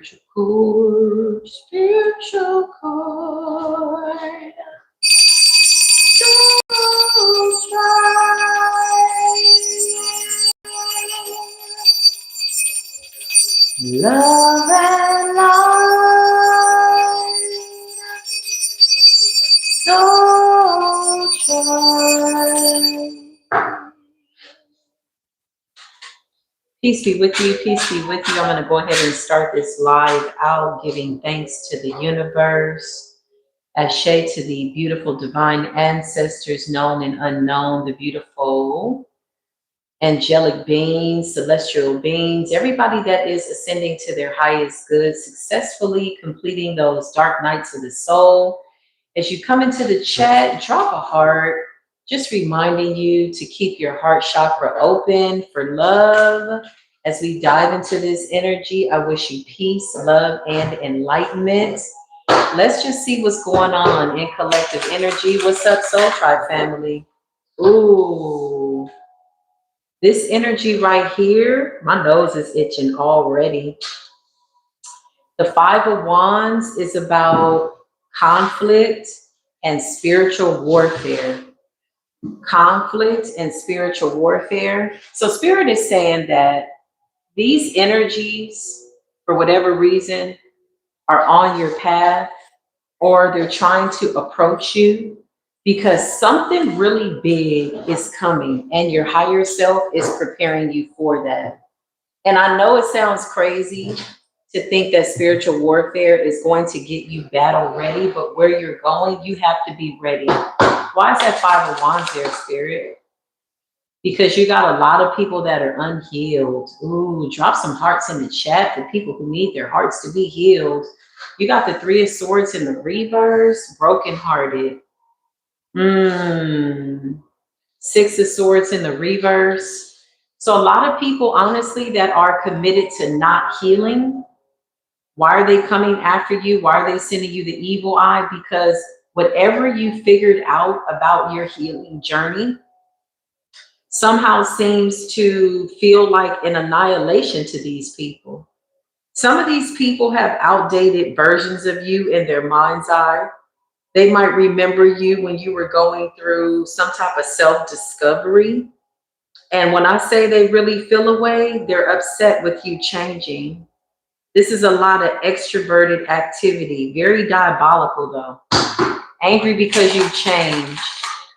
spiritual cord. Don't love and light, so try. Peace be with you, peace be with you. I'm going to go ahead and start this live out, giving thanks to the universe, ashe to the beautiful divine ancestors, known and unknown, the beautiful angelic beings, celestial beings, everybody that is ascending to their highest good, successfully completing those dark nights of the soul. As you come into the chat, drop a heart, just reminding you to keep your heart chakra open for love. As we dive into this energy, I wish you peace, love, and enlightenment. Let's just see what's going on in collective energy. What's up, Soul Tribe family? Ooh, this energy right here, my nose is itching already. The Five of Wands is about conflict and spiritual warfare. Conflict and spiritual warfare. So Spirit is saying that these energies, for whatever reason, are on your path, or they're trying to approach you because something really big is coming and your higher self is preparing you for that. And I know it sounds crazy to think that spiritual warfare is going to get you battle ready, but where you're going, you have to be ready. Why is that Five of Wands there, Spirit? Because you got a lot of people that are unhealed. Ooh, drop some hearts in the chat for people who need their hearts to be healed. You got the Three of Swords in the reverse, brokenhearted. Six of Swords in the reverse. So a lot of people, honestly, that are committed to not healing. Why are they coming after you? Why are they sending you the evil eye? Because whatever you figured out about your healing journey somehow seems to feel like an annihilation to these people. Some of these people have outdated versions of you in their mind's eye. They might remember you when you were going through some type of self-discovery. And when I say they really feel away, they're upset with you changing. This is a lot of extroverted activity, very diabolical though. Angry because you changed.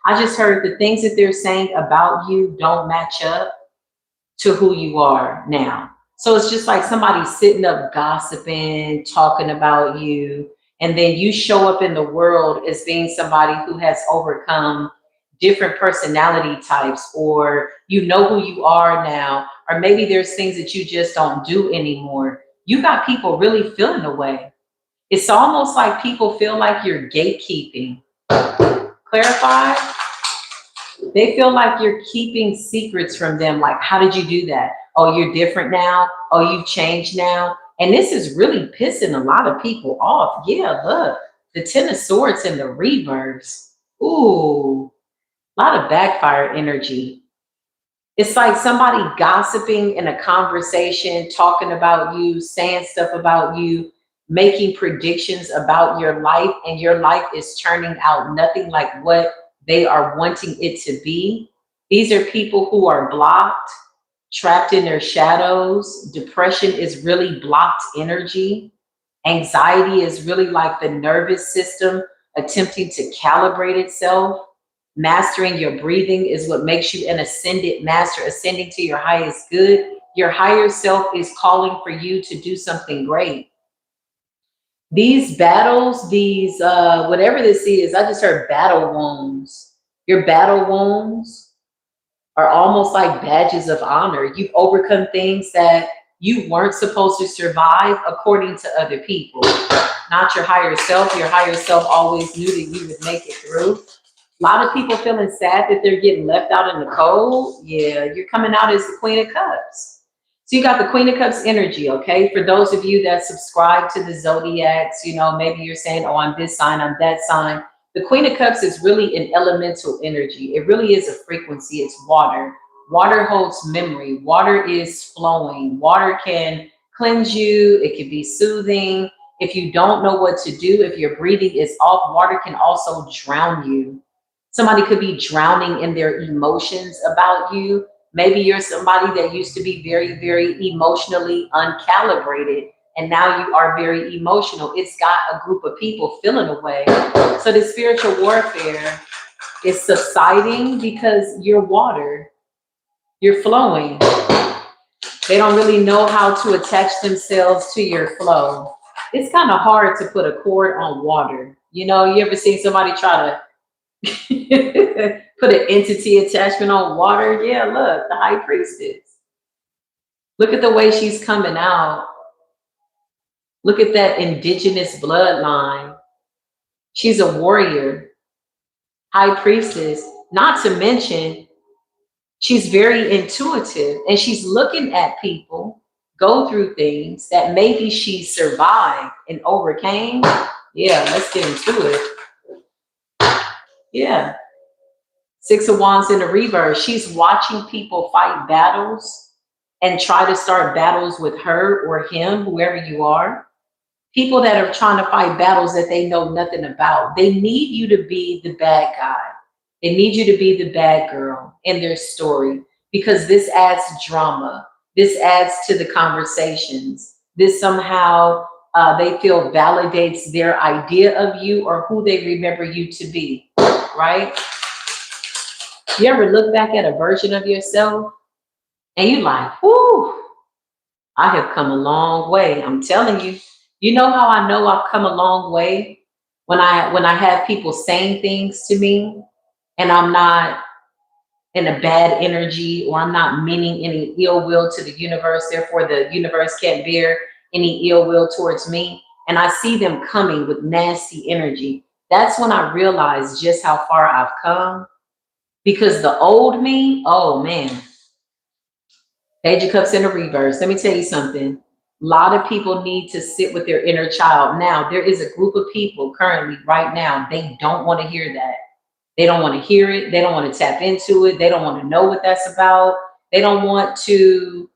I just heard the things that they're saying about you don't match up to who you are now. So it's just like somebody sitting up gossiping, talking about you, and then you show up in the world as being somebody who has overcome different personality types, or you know who you are now, or maybe there's things that you just don't do anymore. You got people really feeling the way. It's almost like people feel like you're gatekeeping. Clarify? They feel like you're keeping secrets from them. Like, how did you do that? Oh, you're different now. Oh, you've changed now. And this is really pissing a lot of people off. Yeah, look, the Ten of Swords in the reverse. Ooh, a lot of backfire energy. It's like somebody gossiping in a conversation, talking about you, saying stuff about you, making predictions about your life, and your life is turning out nothing like what they are wanting it to be. These are people who are blocked, trapped in their shadows. Depression is really blocked energy. Anxiety is really like the nervous system attempting to calibrate itself. Mastering your breathing is what makes you an ascended master, ascending to your highest good. Your higher self is calling for you to do something great. These battles, these, whatever this is, I just heard battle wounds. Your battle wounds are almost like badges of honor. You've overcome things that you weren't supposed to survive according to other people, not your higher self. Your higher self always knew that you would make it through. A lot of people feeling sad that they're getting left out in the cold. Yeah, you're coming out as the Queen of Cups. So you got the Queen of Cups energy, okay? For those of you that subscribe to the zodiacs, you know, maybe you're saying, oh, I'm this sign, I'm that sign. The Queen of Cups is really an elemental energy. It really is a frequency. It's water. Water holds memory. Water is flowing. Water can cleanse you. It can be soothing. If you don't know what to do, if your breathing is off, water can also drown you. Somebody could be drowning in their emotions about you. Maybe you're somebody that used to be very, very emotionally uncalibrated, and now you are very emotional. It's got a group of people feeling away. So the spiritual warfare is subsiding because you're water, you're flowing. They don't really know how to attach themselves to your flow. It's kind of hard to put a cord on water. You know, you ever seen somebody try to put an entity attachment on water? Yeah, look, the high priestess. Look at the way she's coming out. Look at that indigenous bloodline. She's a warrior, high priestess, not to mention she's very intuitive, and she's looking at people go through things that maybe she survived and overcame. Yeah, let's get into it. Yeah. Six of Wands in the reverse. She's watching people fight battles and try to start battles with her or him, whoever you are. People that are trying to fight battles that they know nothing about. They need you to be the bad guy. They need you to be the bad girl in their story, because this adds drama. This adds to the conversations. This somehow they feel validates their idea of you or who they remember you to be, right? You ever look back at a version of yourself and you like, whoo, I have come a long way. I'm telling you. You know how I know I've come a long way? When I have people saying things to me and I'm not in a bad energy, or I'm not meaning any ill will to the universe, therefore the universe can't bear any ill will towards me, and I see them coming with nasty energy. That's when I realize just how far I've come. Because the old me, oh man, Page of Cups in the reverse. Let me tell you something. A lot of people need to sit with their inner child. Now, there is a group of people currently right now, they don't want to hear that. They don't want to hear it. They don't want to tap into it. They don't want to know what that's about. They don't want to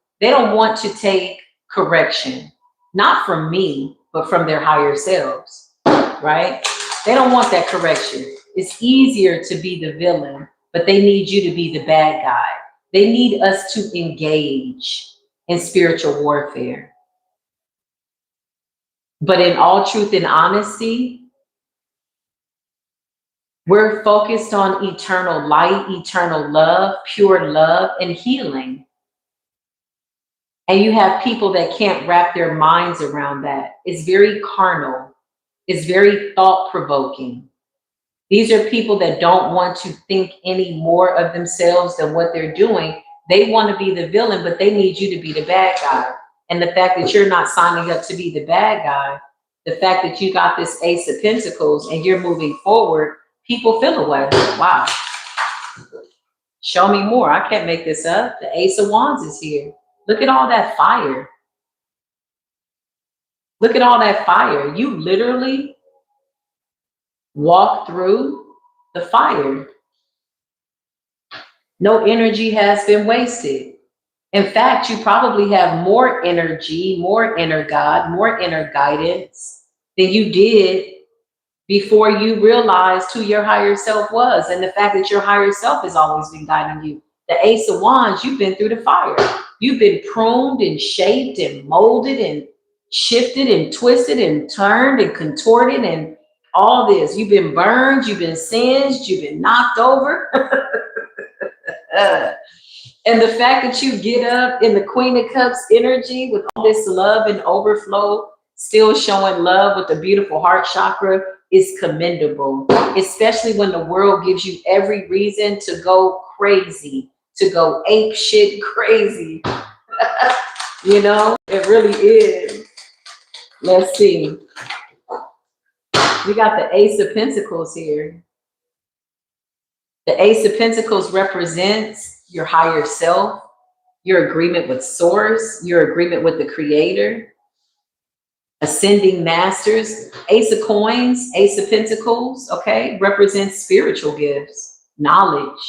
take correction, not from me, but from their higher selves, right? They don't want that correction. It's easier to be the villain, but they need you to be the bad guy. They need us to engage in spiritual warfare. But in all truth and honesty, we're focused on eternal light, eternal love, pure love, and healing. And you have people that can't wrap their minds around that. It's very carnal. It's very thought-provoking. These are people that don't want to think any more of themselves than what they're doing. They want to be the villain, but they need you to be the bad guy. And the fact that you're not signing up to be the bad guy, the fact that you got this Ace of Pentacles and you're moving forward, people feel away. Wow. Show me more. I can't make this up. The Ace of Wands is here. Look at all that fire. Look at all that fire. You literally walk through the fire. No energy has been wasted. In fact, you probably have more energy, more inner God, more inner guidance than you did before you realized who your higher self was. And the fact that your higher self has always been guiding you. The Ace of Wands, you've been through the fire. You've been pruned and shaped and molded and shifted and twisted and turned and contorted and all this. You've been burned, you've been singed, you've been knocked over. And the fact that you get up in the Queen of Cups energy with all this love and overflow, still showing love with the beautiful heart chakra, is commendable, especially when the world gives you every reason to go crazy, to go ape shit crazy. You know, it really is. Let's see. We got the Ace of Pentacles here. The Ace of Pentacles represents your higher self, your agreement with Source, your agreement with the Creator. Ascending Masters. Ace of Coins, Ace of Pentacles, okay, represents spiritual gifts, knowledge.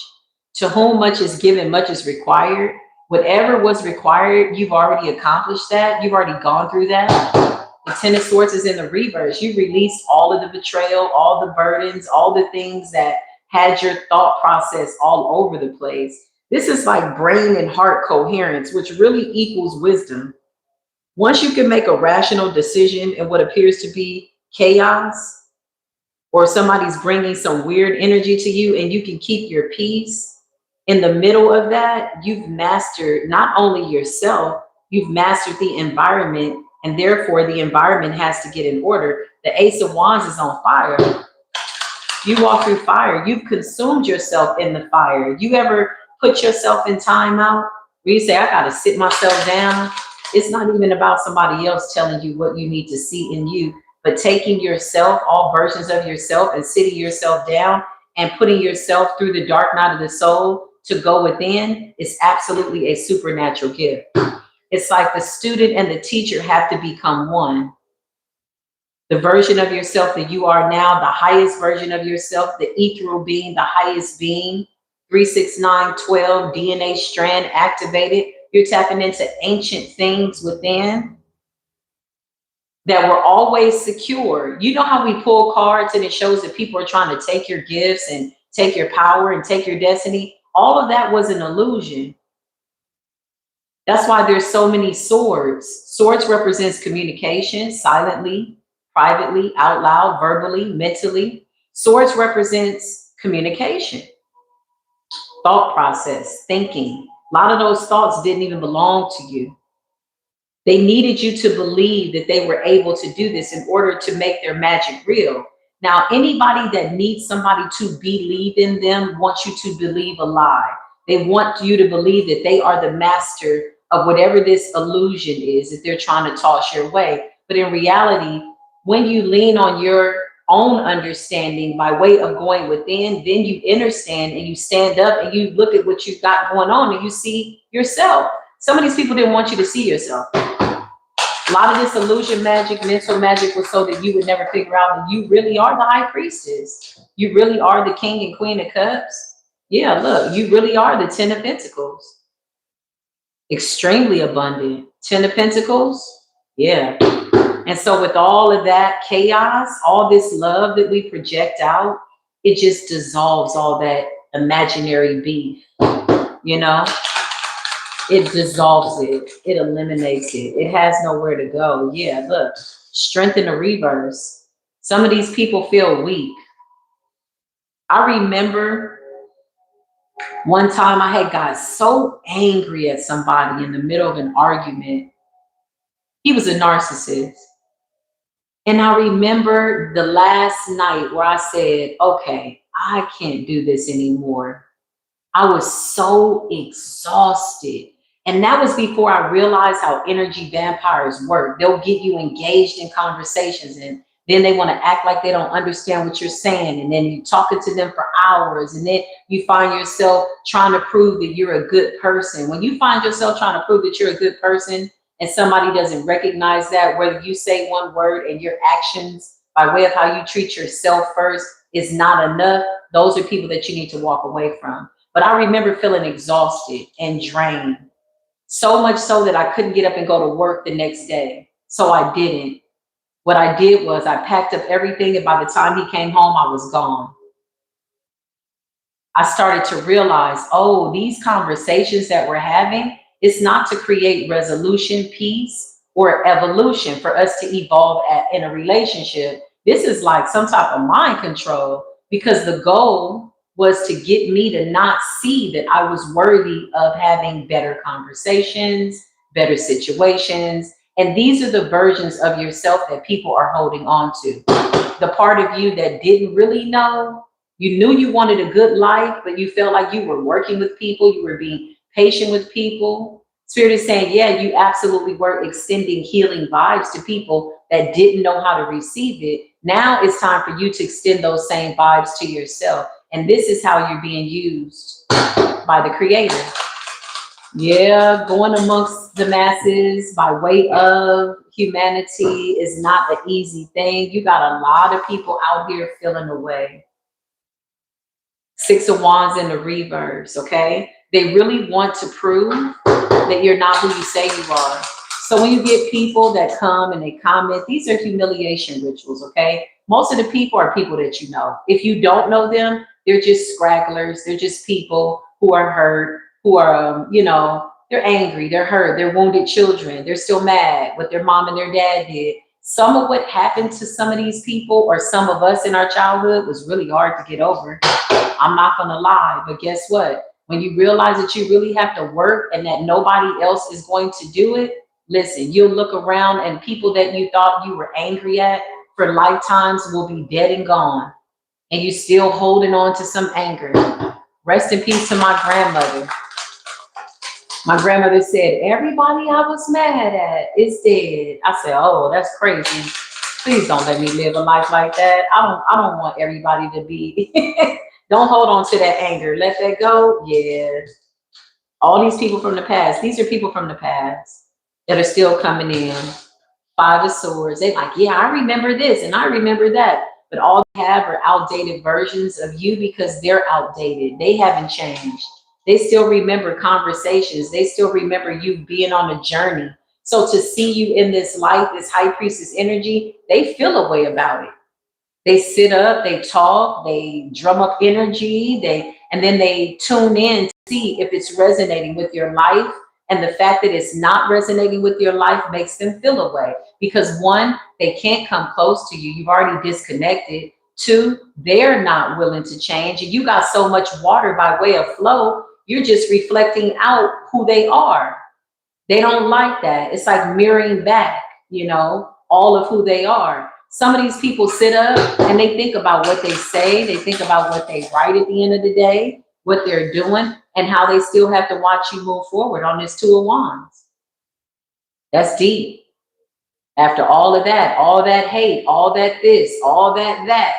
To whom much is given, much is required. Whatever was required, you've already accomplished that. You've already gone through that. The Ten of Swords is in the reverse. You released all of the betrayal, all the burdens, all the things that had your thought process all over the place. This is like brain and heart coherence, which really equals wisdom. Once you can make a rational decision in what appears to be chaos, or somebody's bringing some weird energy to you, and you can keep your peace in the middle of that, you've mastered not only yourself, you've mastered the environment, and therefore the environment has to get in order. The Ace of Wands is on fire. You walk through fire. You've consumed yourself in the fire. You ever put yourself in timeout where you say, I got to sit myself down? It's not even about somebody else telling you what you need to see in you, but taking yourself, all versions of yourself, and sitting yourself down and putting yourself through the dark night of the soul to go within is absolutely a supernatural gift. It's like the student and the teacher have to become one. The version of yourself that you are now, the highest version of yourself, the ethereal being, the highest being, 36912 DNA strand activated. You're tapping into ancient things within that were always secure. You know how we pull cards and it shows that people are trying to take your gifts and take your power and take your destiny? All of that was an illusion. That's why there's so many swords. Swords represents communication, silently, privately, out loud, verbally, mentally. Swords represents communication, thought process, thinking. A lot of those thoughts didn't even belong to you. They needed you to believe that they were able to do this in order to make their magic real. Now, anybody that needs somebody to believe in them wants you to believe a lie. They want you to believe that they are the master of whatever this illusion is that they're trying to toss your way. But in reality, when you lean on your own understanding by way of going within, then you understand and you stand up and you look at what you've got going on and you see yourself. Some of these people didn't want you to see yourself. A lot of this illusion magic, mental magic was so that you would never figure out that you really are the high priestess. You really are the king and queen of cups. Yeah, look, you really are the 10 of pentacles. Extremely abundant. 10 of pentacles. Yeah. And so with all of that chaos, all this love that we project out, it just dissolves all that imaginary beef, you know? It dissolves it. It eliminates it. It has nowhere to go. Yeah, look, strength in the reverse. Some of these people feel weak. I remember one time I had got so angry at somebody in the middle of an argument. He was a narcissist. And I remember the last night where I said, okay, I can't do this anymore. I was so exhausted. And that was before I realized how energy vampires work. They'll get you engaged in conversations and then they want to act like they don't understand what you're saying. And then you're talking to them for hours. And then you find yourself trying to prove that you're a good person. When you find yourself trying to prove that you're a good person and somebody doesn't recognize that, whether you say one word and your actions by way of how you treat yourself first is not enough, those are people that you need to walk away from. But I remember feeling exhausted and drained, so much so that I couldn't get up and go to work the next day. So I didn't. What I did was I packed up everything, and by the time he came home, I was gone. I started to realize, oh, these conversations that we're having, it's not to create resolution, peace, or evolution for us to evolve in a relationship. This is like some type of mind control, because the goal was to get me to not see that I was worthy of having better conversations, better situations. And these are the versions of yourself that people are holding on to. The part of you that didn't really know, you knew you wanted a good life, but you felt like you were working with people, you were being patient with people. Spirit is saying, yeah, you absolutely were extending healing vibes to people that didn't know how to receive it. Now it's time for you to extend those same vibes to yourself. And this is how you're being used by the Creator. Yeah, going amongst the masses by way of humanity is not an easy thing. You got a lot of people out here feeling away. 6 of Wands in the reverse, okay? They really want to prove that you're not who you say you are. So when you get people that come and they comment, these are humiliation rituals, okay? Most of the people are people that you know. If you don't know them, they're just scragglers. They're just people who are hurt, who are, they're angry, they're hurt, they're wounded children. They're still mad what their mom and their dad did. Some of what happened to some of these people or some of us in our childhood was really hard to get over. I'm not going to lie, but guess what? When you realize that you really have to work and that nobody else is going to do it, listen, you'll look around and people that you thought you were angry at for lifetimes will be dead and gone. And you still holding on to some anger. Rest in peace to my grandmother. My grandmother said, everybody I was mad at is dead. I said, oh, that's crazy. Please don't let me live a life like that. I don't want everybody to be. Don't hold on to that anger. Let that go. Yeah. All these people from the past, these are people from the past that are still coming in. Five of Swords. They like, yeah, I remember this and I remember that. But all they have are outdated versions of you because they're outdated. They haven't changed. They still remember conversations. They still remember you being on a journey. So to see you in this light, this high priestess energy, they feel a way about it. They sit up, they talk, they drum up energy, and then they tune in to see if it's resonating with your life. And the fact that it's not resonating with your life makes them feel away. Because one, they can't come close to you. You've already disconnected. Two, they're not willing to change. And you got so much water by way of flow, you're just reflecting out who they are. They don't like that. It's like mirroring back, all of who they are. Some of these people sit up and they think about what they say. They think about what they write at the end of the day, what they're doing, and how they still have to watch you move forward on this Two of Wands. That's deep. After all that hate, all that this, all that,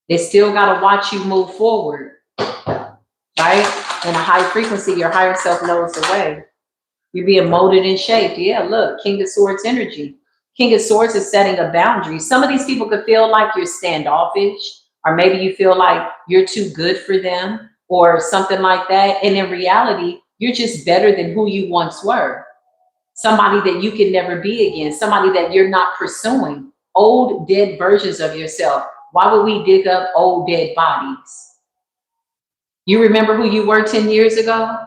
they still got to watch you move forward, right? In a high frequency, your higher self knows the way. You're being molded and shaped. Yeah, look, King of Swords energy. King of Swords is setting a boundary. Some of these people could feel like you're standoffish, or maybe you feel like you're too good for them or something like that. And in reality, you're just better than who you once were. Somebody that you can never be again, somebody that you're not pursuing. Old, dead versions of yourself. Why would we dig up old, dead bodies? You remember who you were 10 years ago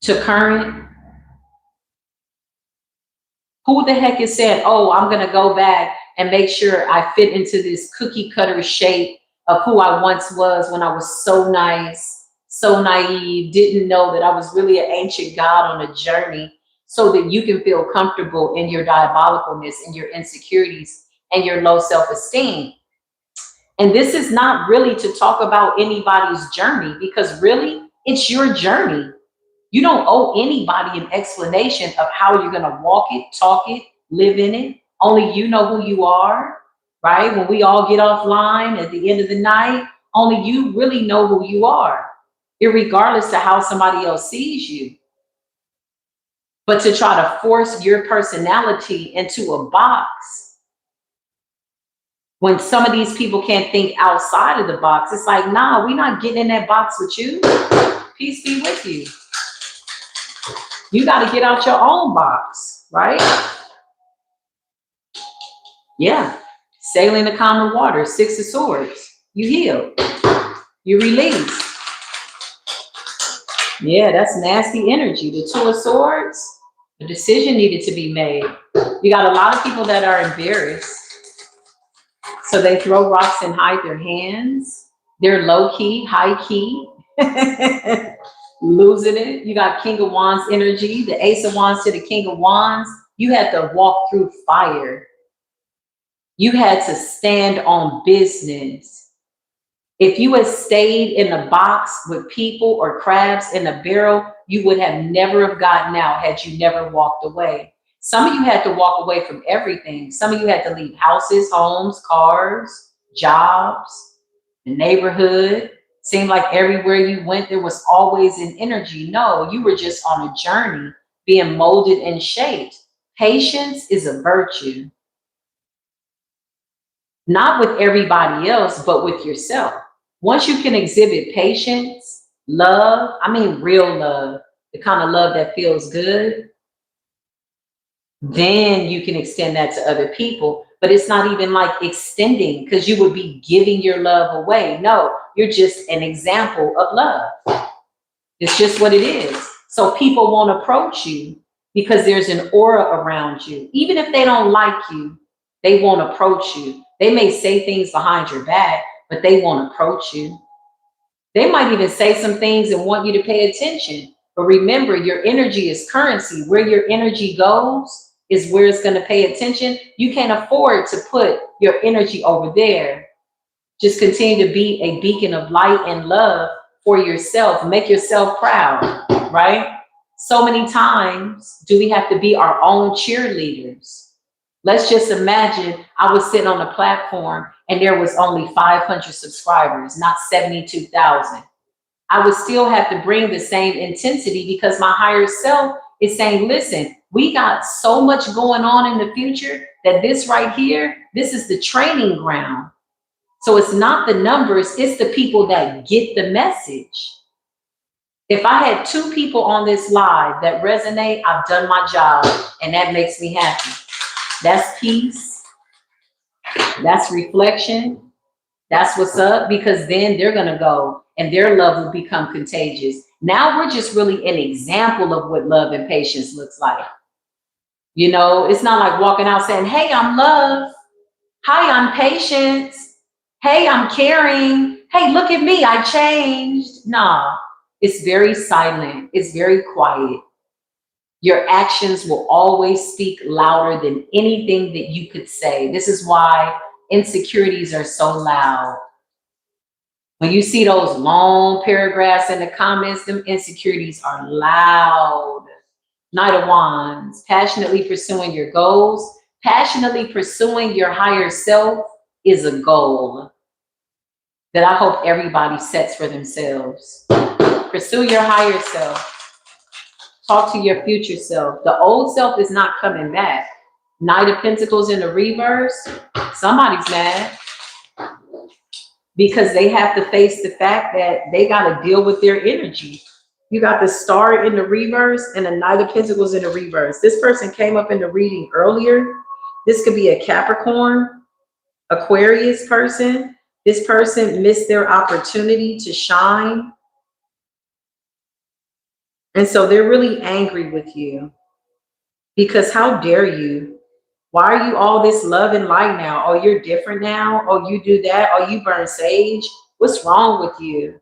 to current? Who the heck is saying, oh, I'm going to go back and make sure I fit into this cookie cutter shape of who I once was when I was so nice, so naive, didn't know that I was really an ancient god on a journey, so that you can feel comfortable in your diabolicalness and your insecurities and your low self-esteem. And this is not really to talk about anybody's journey, because really it's your journey. You don't owe anybody an explanation of how you're going to walk it, talk it, live in it. Only you know who you are, right? When we all get offline at the end of the night, only you really know who you are, irregardless to how somebody else sees you. But to try to force your personality into a box, when some of these people can't think outside of the box, it's like, nah, we're not getting in that box with you. Peace be with you. You got to get out your own box, right? Yeah. Sailing the calmer water, Six of Swords. You heal. You release. Yeah, that's nasty energy. The Two of Swords, a decision needed to be made. You got a lot of people that are embarrassed. So they throw rocks and hide their hands. They're low key, high key. Losing it. You got King of Wands energy, the Ace of Wands to the King of Wands. You had to walk through fire. You had to stand on business. If you had stayed in a box with people or crabs in a barrel, you would have never have gotten out had you never walked away. Some of you had to walk away from everything. Some of you had to leave houses, homes, cars, jobs, the neighborhood. Seemed like everywhere you went, there was always an energy. No, you were just on a journey being molded and shaped. Patience is a virtue. Not with everybody else, but with yourself. Once you can exhibit patience, love, I mean real love, the kind of love that feels good, then you can extend that to other people. But it's not even like extending, because you would be giving your love away. No, you're just an example of love. It's just what it is. So people won't approach you because there's an aura around you. Even if they don't like you, they won't approach you. They may say things behind your back, but they won't approach you. They might even say some things and want you to pay attention. But remember, your energy is currency. Where your energy goes is where it's going to pay attention. You can't afford to put your energy over there. Just continue to be a beacon of light and love for yourself. Make yourself proud, right? So many times do we have to be our own cheerleaders. Let's just imagine I was sitting on a platform and there was only 500 subscribers, not 72,000. I would still have to bring the same intensity because my higher self is saying, listen, we got so much going on in the future that this right here, this is the training ground. So it's not the numbers, it's the people that get the message. If I had 2 people on this live that resonate, I've done my job, and that makes me happy. That's peace. That's reflection. That's what's up, because then they're going to go and their love will become contagious. Now we're just really an example of what love and patience looks like. You know, it's not like walking out saying, hey, I'm love. Hi, I'm patience. Hey, I'm caring. Hey, look at me, I changed. Nah, it's very silent. It's very quiet. Your actions will always speak louder than anything that you could say. This is why insecurities are so loud. When you see those long paragraphs in the comments, them insecurities are loud. Knight of Wands, passionately pursuing your goals, passionately pursuing your higher self is a goal that I hope everybody sets for themselves. Pursue your higher self. Talk to your future self. The old self is not coming back. Knight of Pentacles in the reverse, somebody's mad because they have to face the fact that they got to deal with their energy. You got the Star in the reverse and the Knight of Pentacles in the reverse. This person came up in the reading earlier. This could be a Capricorn, Aquarius person. This person missed their opportunity to shine. And so they're really angry with you because how dare you? Why are you all this love and light now? Oh, you're different now. Oh, you do that. Oh, you burn sage. What's wrong with you?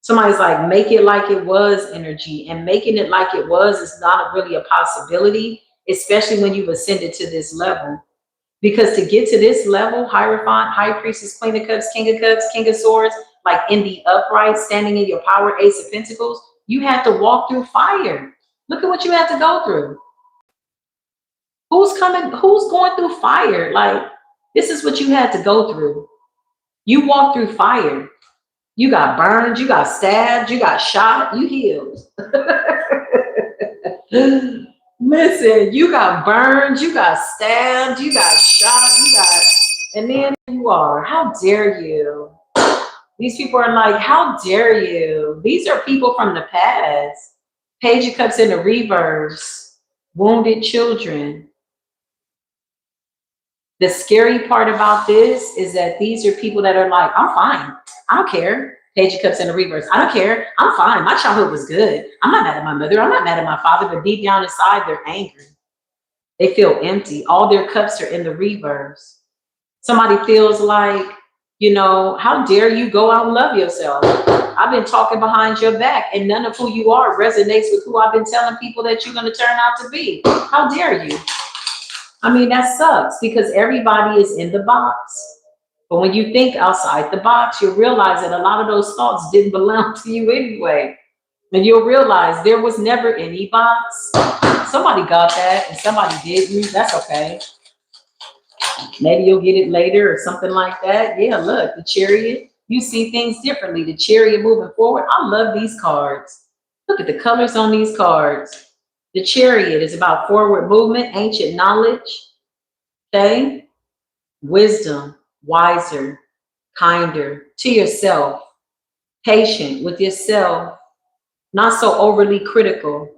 Somebody's like, make it like it was energy. And making it like it was is not really a possibility, especially when you've ascended to this level. Because to get to this level, Hierophant, High Priestess, Queen of Cups, King of Swords, like in the upright, standing in your power, Ace of Pentacles, you have to walk through fire. Look at what you have to go through. Who's going through fire? Like, this is what you had to go through. You walked through fire. You got burned, you got stabbed, you got shot, you healed. Listen, you got burned, you got stabbed, you got shot, and then you are. How dare you? These people are like, how dare you? These are people from the past. Page of Cups in the reverse. Wounded children. The scary part about this is that these are people that are like, I'm fine. I don't care. Page of Cups in the reverse. I don't care. I'm fine. My childhood was good. I'm not mad at my mother. I'm not mad at my father. But deep down inside, they're angry. They feel empty. All their cups are in the reverse. Somebody feels like, you know, how dare you go out and love yourself? I've been talking behind your back and none of who you are resonates with who I've been telling people that you're going to turn out to be. How dare you? I mean, that sucks because everybody is in the box. But when you think outside the box, you'll realize that a lot of those thoughts didn't belong to you anyway. And you'll realize there was never any box. Somebody got that and somebody didn't. That's okay. Maybe you'll get it later or something like that. Yeah, look, the Chariot. You see things differently. The Chariot moving forward. I love these cards. Look at the colors on these cards. The Chariot is about forward movement, ancient knowledge. Okay? Wisdom, wiser, kinder to yourself. patient with yourself, not so overly critical,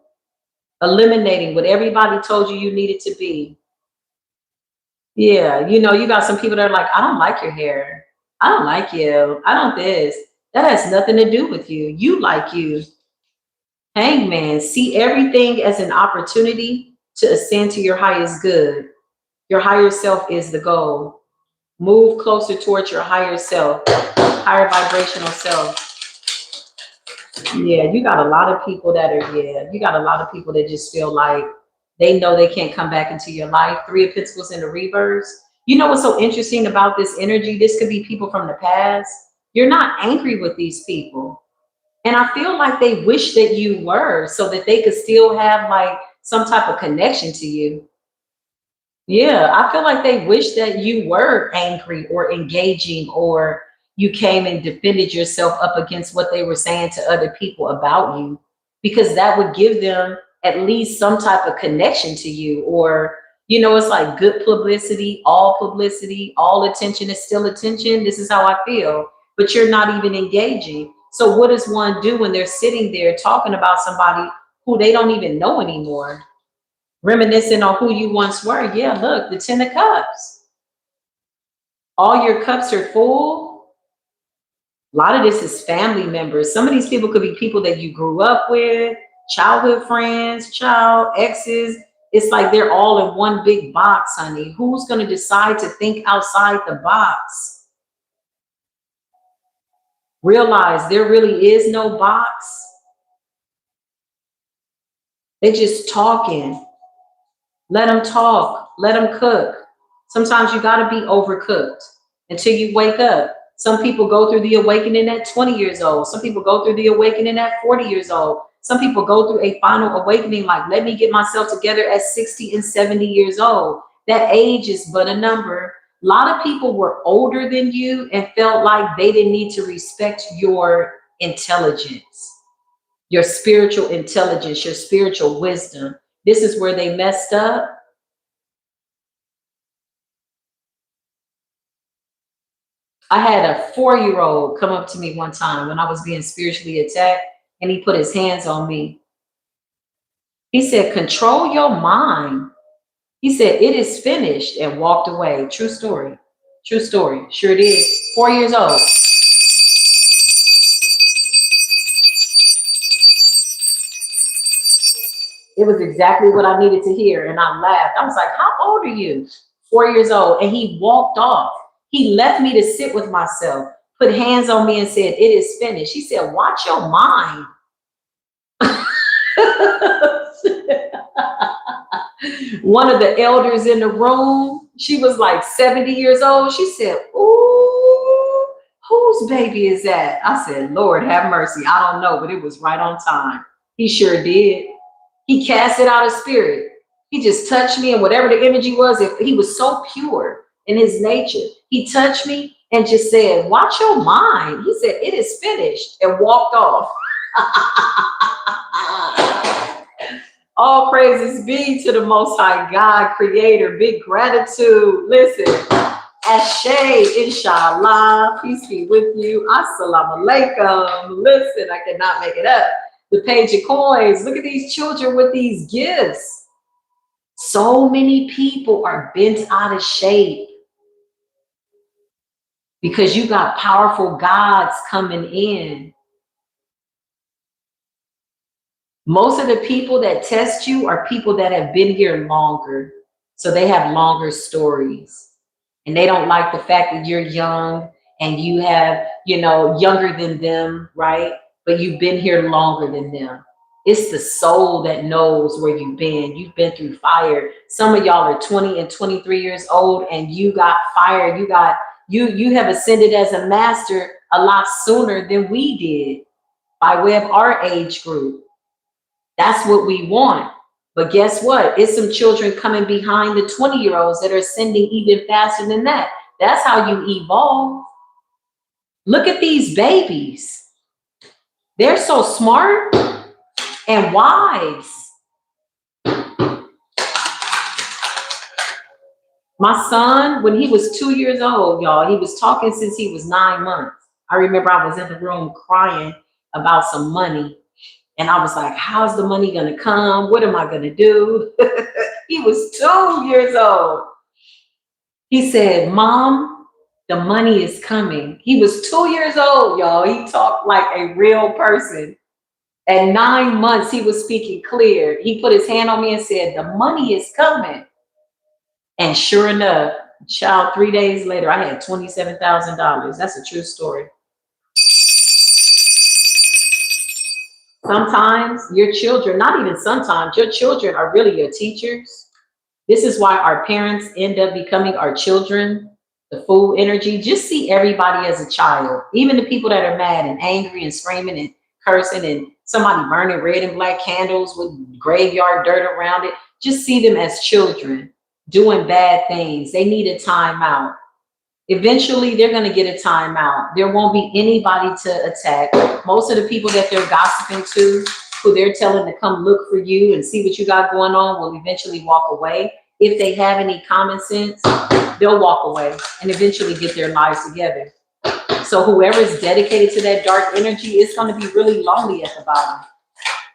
eliminating what everybody told you you needed to be. Yeah, you got some people that are like, I don't like your hair. I don't like you. I don't this. That has nothing to do with you. You like you. Hangman, see everything as an opportunity to ascend to your highest good. Your higher self is the goal. Move closer towards your higher self, higher vibrational self. Yeah, you got a lot of people that are, you got a lot of people that just feel like they know they can't come back into your life. Three of Pentacles in the reverse. You know what's so interesting about this energy? This could be people from the past. You're not angry with these people. And I feel like they wish that you were so that they could still have like some type of connection to you. Yeah, I feel like they wish that you were angry or engaging, or you came and defended yourself up against what they were saying to other people about you, because that would give them at least some type of connection to you. Or, it's like good publicity, all attention is still attention. This is how I feel, but you're not even engaging. So what does one do when they're sitting there talking about somebody who they don't even know anymore? Reminiscing on who you once were. Yeah, look, the 10 of Cups. All your cups are full. A lot of this is family members. Some of these people could be people that you grew up with, childhood friends, exes. It's like they're all in one big box, honey. Who's going to decide to think outside the box? Realize there really is no box. They're just talking. Let them talk. Let them cook. Sometimes you got to be overcooked until you wake up. Some people go through the awakening at 20 years old. Some people go through the awakening at 40 years old. Some people go through a final awakening like, let me get myself together at 60 and 70 years old. That age is but a number. A lot of people were older than you and felt like they didn't need to respect your intelligence, your spiritual intelligence, your spiritual wisdom. This is where they messed up. I had a 4-year-old come up to me one time when I was being spiritually attacked, and he put his hands on me. He said, control your mind. He said, it is finished, and walked away. True story. True story. Sure did. 4 years old. It was exactly what I needed to hear. And I laughed. I was like, how old are you? 4 years old. And he walked off. He left me to sit with myself, put hands on me and said, it is finished. He said, watch your mind. One of the elders in the room, she was like 70 years old. She said, ooh, whose baby is that? I said, Lord, have mercy. I don't know, but it was right on time. He sure did. He cast it out of spirit. He just touched me, and whatever the energy was, if he was so pure in his nature, he touched me and just said, watch your mind. He said, it is finished, and walked off. All praises be to the Most High God, Creator. Big gratitude. Listen, Ashe, inshallah. Peace be with you. Assalamu alaikum. Listen, I cannot make it up. The page of coins. Look at these children with these gifts. So many people are bent out of shape because you got powerful gods coming in. Most of the people that test you are people that have been here longer. So they have longer stories. And they don't like the fact that you're young and you have, younger than them, right? But you've been here longer than them. It's the soul that knows where you've been. You've been through fire. Some of y'all are 20 and 23 years old and you got fire. You have ascended as a master a lot sooner than we did by way of our age group. That's what we want. But guess what? It's some children coming behind the 20-year-olds that are ascending even faster than that. That's how you evolve. Look at these babies. They're so smart and wise. My son, when he was 2 years old, y'all, he was talking since he was 9 months. I remember I was in the room crying about some money. And I was like, how's the money going to come? What am I going to do? He was 2 years old. He said, Mom, the money is coming. He was 2 years old, y'all. He talked like a real person. At 9 months, he was speaking clear. He put his hand on me and said, the money is coming. And sure enough, child, 3 days later, I had $27,000. That's a true story. Sometimes your children, not even sometimes, your children are really your teachers. This is why our parents end up becoming our children. The fool energy. Just see everybody as a child. Even the people that are mad and angry and screaming and cursing and somebody burning red and black candles with graveyard dirt around it. Just see them as children doing bad things. They need a timeout. Eventually, they're going to get a timeout. There won't be anybody to attack. Most of the people that they're gossiping to, who they're telling to come look for you and see what you got going on, will eventually walk away. If they have any common sense, they'll walk away and eventually get their lives together. So whoever is dedicated to that dark energy is going to be really lonely at the bottom.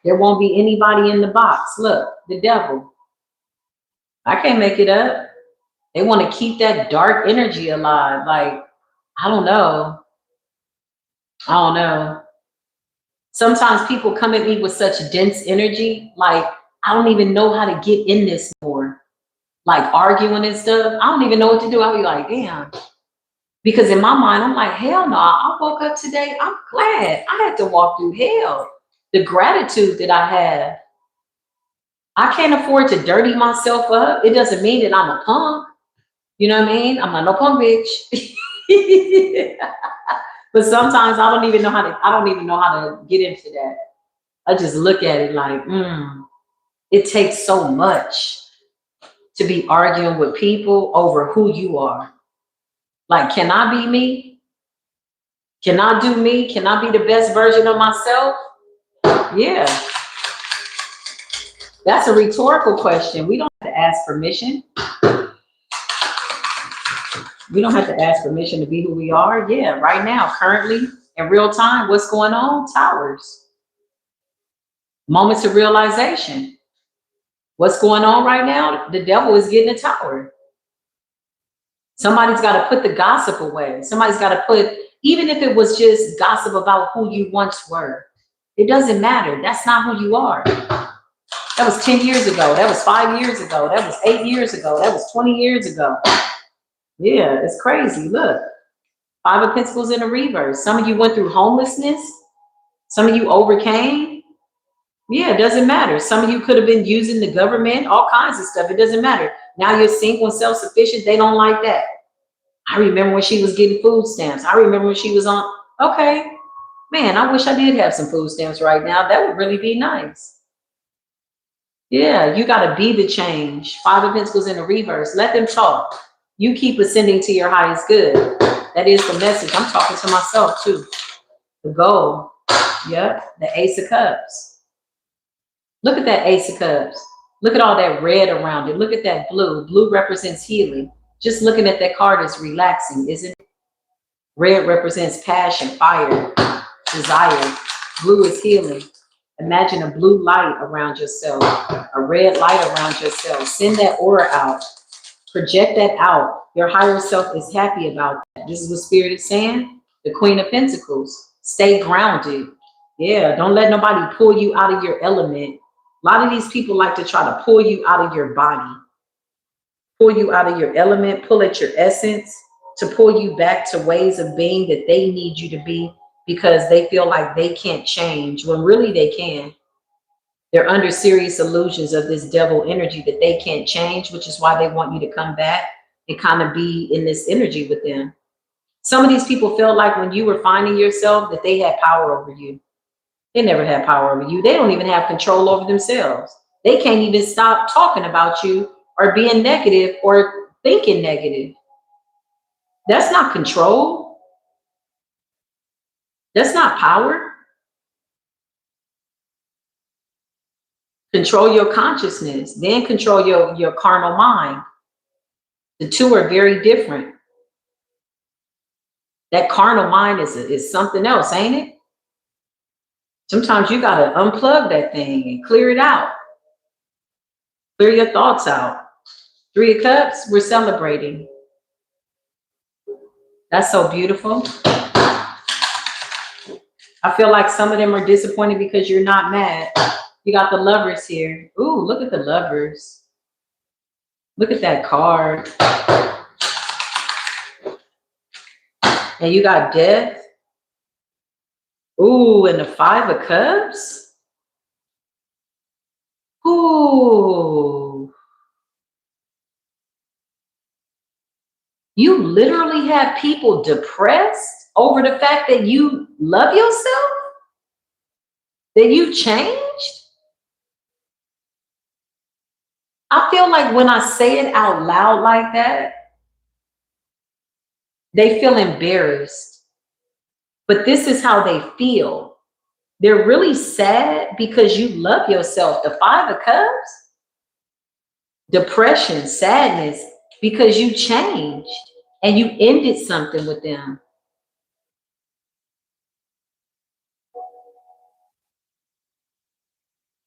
There won't be anybody in the box. Look, the devil. I can't make it up. They want to keep that dark energy alive. Like, I don't know. Sometimes people come at me with such dense energy. Like, I don't even know how to get in this more. Like arguing and stuff. I don't even know what to do. I'll be like, damn. Because in my mind, I'm like, hell no. I woke up today. I'm glad I had to walk through hell. The gratitude that I have. I can't afford to dirty myself up. It doesn't mean that I'm a punk. You know what I mean? I'm not no punk bitch. But sometimes I don't even know how to get into that. I just look at it like, it takes so much to be arguing with people over who you are. Like, can I be me? Can I do me? Can I be the best version of myself? Yeah. That's a rhetorical question. We don't have to ask permission. We don't have to ask permission to be who we are. Yeah, right now, currently, in real time, what's going on? Towers. Moments of realization. What's going on right now? The devil is getting a tower. Somebody's got to put the gossip away. Somebody's got to put, even if it was just gossip about who you once were, it doesn't matter. That's not who you are. That was 10 years ago. That was 5 years ago. That was 8 years ago. That was 20 years ago. Yeah, it's crazy. Look, 5 of Pentacles in a reverse. Some of you went through homelessness. Some of you overcame. Yeah, it doesn't matter. Some of you could have been using the government, all kinds of stuff. It doesn't matter. Now you're single and self-sufficient. They don't like that. I remember when she was getting food stamps. I remember when she was on, okay, man, I wish I did have some food stamps right now. That would really be nice. Yeah, you got to be the change. 5 of Pentacles in a reverse. Let them talk. You keep ascending to your highest good. That is the message. I'm talking to myself too. The goal. Yep. The Ace of Cups. Look at that Ace of Cups. Look at all that red around it. Look at that blue. Blue represents healing. Just looking at that card is relaxing, isn't it? Red represents passion, fire, desire. Blue is healing. Imagine a blue light around yourself, a red light around yourself. Send that aura out. Project that out. Your higher self is happy about that. This is what Spirit is saying. The Queen of Pentacles. Stay grounded. Yeah, don't let nobody pull you out of your element. A lot of these people like to try to pull you out of your body. Pull you out of your element, pull at your essence, to pull you back to ways of being that they need you to be because they feel like they can't change when really they can. They're under serious illusions of this devil energy that they can't change, which is why they want you to come back and kind of be in this energy with them. Some of these people felt like when you were finding yourself that they had power over you. They never had power over you. They don't even have control over themselves. They can't even stop talking about you or being negative or thinking negative. That's not control. That's not power. Control your consciousness, then control your carnal mind. The two are very different. That carnal mind is something else, ain't it? Sometimes you got to unplug that thing and clear it out. Clear your thoughts out. Three of Cups, we're celebrating. That's so beautiful. I feel like some of them are disappointed because you're not mad. You got the Lovers here. Ooh, look at the Lovers. Look at that card. And you got Death. Ooh, and the Five of Cups. Ooh. You literally have people depressed over the fact that you love yourself? That you changed? I feel like when I say it out loud like that, they feel embarrassed. But this is how they feel. They're really sad because you love yourself. The Five of Cups, depression, sadness, because you changed and you ended something with them.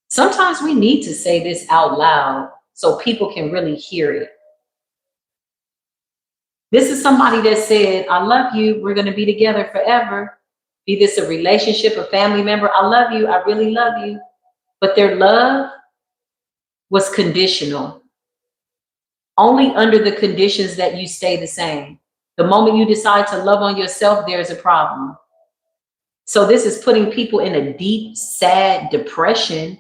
Sometimes we need to say this out loud so people can really hear it. This is somebody that said, I love you. We're going to be together forever. Be this a relationship, a family member. I love you. I really love you. But their love was conditional. Only under the conditions that you stay the same. The moment you decide to love on yourself, there's a problem. So this is putting people in a deep, sad depression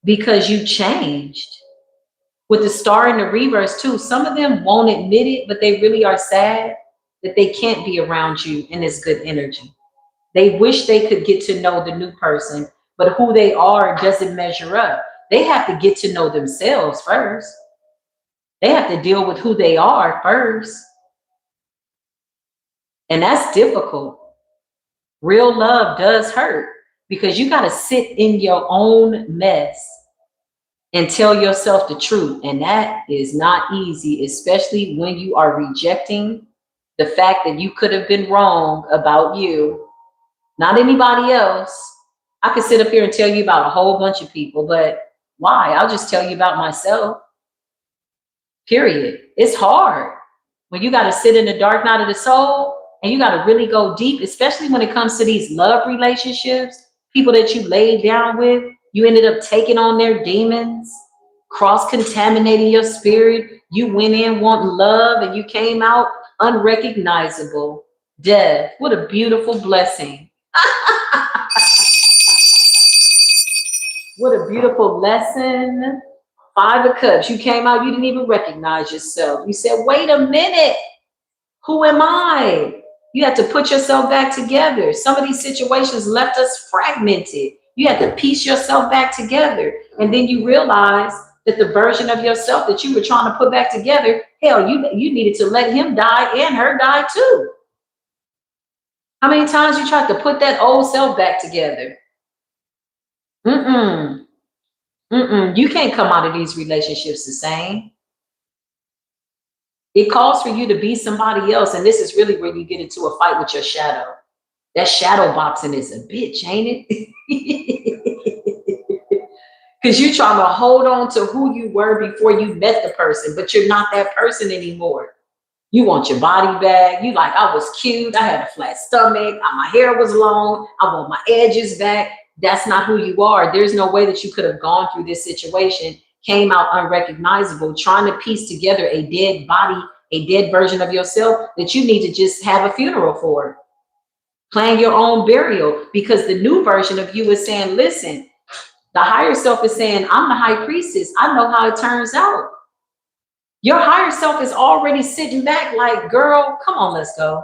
because you changed. With the Star in the reverse too, some of them won't admit it, but they really are sad that they can't be around you in this good energy. They wish they could get to know the new person, but who they are doesn't measure up. They have to get to know themselves first. They have to deal with who they are first. And that's difficult. Real love does hurt because you got to sit in your own mess and tell yourself the truth. And that is not easy, especially when you are rejecting the fact that you could have been wrong about you, not anybody else. I could sit up here and tell you about a whole bunch of people, but why? I'll just tell you about myself. Period. It's hard when you got to sit in the dark night of the soul and you got to really go deep, especially when it comes to these love relationships, people that you laid down with, you ended up taking on their demons, cross-contaminating your spirit. You went in wanting love and you came out unrecognizable. Death. What a beautiful blessing. What a beautiful lesson. Five of Cups. You came out, you didn't even recognize yourself. You said, wait a minute. Who am I? You have to put yourself back together. Some of these situations left us fragmented. You had to piece yourself back together. And then you realize that the version of yourself that you were trying to put back together, hell, you needed to let him die and her die too. How many times you tried to put that old self back together? You can't come out of these relationships the same. It calls for you to be somebody else. And this is really where you get into a fight with your shadow. That shadow boxing is a bitch, ain't it? Because you're trying to hold on to who you were before you met the person, but you're not that person anymore. You want your body back. You like, I was cute. I had a flat stomach. My hair was long. I want my edges back. That's not who you are. There's no way that you could have gone through this situation, came out unrecognizable, trying to piece together a dead body, a dead version of yourself that you need to just have a funeral for. Plan your own burial, because the new version of you is saying, listen, the higher self is saying, I'm the high priestess. I know how it turns out. Your higher self is already sitting back like, girl, come on, let's go.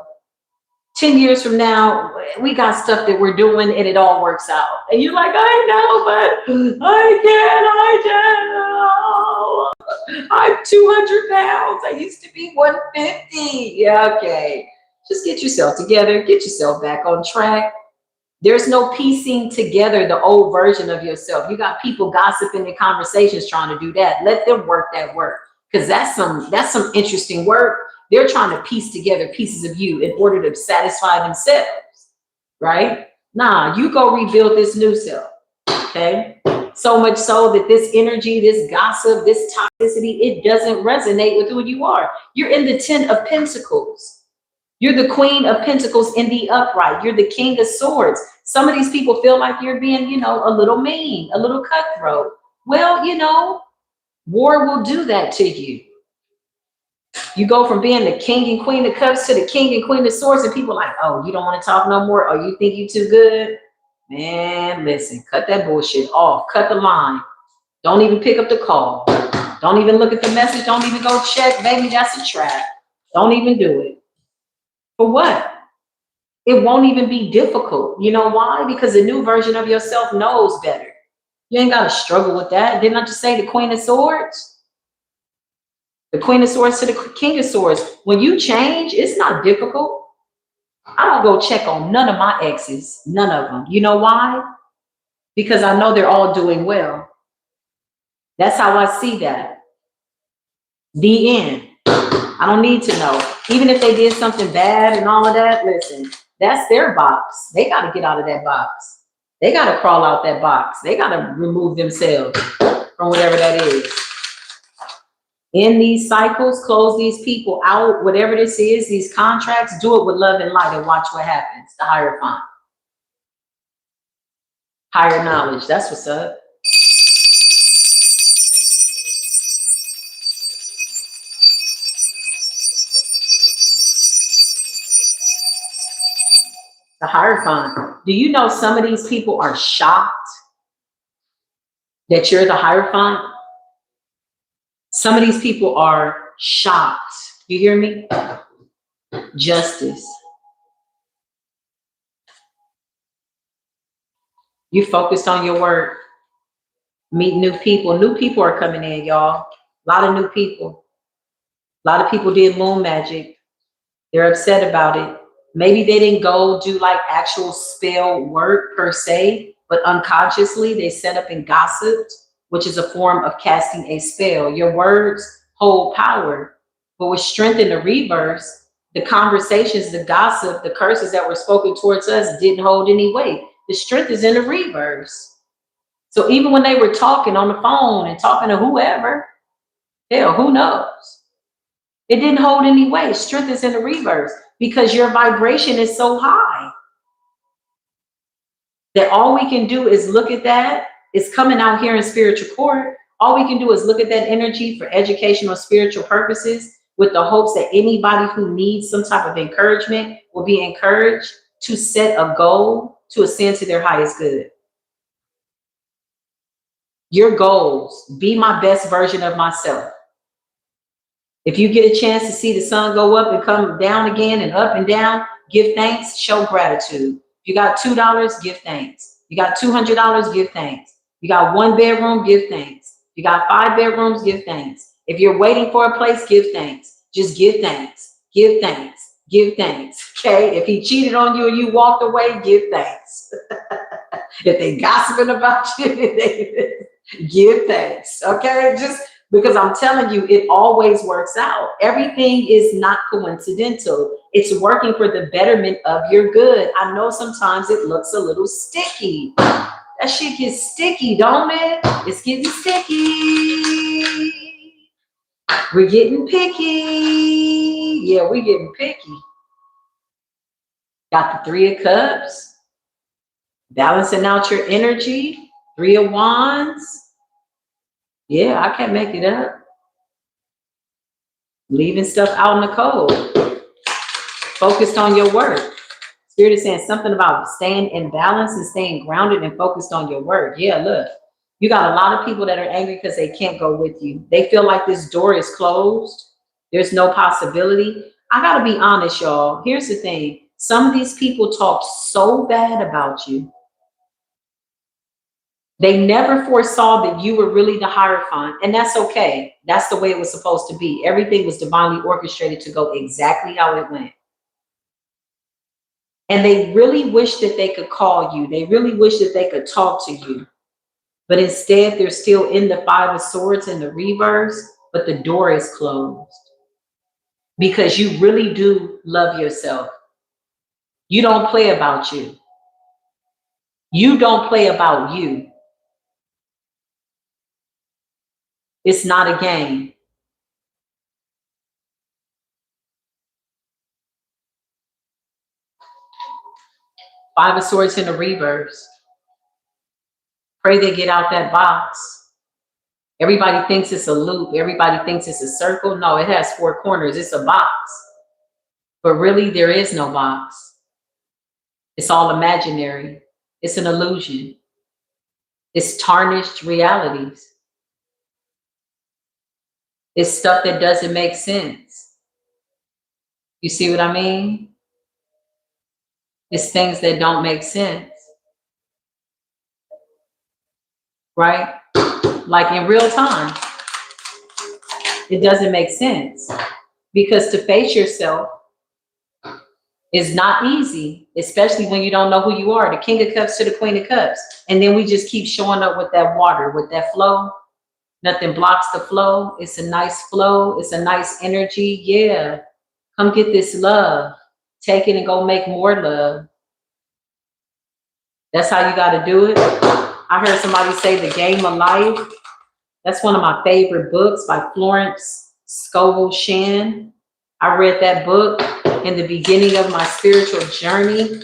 10 years from now, we got stuff that we're doing and it all works out. And you're like, I know, but I'm 200 pounds. I used to be 150. Yeah, okay. Just get yourself together. Get yourself back on track. There's no piecing together the old version of yourself. You got people gossiping in conversations trying to do that. Let them work that work. Because that's some interesting work. They're trying to piece together pieces of you in order to satisfy themselves, right? Nah, you go rebuild this new self, okay? So much so that this energy, this gossip, this toxicity, it doesn't resonate with who you are. You're in the 10 of Pentacles. You're the Queen of Pentacles in the upright. You're the King of Swords. Some of these people feel like you're being, you know, a little mean, a little cutthroat. Well, you know, war will do that to you. You go from being the King and Queen of Cups to the King and Queen of Swords, and people are like, oh, you don't want to talk no more? Oh, you think you too good? Man, listen, cut that bullshit off. Cut the line. Don't even pick up the call. Don't even look at the message. Don't even go check. Baby, that's a trap. Don't even do it. For what? It won't even be difficult. You know why? Because the new version of yourself knows better. You ain't got to struggle with that. Didn't I just say the Queen of Swords? The Queen of Swords to the King of Swords. When you change, it's not difficult. I don't go check on none of my exes. None of them. You know why? Because I know they're all doing well. That's how I see that. The end. I don't need to know. Even if they did something bad and all of that, listen, that's their box. They got to get out of that box. They got to crawl out that box. They got to remove themselves from whatever that is. In these cycles, close these people out, whatever this is, these contracts, do it with love and light and watch what happens. The Hierophant. Higher knowledge. That's what's up. The Hierophant. Do you know some of these people are shocked that you're the Hierophant? Some of these people are shocked. You hear me? Justice. You focused on your work. Meet new people. New people are coming in, y'all. A lot of new people. A lot of people did moon magic. They're upset about it. Maybe they didn't go do like actual spell work per se, but unconsciously they set up and gossiped, which is a form of casting a spell. Your words hold power, but with strength in the reverse, the conversations, the gossip, the curses that were spoken towards us didn't hold any weight. The strength is in the reverse. So even when they were talking on the phone and talking to whoever, hell, who knows? It didn't hold any weight. Strength is in the reverse because your vibration is so high that all we can do is look at that. It's coming out here in spiritual court. All we can do is look at that energy for educational, spiritual purposes with the hopes that anybody who needs some type of encouragement will be encouraged to set a goal to ascend to their highest good. Your goals, be my best version of myself. If you get a chance to see the sun go up and come down again and up and down, give thanks, show gratitude. You got $2, give thanks. You got $200, give thanks. You got 1 bedroom, give thanks. You got 5 bedrooms, give thanks. If you're waiting for a place, give thanks. Just give thanks. Give thanks. Give thanks. Okay? If he cheated on you and you walked away, give thanks. If they gossiping about you, give thanks. Okay? Just because I'm telling you, it always works out. Everything is not coincidental. It's working for the betterment of your good. I know sometimes it looks a little sticky. That shit gets sticky, don't it? It's getting sticky. We're getting picky. Yeah, we're getting picky. Got the 3 of Cups. Balancing out your energy. 3 of Wands. Yeah, I can't make it up. Leaving stuff out in the cold. Focused on your work. Spirit is saying something about staying in balance and staying grounded and focused on your work. Yeah, look. You got a lot of people that are angry because they can't go with you. They feel like this door is closed. There's no possibility. I got to be honest, y'all. Here's the thing. Some of these people talk so bad about you. They never foresaw that you were really the Hierophant, and that's okay. That's the way it was supposed to be. Everything was divinely orchestrated to go exactly how it went. And they really wish that they could call you. They really wish that they could talk to you. But instead, they're still in the 5 of Swords in the reverse, but the door is closed. because you really do love yourself. You don't play about you. You don't play about you. It's not a game. Five of Swords in the reverse. Pray they get out that box. Everybody thinks it's a loop. Everybody thinks it's a circle. No, it has four corners. It's a box. But really, there is no box. It's all imaginary. It's an illusion. It's tarnished realities. It's stuff that doesn't make sense. You see what I mean? It's things that don't make sense. Right? Like in real time. It doesn't make sense. Because to face yourself is not easy, especially when you don't know who you are. The King of Cups to the Queen of Cups. And then we just keep showing up with that water, with that flow. Nothing blocks the flow. It's a nice flow. It's a nice energy. Yeah. Come get this love. Take it and go make more love. That's how you got to do it. I heard somebody say The Game of Life. That's one of my favorite books by Florence Scovel Shinn. I read that book in the beginning of my spiritual journey.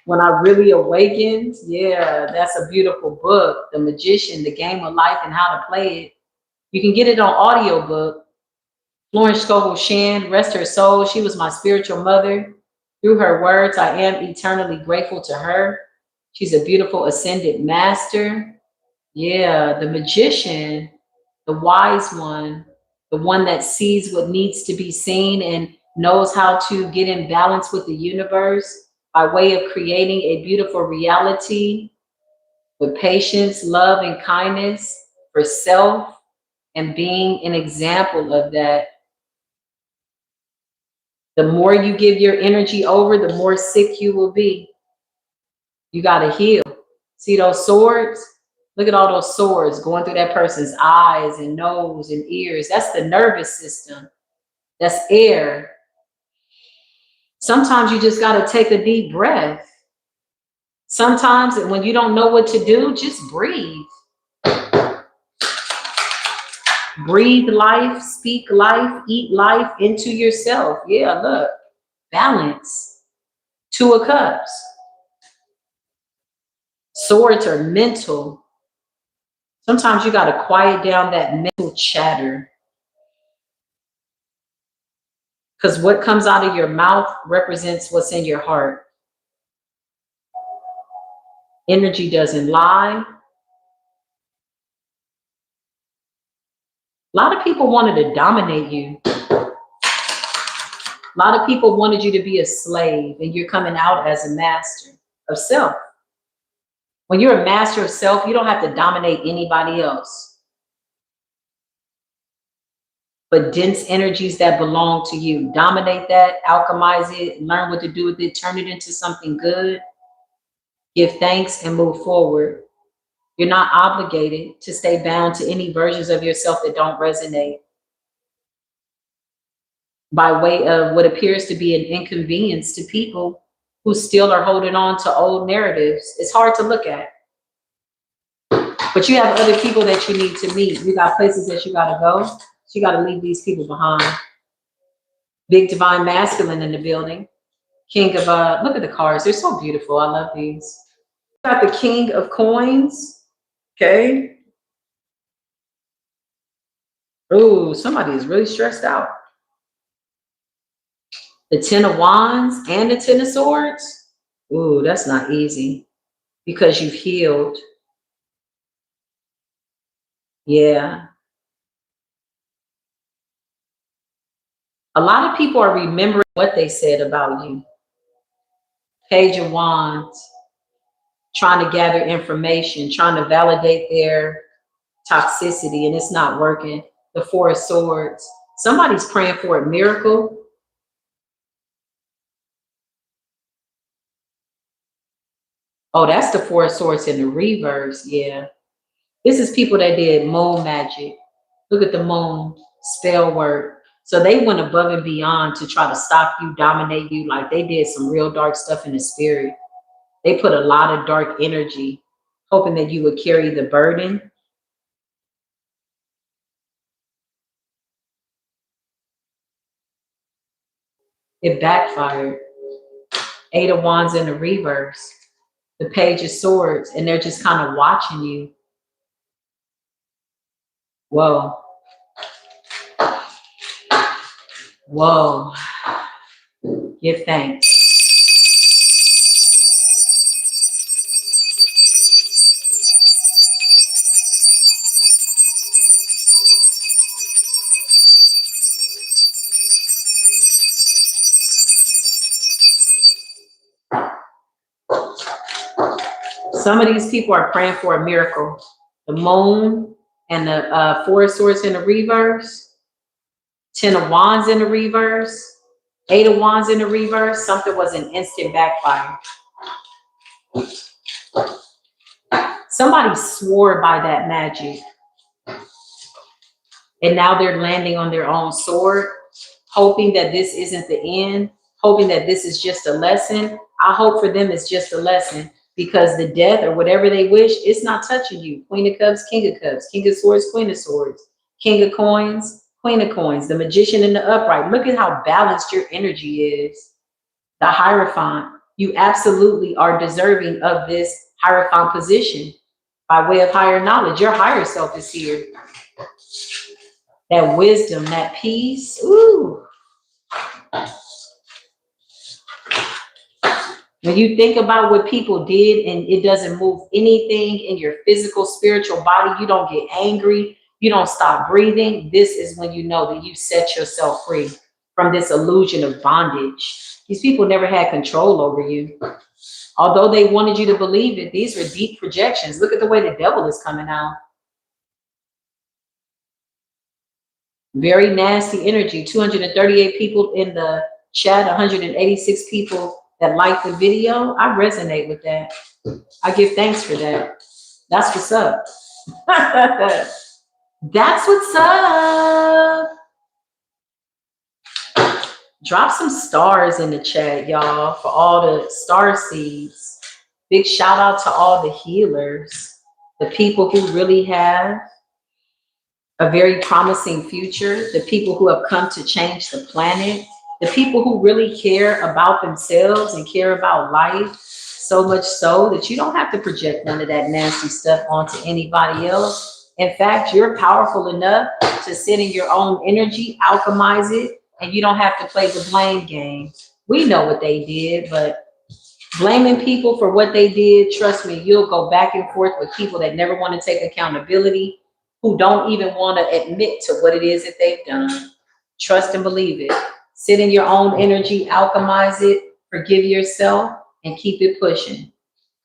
When I really awakened. Yeah, that's a beautiful book. The Magician, The Game of Life and How to Play It. You can get it on audiobook. Florence Scovel Shinn, rest her soul. She was my spiritual mother. Through her words, I am eternally grateful to her. She's a beautiful ascended master. Yeah, the magician, the wise one, the one that sees what needs to be seen and knows how to get in balance with the universe by way of creating a beautiful reality with patience, love, and kindness for self and being an example of that. The more you give your energy over, the more sick you will be. You got to heal. See those swords? Look at all those swords going through that person's eyes and nose and ears. That's the nervous system. That's air. Sometimes you just got to take a deep breath. Sometimes when you don't know what to do, just breathe. Breathe life, speak life, eat life into yourself. Yeah, look, balance. Two of Cups. Swords are mental. Sometimes you got to quiet down that mental chatter. Because what comes out of your mouth represents what's in your heart. Energy doesn't lie. A lot of people wanted to dominate you. A lot of people wanted you to be a slave, and you're coming out as a master of self. When you're a master of self, you don't have to dominate anybody else. But dense energies that belong to you, dominate that, alchemize it, learn what to do with it, turn it into something good, give thanks, and move forward. You're not obligated to stay bound to any versions of yourself that don't resonate. By way of what appears to be an inconvenience to people who still are holding on to old narratives. It's hard to look at. But you have other people that you need to meet. You got places that you got to go. So you got to leave these people behind. Big divine masculine in the building. King of, look at the cards. They're so beautiful. I love these. Got the King of Coins. Okay. Oh, somebody is really stressed out. The Ten of Wands and the Ten of Swords. Ooh, that's not easy because you've healed. Yeah. A lot of people are remembering what they said about you. Page of Wands. Trying to gather information, trying to validate their toxicity, and it's not working. The Four of Swords. Somebody's praying for a miracle. Oh, that's the Four of Swords in the reverse. Yeah. This is people that did moon magic. Look at the moon. Spell work. So they went above and beyond to try to stop you, dominate you. Like they did some real dark stuff in the spirit. They put a lot of dark energy, hoping that you would carry the burden. It backfired. Eight of Wands in the reverse, the Page of Swords, and they're just kind of watching you. Whoa. Whoa. Give thanks. Some of these people are praying for a miracle. The Moon and the Four of Swords in the reverse, 10 of Wands in the reverse, 8 of Wands in the reverse. Something was an instant backfire. Somebody swore by that magic, and now they're landing on their own sword, hoping that this isn't the end, hoping that this is just a lesson. I hope for them it's just a lesson, because the death or whatever they wish, it's not touching you. Queen of Cups, King of Cups, King of Swords, Queen of Swords, King of Coins, Queen of Coins, the Magician in the upright. Look at how balanced your energy is. The Hierophant. You absolutely are deserving of this Hierophant position by way of higher knowledge. Your higher self is here. That wisdom, that peace. Ooh. When you think about what people did and it doesn't move anything in your physical, spiritual body, you don't get angry, you don't stop breathing, this is when you know that you set yourself free from this illusion of bondage. These people never had control over you. Although they wanted you to believe it, these were deep projections. Look at the way the devil is coming out. Very nasty energy. 238 people in the chat, 186 people that like the video. I resonate with that. I give thanks for that. That's what's up. That's what's up. Drop some stars in the chat, y'all, for all the star seeds. Big shout out to all the healers, the people who really have a very promising future, the people who have come to change the planet, the people who really care about themselves and care about life, so much so that you don't have to project none of that nasty stuff onto anybody else. In fact, you're powerful enough to sit in your own energy, alchemize it, and you don't have to play the blame game. We know what they did, but blaming people for what they did, trust me, you'll go back and forth with people that never want to take accountability, who don't even want to admit to what it is that they've done. Trust and believe it. Sit in your own energy, alchemize it, forgive yourself, and keep it pushing.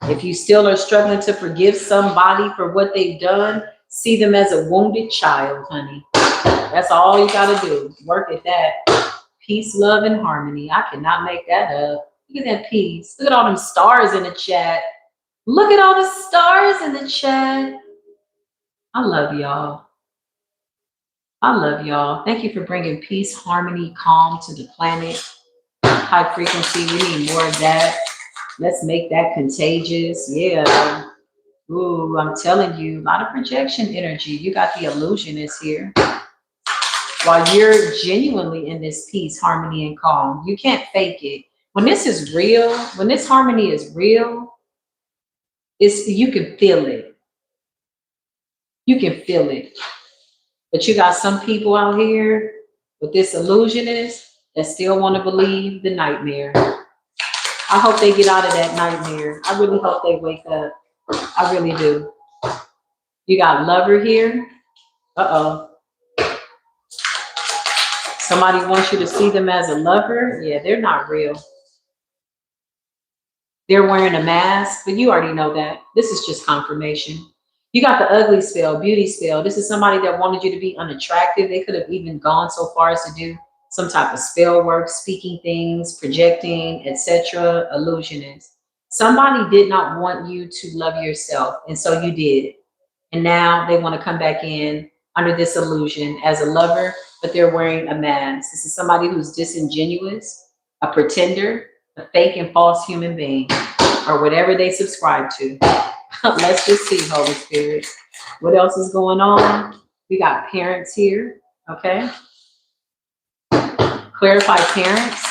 If you still are struggling to forgive somebody for what they've done, see them as a wounded child, honey. That's all you got to do. Work at that. Peace, love, and harmony. I cannot make that up. Look at that peace. Look at all them stars in the chat. Look at all the stars in the chat. I love y'all. I love y'all. Thank you for bringing peace, harmony, calm to the planet. High frequency. We need more of that. Let's make that contagious. Yeah. Ooh, I'm telling you, a lot of projection energy. You got the illusionist here. While you're genuinely in this peace, harmony, and calm, you can't fake it. When this is real, when this harmony is real, you can feel it. You can feel it. But you got some people out here with this illusionist that still want to believe the nightmare. I hope they get out of that nightmare. I really hope they wake up. I really do. You got lover here. Uh-oh. Somebody wants you to see them as a lover. Yeah, they're not real. They're wearing a mask, but you already know that. This is just confirmation. You got the ugly spell, beauty spell. This is somebody that wanted you to be unattractive. They could have even gone so far as to do some type of spell work, speaking things, projecting, etc. Illusionist. Somebody did not want you to love yourself, and so you did. And now they want to come back in under this illusion as a lover, but they're wearing a mask. This is somebody who's disingenuous, a pretender, a fake and false human being, or whatever they subscribe to. Let's just see, Holy Spirit. What else is going on? We got parents here, okay? Clarify parents.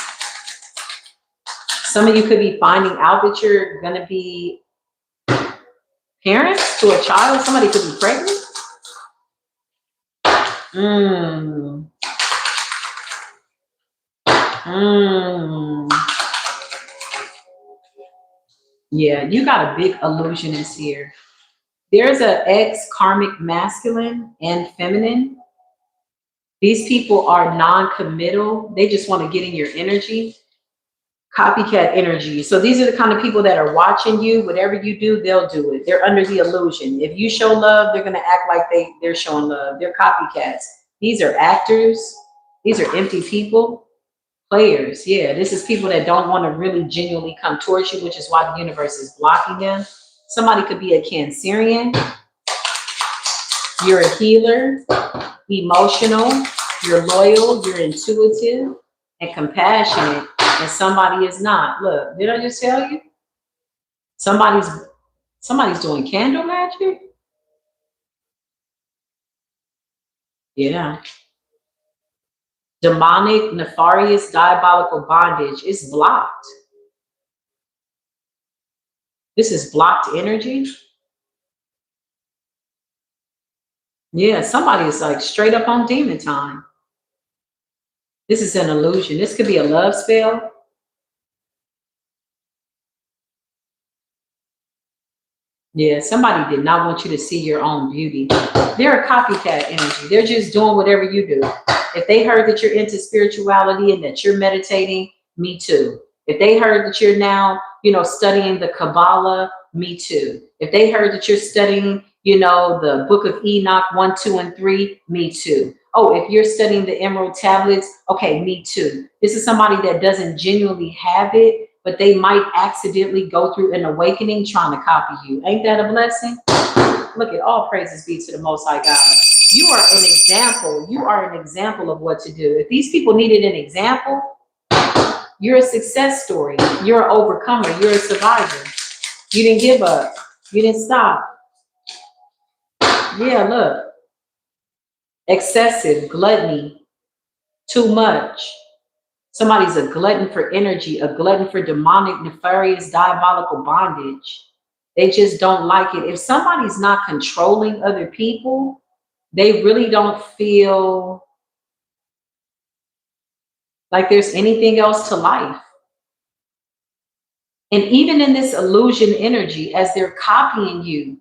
Some of you could be finding out that you're going to be parents to a child. Somebody could be pregnant. Yeah, you got a big illusionist here. There's an ex-karmic masculine and feminine. These people are non-committal. They just want to get in your energy. Copycat energy. So these are the kind of people that are watching you. Whatever you do, they'll do it. They're under the illusion. If you show love, they're going to act like they're showing love. They're copycats. These are actors. These are empty people. Players. Yeah, this is people that don't want to really genuinely come towards you, which is why the universe is blocking them. Somebody could be a Cancerian. You're a healer, emotional, you're loyal, you're intuitive and compassionate, and somebody is not. Look, did I just tell you? Somebody's doing candle magic? Yeah. Demonic, nefarious, diabolical bondage is blocked. This is blocked energy. Yeah, somebody is like straight up on demon time. This is an illusion. This could be a love spell. Yeah, somebody did not want you to see your own beauty. They're a copycat energy. They're just doing whatever you do. If they heard that you're into spirituality and that you're meditating, me too. If they heard that you're now, studying the Kabbalah, me too. If they heard that you're studying, the Book of Enoch 1, 2, and 3, me too. Oh, if you're studying the Emerald Tablets, okay, me too. This is somebody that doesn't genuinely have it, but they might accidentally go through an awakening trying to copy you. Ain't that a blessing? Look at all praises be to the Most High God. You are an example. You are an example of what to do. If these people needed an example, you're a success story. You're an overcomer. You're a survivor. You didn't give up. You didn't stop. Yeah, look. Excessive, gluttony, too much. Somebody's a glutton for energy, a glutton for demonic, nefarious, diabolical bondage. They just don't like it. If somebody's not controlling other people, they really don't feel like there's anything else to life. And even in this illusion energy, as they're copying you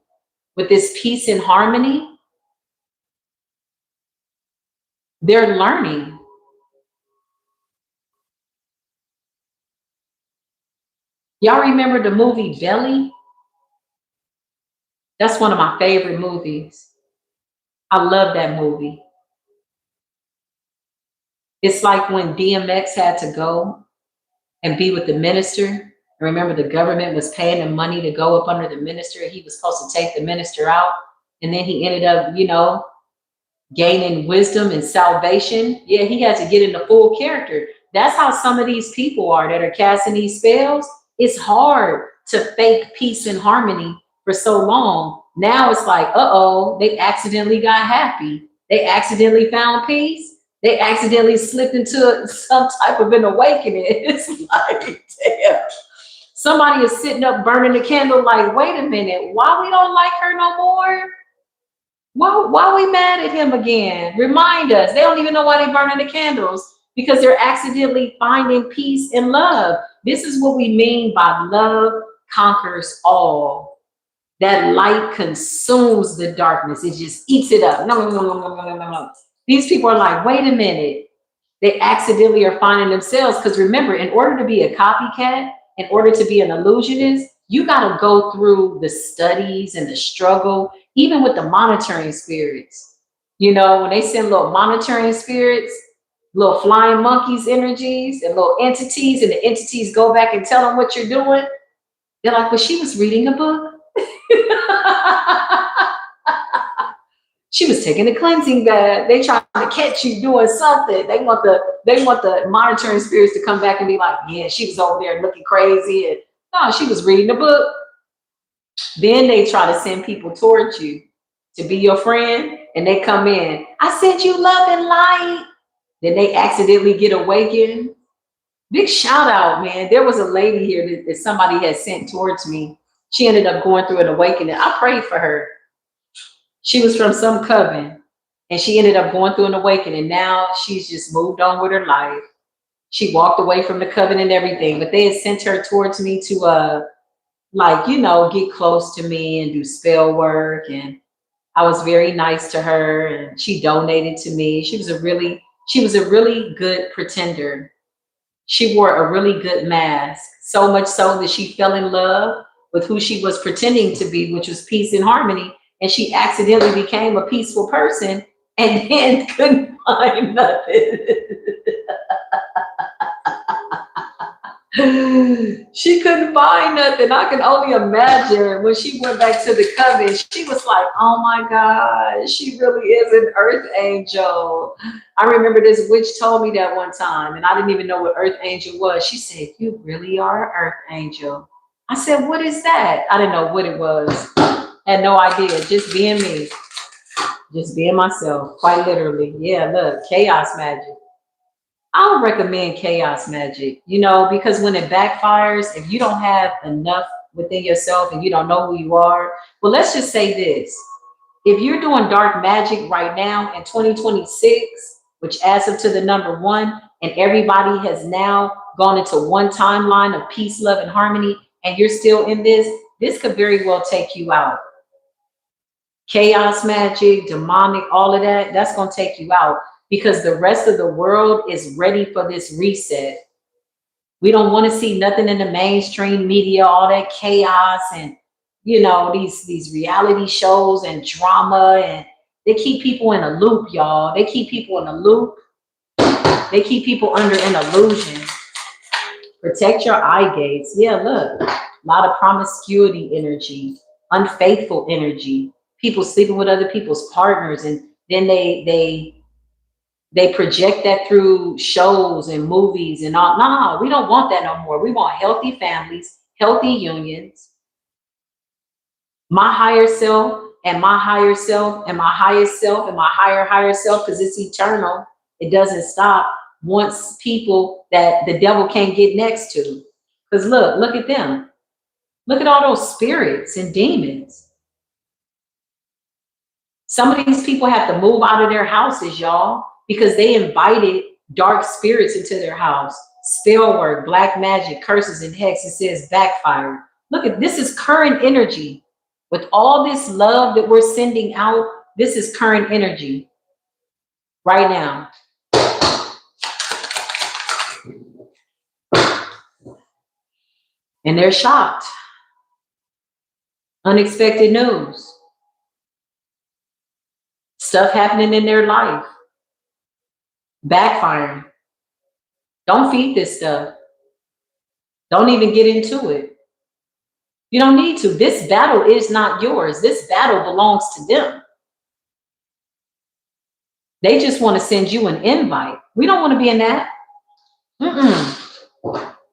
with this peace and harmony, they're learning. Y'all remember the movie Belly? That's one of my favorite movies. I love that movie. It's like when DMX had to go and be with the minister. Remember, the government was paying him money to go up under the minister. He was supposed to take the minister out. And then he ended up, gaining wisdom and salvation. Yeah, he had to get into full character. That's how some of these people are that are casting these spells. It's hard to fake peace and harmony for so long. Now it's like, uh-oh, they accidentally got happy. They accidentally found peace. They accidentally slipped into some type of an awakening. It's like, damn. Somebody is sitting up burning the candle like, wait a minute, why we don't like her no more? Why we mad at him again? Remind us. They don't even know why they're burning the candles, because they're accidentally finding peace and love. This is what we mean by love conquers all. That light consumes the darkness. It just eats it up. No. These people are like, wait a minute. They accidentally are finding themselves. Because remember, in order to be a copycat, in order to be an illusionist, you got to go through the studies and the struggle, even with the monitoring spirits. When they send little monitoring spirits, little flying monkeys energies and little entities, and the entities go back and tell them what you're doing. They're like, well, she was reading a book. She was taking a cleansing bath. They trying to catch you doing something. They want the monitoring spirits to come back and be like, yeah, she was over there looking crazy. And no, she was reading a book. Then they try to send people towards you to be your friend, and they come in. I sent you love and light. Then they accidentally get awakened. Big shout out, man. There was a lady here that somebody had sent towards me. She ended up going through an awakening. I prayed for her. She was from some coven, and she ended up going through an awakening. Now she's just moved on with her life. She walked away from the coven and everything, but they had sent her towards me to like, get close to me and do spell work. And I was very nice to her, and she donated to me. She was a really good pretender. She wore a really good mask, so much so that she fell in love with who she was pretending to be, which was peace and harmony. And she accidentally became a peaceful person and then couldn't find nothing. She couldn't find nothing. I can only imagine when she went back to the coven, she was like, oh my God, she really is an earth angel. I remember this witch told me that one time, and I didn't even know what earth angel was. She said, you really are an earth angel. I said, what is that? I didn't know what it was. Had no idea. Just being me. Just being myself, quite literally. Yeah, look, chaos magic. I don't recommend chaos magic, because when it backfires, if you don't have enough within yourself and you don't know who you are, well, let's just say this. If you're doing dark magic right now in 2026, which adds up to the number one, and everybody has now gone into one timeline of peace, love, and harmony, and you're still in this could very well take you out. Chaos magic, demonic, all of that's going to take you out, because the rest of the world is ready for this reset. We don't want to see nothing in the mainstream media, all that chaos and, these reality shows and drama, and they keep people in a loop, y'all. They keep people in a loop. They keep people under an illusion. Protect your eye gates. Yeah, look, a lot of promiscuity energy, unfaithful energy, people sleeping with other people's partners, and then they project that through shows and movies and all. No, we don't want that no more. We want healthy families, healthy unions. My higher self and my higher self and my highest self and my higher self, because it's eternal. It doesn't stop. Wants people that the devil can't get next to. Because look at them. Look at all those spirits and demons. Some of these people have to move out of their houses, y'all, because they invited dark spirits into their house. Spell work, black magic, curses, and hex. It says backfire. Look at this is current energy. With all this love that we're sending out, this is current energy right now. And they're shocked. Unexpected news. Stuff happening in their life. Backfiring. Don't feed this stuff. Don't even get into it. You don't need to. This battle is not yours. This battle belongs to them. They just want to send you an invite. We don't want to be in that.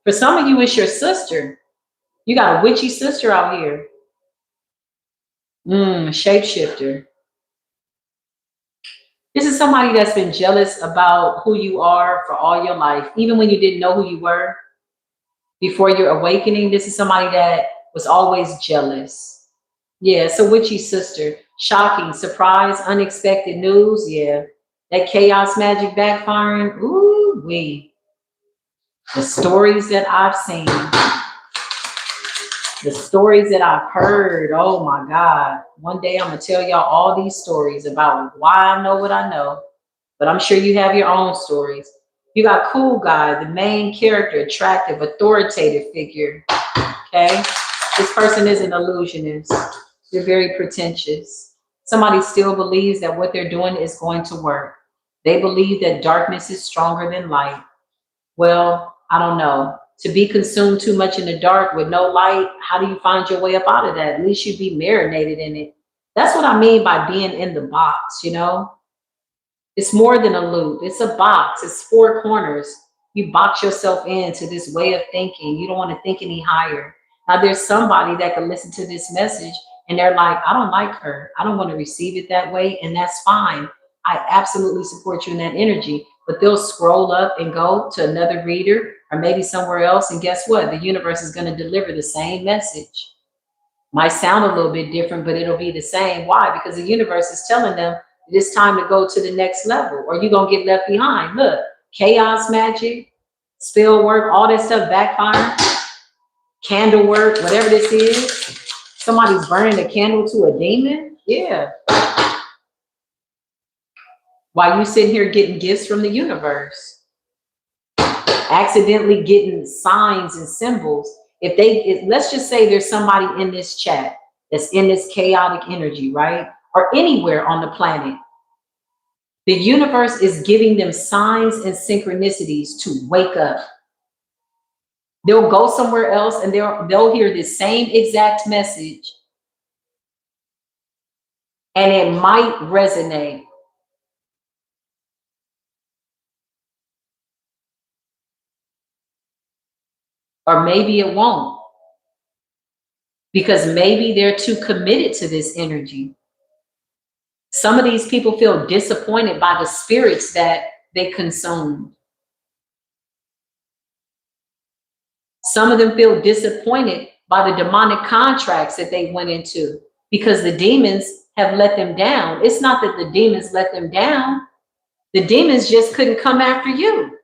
For some of you, it's your sister. You got a witchy sister out here. Shapeshifter. This is somebody that's been jealous about who you are for all your life, even when you didn't know who you were. Before your awakening, this is somebody that was always jealous. Yeah, it's a witchy sister. Shocking, surprise, unexpected news. Yeah, that chaos magic backfiring. Ooh, wee. The stories that I've seen. The stories that I've heard, oh my God. One day I'm going to tell y'all all these stories about why I know what I know. But I'm sure you have your own stories. You got cool guy, the main character, attractive, authoritative figure. Okay? This person is an illusionist. They're very pretentious. Somebody still believes that what they're doing is going to work. They believe that darkness is stronger than light. Well, I don't know. To be consumed too much in the dark with no light, how do you find your way up out of that? At least you'd be marinated in it. That's what I mean by being in the box, you know? It's more than a loop. It's a box. It's four corners. You box yourself into this way of thinking. You don't want to think any higher. Now, there's somebody that can listen to this message and they're like, I don't like her. I don't want to receive it that way. And that's fine. I absolutely support you in that energy. But they'll scroll up and go to another reader or maybe somewhere else. And guess what? The universe is going to deliver the same message. Might sound a little bit different, but it'll be the same. Why? Because the universe is telling them it's time to go to the next level or you're going to get left behind. Look, chaos magic, spell work, all that stuff backfire, candle work, whatever this is. Somebody's burning a candle to a demon. Yeah. While you sitting here getting gifts from the universe, accidentally getting signs and symbols. Let's just say there's somebody in this chat that's in this chaotic energy, right? Or anywhere on the planet. The universe is giving them signs and synchronicities to wake up. They'll go somewhere else and they'll hear the same exact message. And it might resonate. Or maybe it won't. Because maybe they're too committed to this energy. Some of these people feel disappointed by the spirits that they consumed. Some of them feel disappointed by the demonic contracts that they went into because the demons have let them down. It's not that the demons let them down. The demons just couldn't come after you.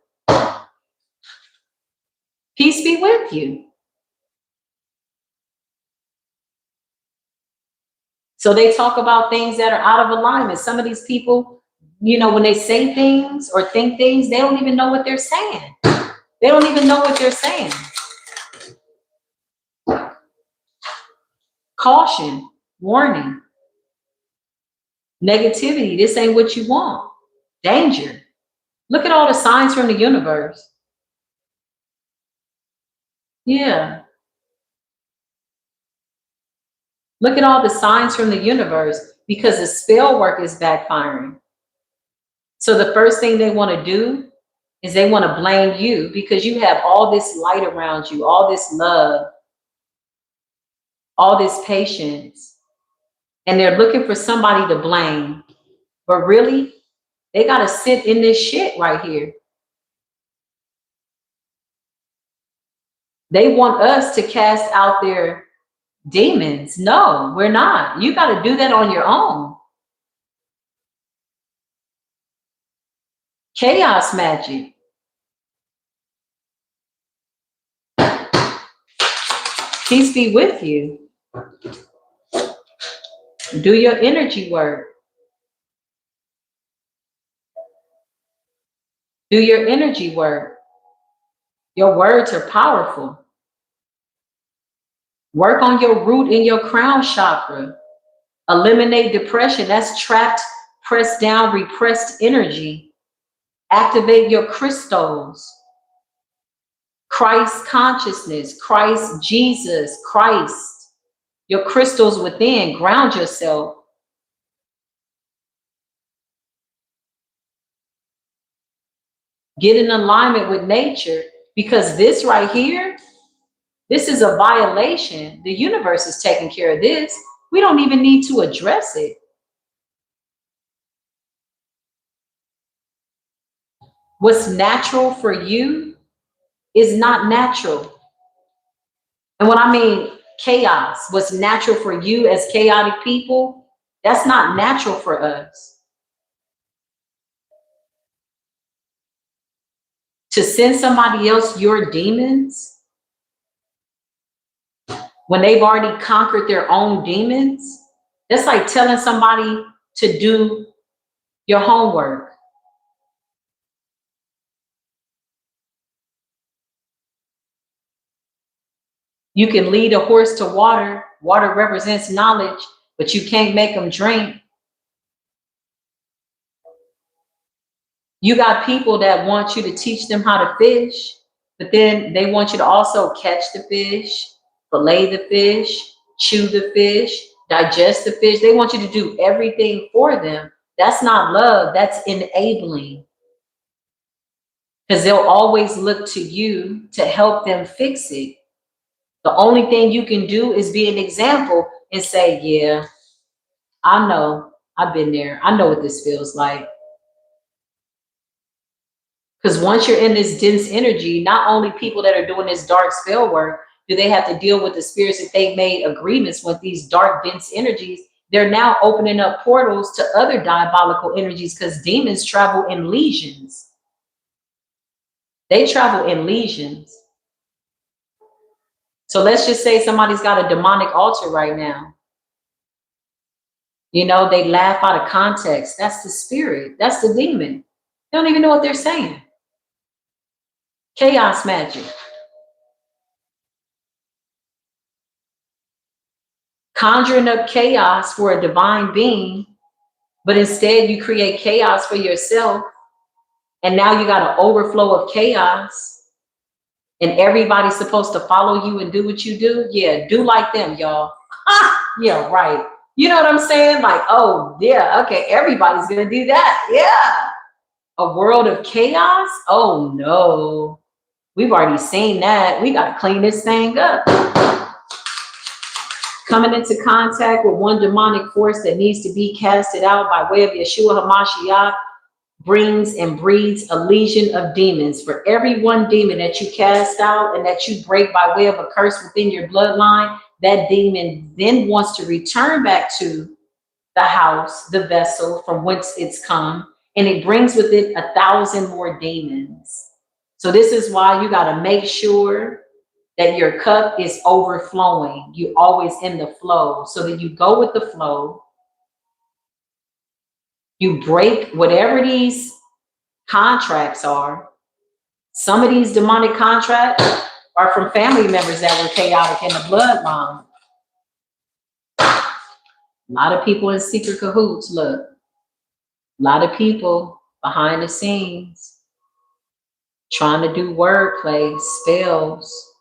Peace be with you. So they talk about things that are out of alignment. Some of these people, you know, when they say things or think things, they don't even know what they're saying. They don't even know what they're saying. Caution, warning, negativity. This ain't what you want. Danger. Look at all the signs from the universe. Yeah. Look at all the signs from the universe because the spell work is backfiring. So the first thing they want to do is they want to blame you because you have all this light around you, all this love, all this patience, and they're looking for somebody to blame. But really, they got to sit in this shit right here. They want us to cast out their demons. No, we're not. You got to do that on your own. Chaos magic. Peace be with you. Do your energy work. Do your energy work. Your words are powerful. Work on your root in your crown chakra. Eliminate depression. That's trapped, pressed down, repressed energy. Activate your crystals. Christ consciousness, Christ Jesus, Christ. Your crystals within, ground yourself. Get in alignment with nature because this right here, this is a violation. The universe is taking care of this. We don't even need to address it. What's natural for you is not natural. And when I mean chaos, what's natural for you as chaotic people, that's not natural for us. To send somebody else your demons when they've already conquered their own demons, that's like telling somebody to do your homework. You can lead a horse to water. Water represents knowledge, but you can't make them drink. You got people that want you to teach them how to fish, but then they want you to also catch the fish, fillet the fish, chew the fish, digest the fish. They want you to do everything for them. That's not love. That's enabling. Because they'll always look to you to help them fix it. The only thing you can do is be an example and say, yeah, I know. I've been there. I know what this feels like. Because once you're in this dense energy, not only people that are doing this dark spell work, do they have to deal with the spirits that they made agreements with, these dark, dense energies. They're now opening up portals to other diabolical energies because demons travel in legions. They travel in legions. So let's just say somebody's got a demonic altar right now. You know, they laugh out of context. That's the spirit. That's the demon. They don't even know what they're saying. Chaos magic. Conjuring up chaos for a divine being, but instead you create chaos for yourself. And now you got an overflow of chaos. And everybody's supposed to follow you and do what you do. Yeah, do like them, y'all. Yeah, right. You know what I'm saying? Like, oh, yeah, okay, everybody's going to do that. Yeah. A world of chaos? Oh, no. We've already seen that. We got to clean this thing up. Coming into contact with one demonic force that needs to be casted out by way of Yeshua HaMashiach brings and breeds a legion of demons. For every one demon that you cast out and that you break by way of a curse within your bloodline, that demon then wants to return back to the house, the vessel from whence it's come, and it brings with it 1,000 more demons. So this is why you got to make sure that your cup is overflowing. You're always in the flow, so that you go with the flow. You break whatever these contracts are. Some of these demonic contracts are from family members that were chaotic in the bloodline. A lot of people in secret cahoots, look. A lot of people behind the scenes trying to do wordplay, spells,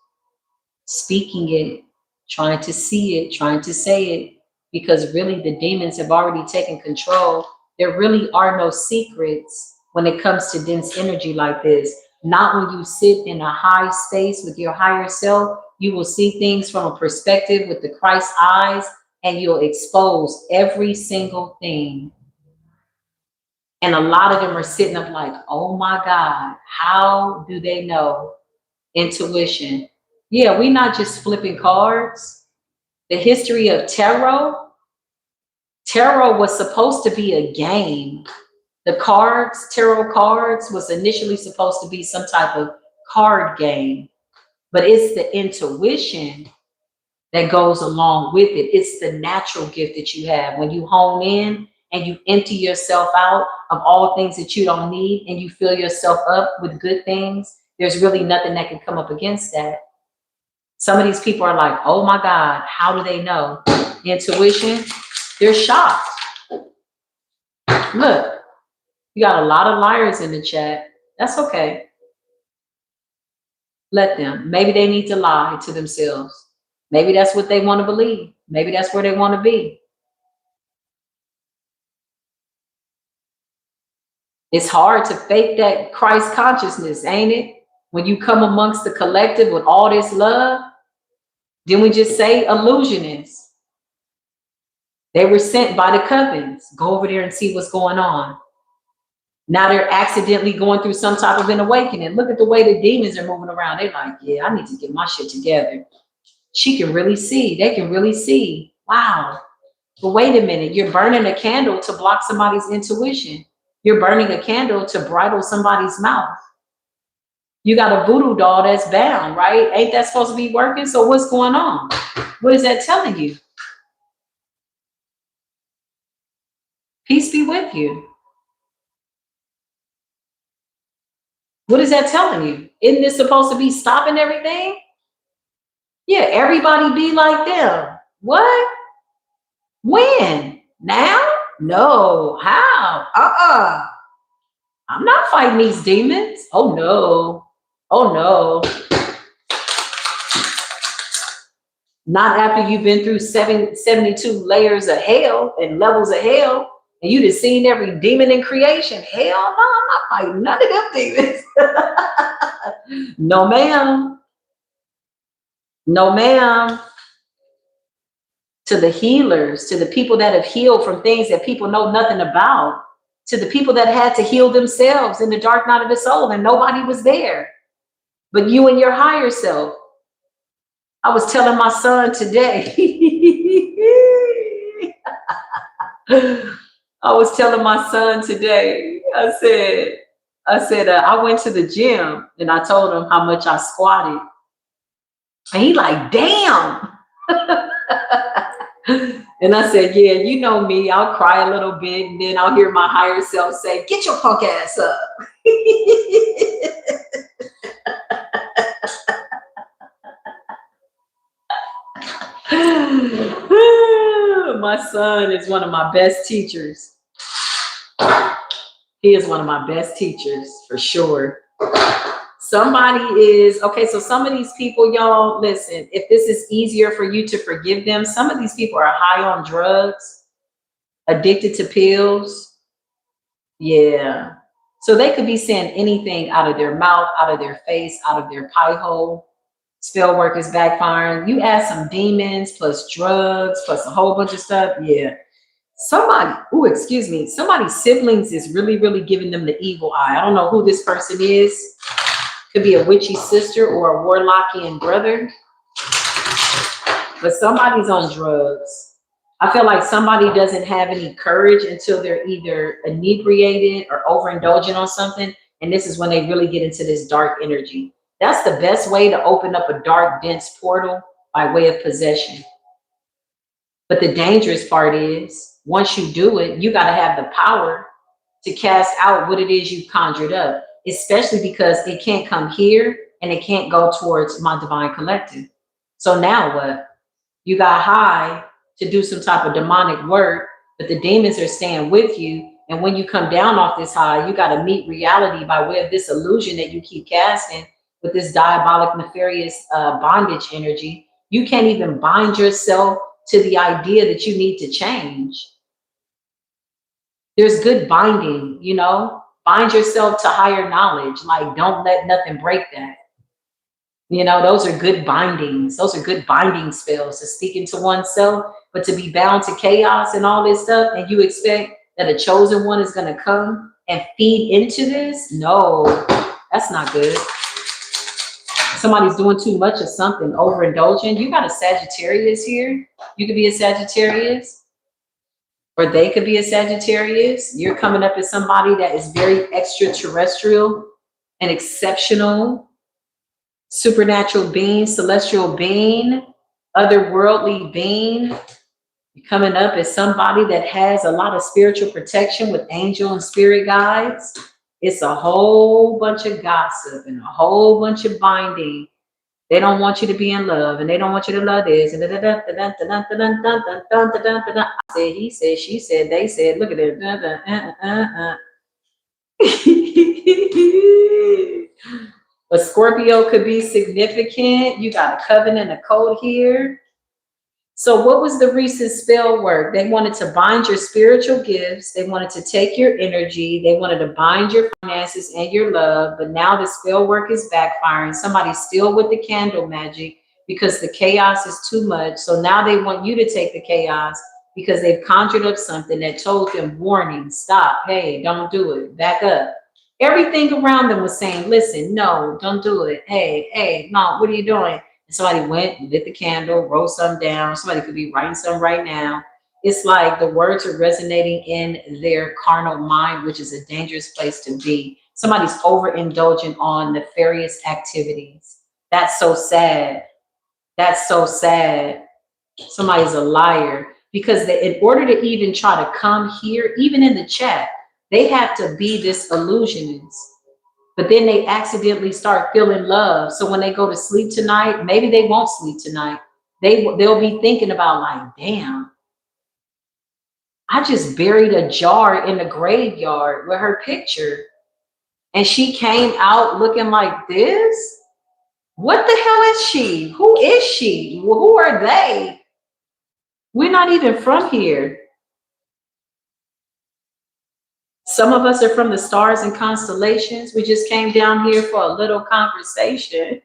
speaking it, trying to see it, trying to say it, because really the demons have already taken control. There really are no secrets when it comes to dense energy like this. Not when you sit in a high space with your higher self. You will see things from a perspective with the Christ eyes, and you'll expose every single thing. And a lot of them are sitting up like, oh my God, how do they know? Intuition. Yeah, we're not just flipping cards. The history of tarot was supposed to be a game. The cards, tarot cards, was initially supposed to be some type of card game, but it's the intuition that goes along with it. It's the natural gift that you have when you hone in and you empty yourself out of all things that you don't need, and you fill yourself up with good things. There's really nothing that can come up against that. Some of these people are like, oh my God, how do they know? Intuition. They're shocked. Look, you got a lot of liars in the chat. That's okay. Let them. Maybe they need to lie to themselves. Maybe that's what they want to believe. Maybe that's where they want to be. It's hard to fake that Christ consciousness, ain't it? When you come amongst the collective with all this love, then we just say illusionists. They were sent by the covens. Go over there and see what's going on. Now they're accidentally going through some type of an awakening. Look at the way the demons are moving around. They're like, yeah, I need to get my shit together. She can really see. They can really see. Wow. But wait a minute. You're burning a candle to block somebody's intuition. You're burning a candle to bridle somebody's mouth. You got a voodoo doll that's bound, right? Ain't that supposed to be working? So what's going on? What is that telling you? Peace be with you. What is that telling you? Isn't this supposed to be stopping everything? Yeah, everybody be like them. What? When? Now? No. How? I'm not fighting these demons. Oh no. Oh no. Not after you've been through 72 layers of hell and levels of hell, and you just seen every demon in creation. Hell no, I'm not fighting none of them demons. No, ma'am. No, ma'am. To the healers, to the people that have healed from things that people know nothing about, to the people that had to heal themselves in the dark night of the soul, and nobody was there but you and your higher self. I was telling my son today. I was telling my son today. I went to the gym and I told him how much I squatted, and he like, damn. And I said, yeah, you know me. I'll cry a little bit, and then I'll hear my higher self say, get your punk ass up. My son is one of my best teachers. He is one of my best teachers for sure. Somebody is, okay, so some of these people, y'all, listen, if this is easier for you to forgive them, some of these people are high on drugs, addicted to pills. Yeah. So they could be saying anything out of their mouth, out of their face, out of their pie hole. Spell work is backfiring. You add some demons plus drugs plus a whole bunch of stuff. Yeah. Somebody, excuse me, somebody's siblings is really, really giving them the evil eye. I don't know who this person is. Could be a witchy sister or a warlockian brother. But somebody's on drugs. I feel like somebody doesn't have any courage until they're either inebriated or overindulgent on something. And this is when they really get into this dark energy. That's the best way to open up a dark, dense portal, by way of possession. But the dangerous part is, once you do it, you got to have the power to cast out what it is you conjured up, especially because it can't come here and it can't go towards my divine collective. So now what? You got high to do some type of demonic work, but the demons are staying with you. And when you come down off this high, you got to meet reality by way of this illusion that you keep casting with this diabolic, nefarious bondage energy. You can't even bind yourself to the idea that you need to change. There's good binding, you know, bind yourself to higher knowledge. Like, don't let nothing break that. You know, those are good bindings. Those are good binding spells to speak into oneself, but to be bound to chaos and all this stuff, and you expect that a chosen one is going to come and feed into this? No, that's not good. Somebody's doing too much of something, overindulgent. You got a Sagittarius here. You could be a Sagittarius, or they could be a Sagittarius. You're coming up as somebody that is very extraterrestrial and exceptional, supernatural being, celestial being, otherworldly being. You're coming up as somebody that has a lot of spiritual protection with angel and spirit guides. It's a whole bunch of gossip and a whole bunch of binding. They don't want you to be in love, and they don't want you to love this. And I said, he said, she said, they said, look at it. A Scorpio could be significant. You got a covenant, a code here. So what was the recent spell work? They wanted to bind your spiritual gifts. They wanted to take your energy. They wanted to bind your finances and your love. But now the spell work is backfiring. Somebody's still with the candle magic because the chaos is too much. So now they want you to take the chaos because they've conjured up something that told them, warning, stop, hey, don't do it, back up. Everything around them was saying, listen, no, don't do it. Hey, no, what are you doing? And somebody went, lit the candle, wrote something down. Somebody could be writing something right now. It's like the words are resonating in their carnal mind, which is a dangerous place to be. Somebody's overindulgent on nefarious activities. That's so sad. That's so sad. Somebody's a liar because in order to even try to come here, even in the chat, they have to be this illusionist. But then they accidentally start feeling love. So when they go to sleep tonight, maybe they won't sleep tonight. They'll be thinking about like, damn, I just buried a jar in the graveyard with her picture. And she came out looking like this. What the hell is she? Who is she? Who are they? We're not even from here. Some of us are from the stars and constellations. We just came down here for a little conversation.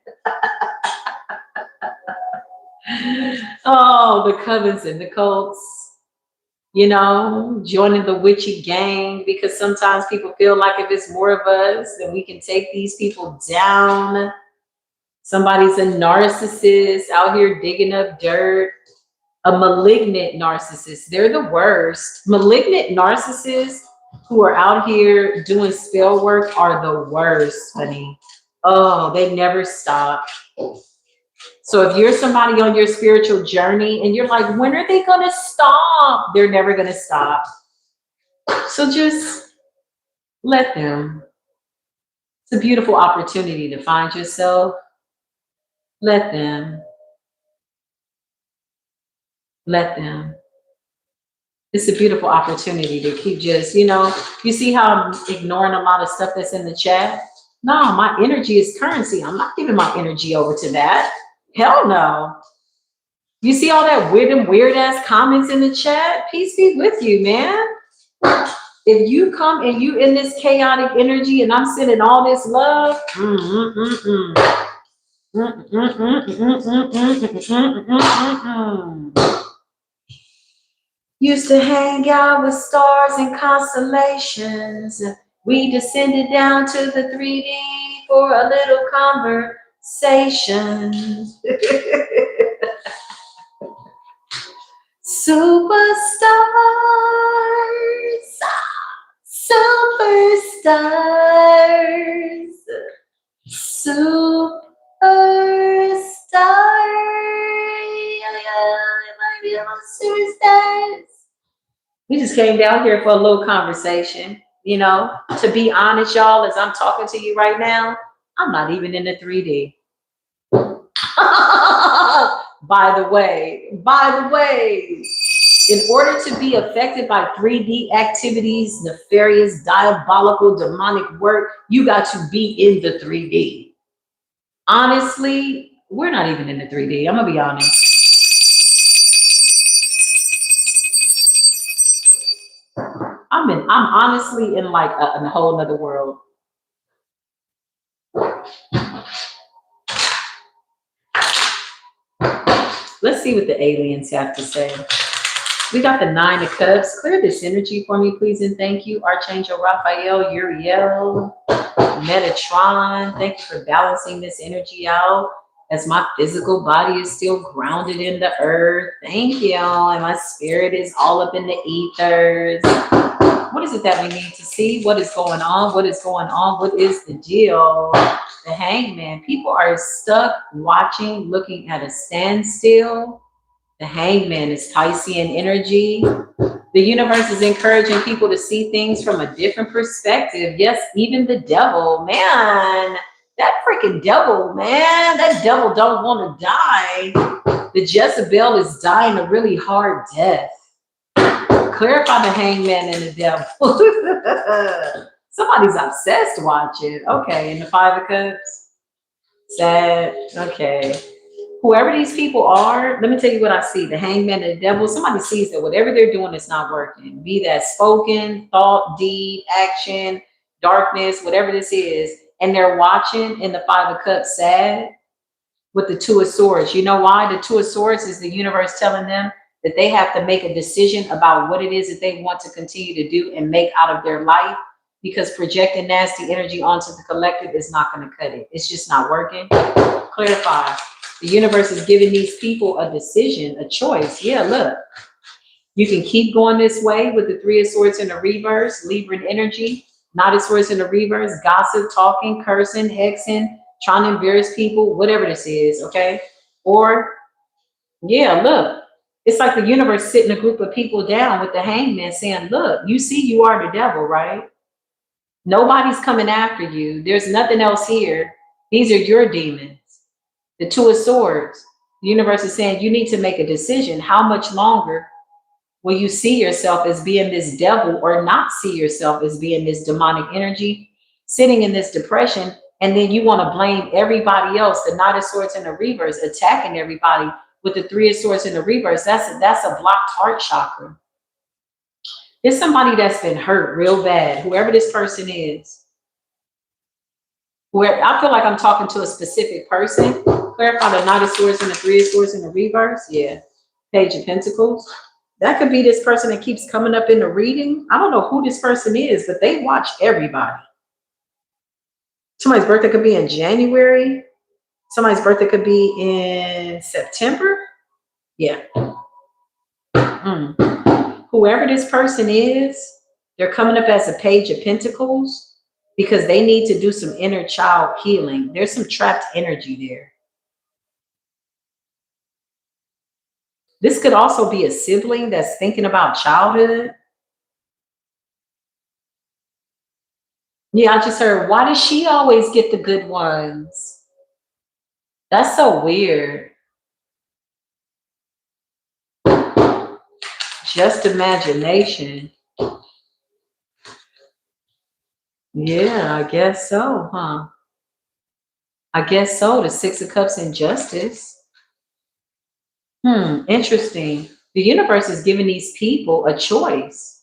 Oh, the covens and the cults, joining the witchy gang, because sometimes people feel like if it's more of us, then we can take these people down. Somebody's a narcissist out here digging up dirt. A malignant narcissist, they're the worst. Malignant narcissists who are out here doing spell work are the worst, honey. Oh, they never stop. So if you're somebody on your spiritual journey and you're like, when are they going to stop? They're never going to stop. So just let them. It's a beautiful opportunity to find yourself. Let them. Let them. It's a beautiful opportunity to keep just, you see how I'm ignoring a lot of stuff that's in the chat? No, my energy is currency. I'm not giving my energy over to that. Hell no. You see all that weird ass comments in the chat? Peace be with you, man. If you come and you in this chaotic energy and I'm sending all this love, used to hang out with stars and constellations. We descended down to the 3D for a little conversation. Superstars, superstars, superstars. We just came down here for a little conversation. To be honest, y'all, as I'm talking to you right now, I'm not even in the 3D. By the way, in order to be affected by 3D activities, nefarious, diabolical, demonic work, you got to be in the 3D. Honestly, we're not even in the 3D. I'm gonna be honest. I'm honestly in like a whole nother world. Let's see what the aliens have to say. We got the 9 of Cups. Clear this energy for me, please, and thank you. Archangel Raphael, Uriel, Metatron. Thank you for balancing this energy out as my physical body is still grounded in the earth. Thank you. And my spirit is all up in the ethers. What is it that we need to see? What is going on? What is going on? What is the deal? The Hangman. People are stuck watching, looking at a standstill. The Hangman is Piscean energy. The universe is encouraging people to see things from a different perspective. Yes, even the devil, man. That freaking devil, man. That devil don't want to die. The Jezebel is dying a really hard death. Clarify the Hangman and the devil. Somebody's obsessed watching. Okay, and the 5 of Cups. Sad. Okay. Whoever these people are, let me tell you what I see. The Hangman and the devil, somebody sees that whatever they're doing is not working. Be that spoken, thought, deed, action, darkness, whatever this is. And they're watching in the 5 of Cups sad with the 2 of Swords. You know why? The 2 of Swords is the universe telling them that they have to make a decision about what it is that they want to continue to do and make out of their life, because projecting nasty energy onto the collective is not going to cut it. It's just not working. Clarify. The universe is giving these people a decision, a choice. Yeah, look. You can keep going this way with the 3 of Swords in the reverse, Libran energy, Knight of Swords in the reverse, gossip, talking, cursing, hexing, trying to embarrass people, whatever this is, okay? Or, yeah, look. It's like the universe sitting a group of people down with the Hangman saying, look, you see you are the devil, right? Nobody's coming after you. There's nothing else here. These are your demons. The 2 of Swords. The universe is saying you need to make a decision. How much longer will you see yourself as being this devil or not see yourself as being this demonic energy, sitting in this depression And then you want to blame everybody else, the Knight of Swords in the reverse, attacking everybody with the Three of Swords in the reverse. That's a blocked heart chakra. It's somebody that's been hurt real bad, whoever this person is. Where I feel like I'm talking to a specific person. Clarify the Knight of Swords and the Three of Swords in the reverse. Yeah. Page of Pentacles. That could be this person that keeps coming up in the reading. I don't know who this person is, but they watch everybody. Somebody's birthday could be in January. Somebody's birthday could be in September. Yeah. Whoever this person is, they're coming up as a Page of Pentacles because they need to do some inner child healing. There's some trapped energy there. This could also be a sibling that's thinking about childhood. Yeah, I just heard, why does she always get the good ones? That's so weird. Just imagination. Yeah, I guess so, huh? I guess so. The Six of Cups and Justice. Interesting. The universe is giving these people a choice.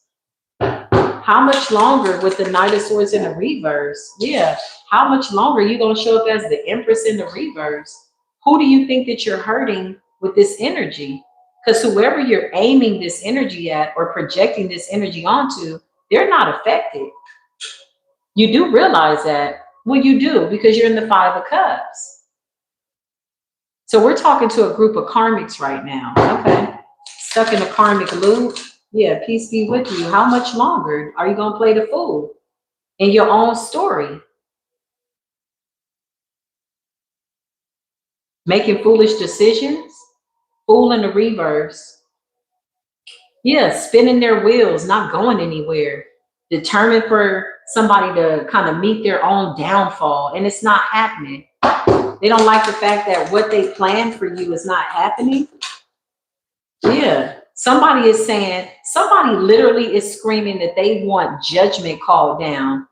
How much longer with the Knight of Swords in the reverse? Yeah. How much longer are you going to show up as the Empress in the reverse? Who do you think that you're hurting with this energy? Because whoever you're aiming this energy at or projecting this energy onto, they're not affected. You do realize that. Well, you do, because you're in the Five of Cups. So we're talking to a group of karmics right now. Okay. Stuck in a karmic loop. Yeah, peace be with you. How much longer are you going to play the fool in your own story? Making foolish decisions. Fool in the reverse. Yeah, spinning their wheels, not going anywhere. Determined for somebody to kind of meet their own downfall, and it's not happening. They don't like the fact that what they planned for you is not happening. Yeah. Somebody is saying, somebody literally is screaming that they want judgment called down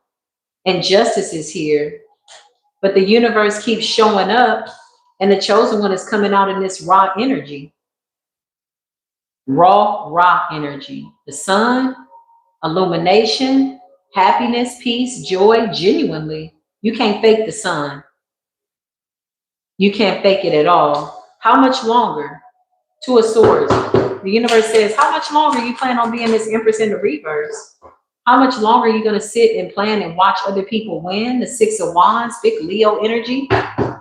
and justice is here. But the universe keeps showing up and the chosen one is coming out in this raw energy. Raw energy. The sun, illumination, happiness, peace, joy, genuinely. You can't fake the sun. You can't fake it at all. How much longer? Two of Swords. The universe says, how much longer you plan on being this Empress in the reverse? How much longer are you going to sit and plan and watch other people win? The Six of Wands, big Leo energy,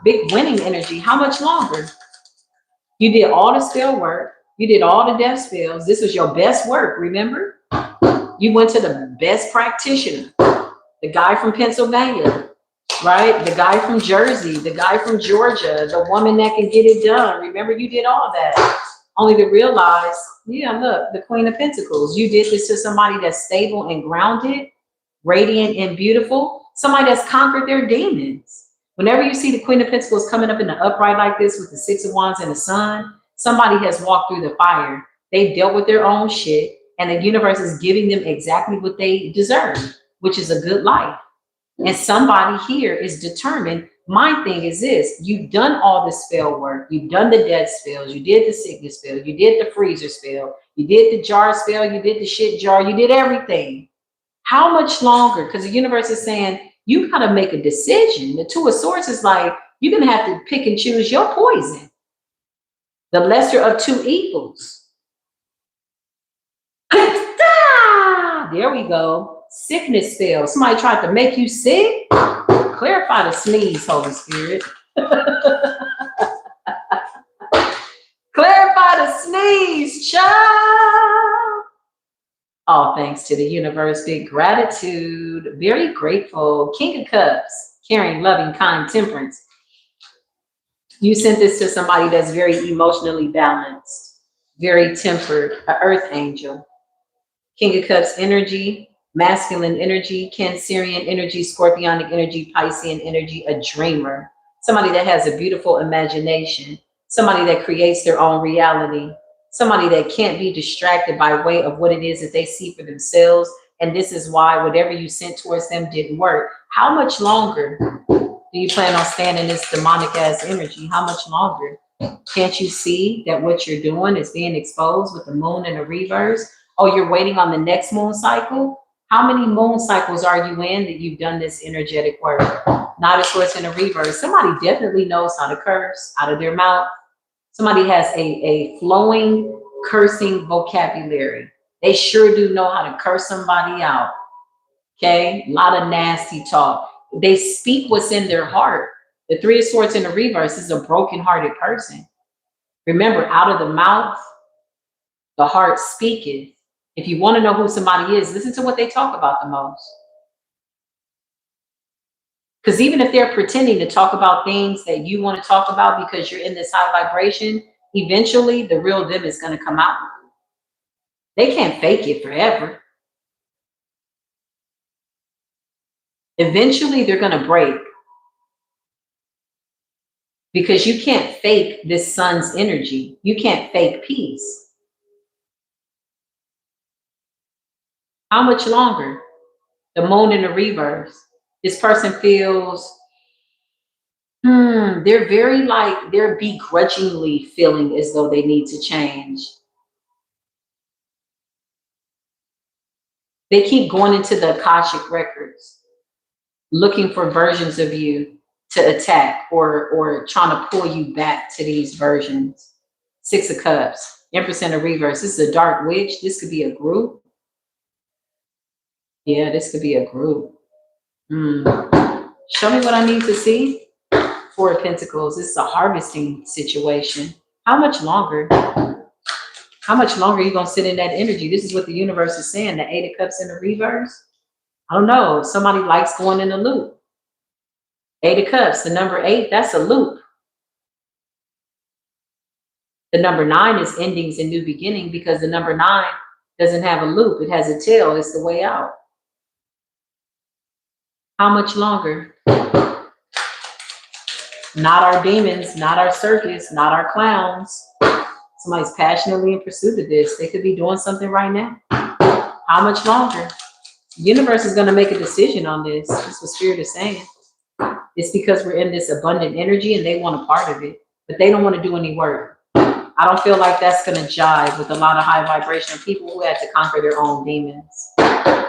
big winning energy. How much longer? You did all the spell work. You did all the death spells. This was your best work, remember? You went to the best practitioner, the guy from Pennsylvania, right? The guy from Jersey, the guy from Georgia, the woman that can get it done. Remember, you did all that. Only to realize, yeah, look, the Queen of Pentacles. You did this to somebody that's stable and grounded, radiant and beautiful, somebody that's conquered their demons. Whenever you see the Queen of Pentacles coming up in the upright like this with the Six of Wands and the Sun, somebody has walked through the fire. They've dealt with their own shit, and the universe is giving them exactly what they deserve, which is a good life. And somebody here is determined. My thing is this: you've done all the spell work, you've done the death spells, you did the sickness spell, you did the freezer spell, you did the jar spell, you did the shit jar, you did everything. How much longer? Because the universe is saying you gotta make a decision. The Two of Swords is like, you're gonna have to pick and choose your poison. The lesser of two evils. There we go. Sickness spell. Somebody tried to make you sick. Clarify the sneeze, Holy Spirit. Clarify the sneeze, child. All thanks to the universe. Big gratitude. Very grateful. King of Cups. Caring, loving, kind, temperance. You sent this to somebody that's very emotionally balanced, very tempered, an earth angel. King of Cups energy, masculine energy, Cancerian energy, Scorpionic energy, Piscean energy, a dreamer, somebody that has a beautiful imagination, somebody that creates their own reality, somebody that can't be distracted by way of what it is that they see for themselves. And this is why whatever you sent towards them didn't work. How much longer? Do you plan on staying in this demonic ass energy? How much longer? Can't you see that what you're doing is being exposed with the moon in the reverse? Oh, you're waiting on the next moon cycle? How many moon cycles are you in that you've done this energetic work? Not a source in a reverse. Somebody definitely knows how to curse out of their mouth. Somebody has a flowing cursing vocabulary. They sure do know how to curse somebody out. Okay, a lot of nasty talk. They speak what's in their heart. The Three of Swords in the reverse is a broken-hearted person. Remember, out of the mouth, the heart speaketh. If you want to know who somebody is, listen to what they talk about the most. Because even if they're pretending to talk about things that you want to talk about because you're in this high vibration, eventually the real them is going to come out. They can't fake it forever. Eventually they're going to break. Because you can't fake this sun's energy. You can't fake peace. How much longer? The moon in the reverse. This person feels, they're very like, they're begrudgingly feeling as though they need to change. They keep going into the Akashic records, looking for versions of you to attack or trying to pull you back to these versions. Six of Cups, Empress in the reverse. This is a dark witch. This could be a group. Yeah, this could be a group. Show me what I need to see. Four of Pentacles. This is a harvesting situation. How much longer? How much longer are you going to sit in that energy? This is what the universe is saying. The Eight of Cups in the reverse. I don't know. Somebody likes going in a loop. Eight of Cups, the number 8, that's a loop. The number 9 is endings and new beginning because the number 9 doesn't have a loop. It has a tail. It's the way out. How much longer? Not our demons, not our circus, not our clowns. Somebody's passionately in pursuit of this. They could be doing something right now. How much longer? The universe is going to make a decision on this. That's what Spirit is saying. It's because we're in this abundant energy and they want a part of it, but they don't want to do any work. I don't feel like that's going to jive with a lot of high vibrational people who had to conquer their own demons.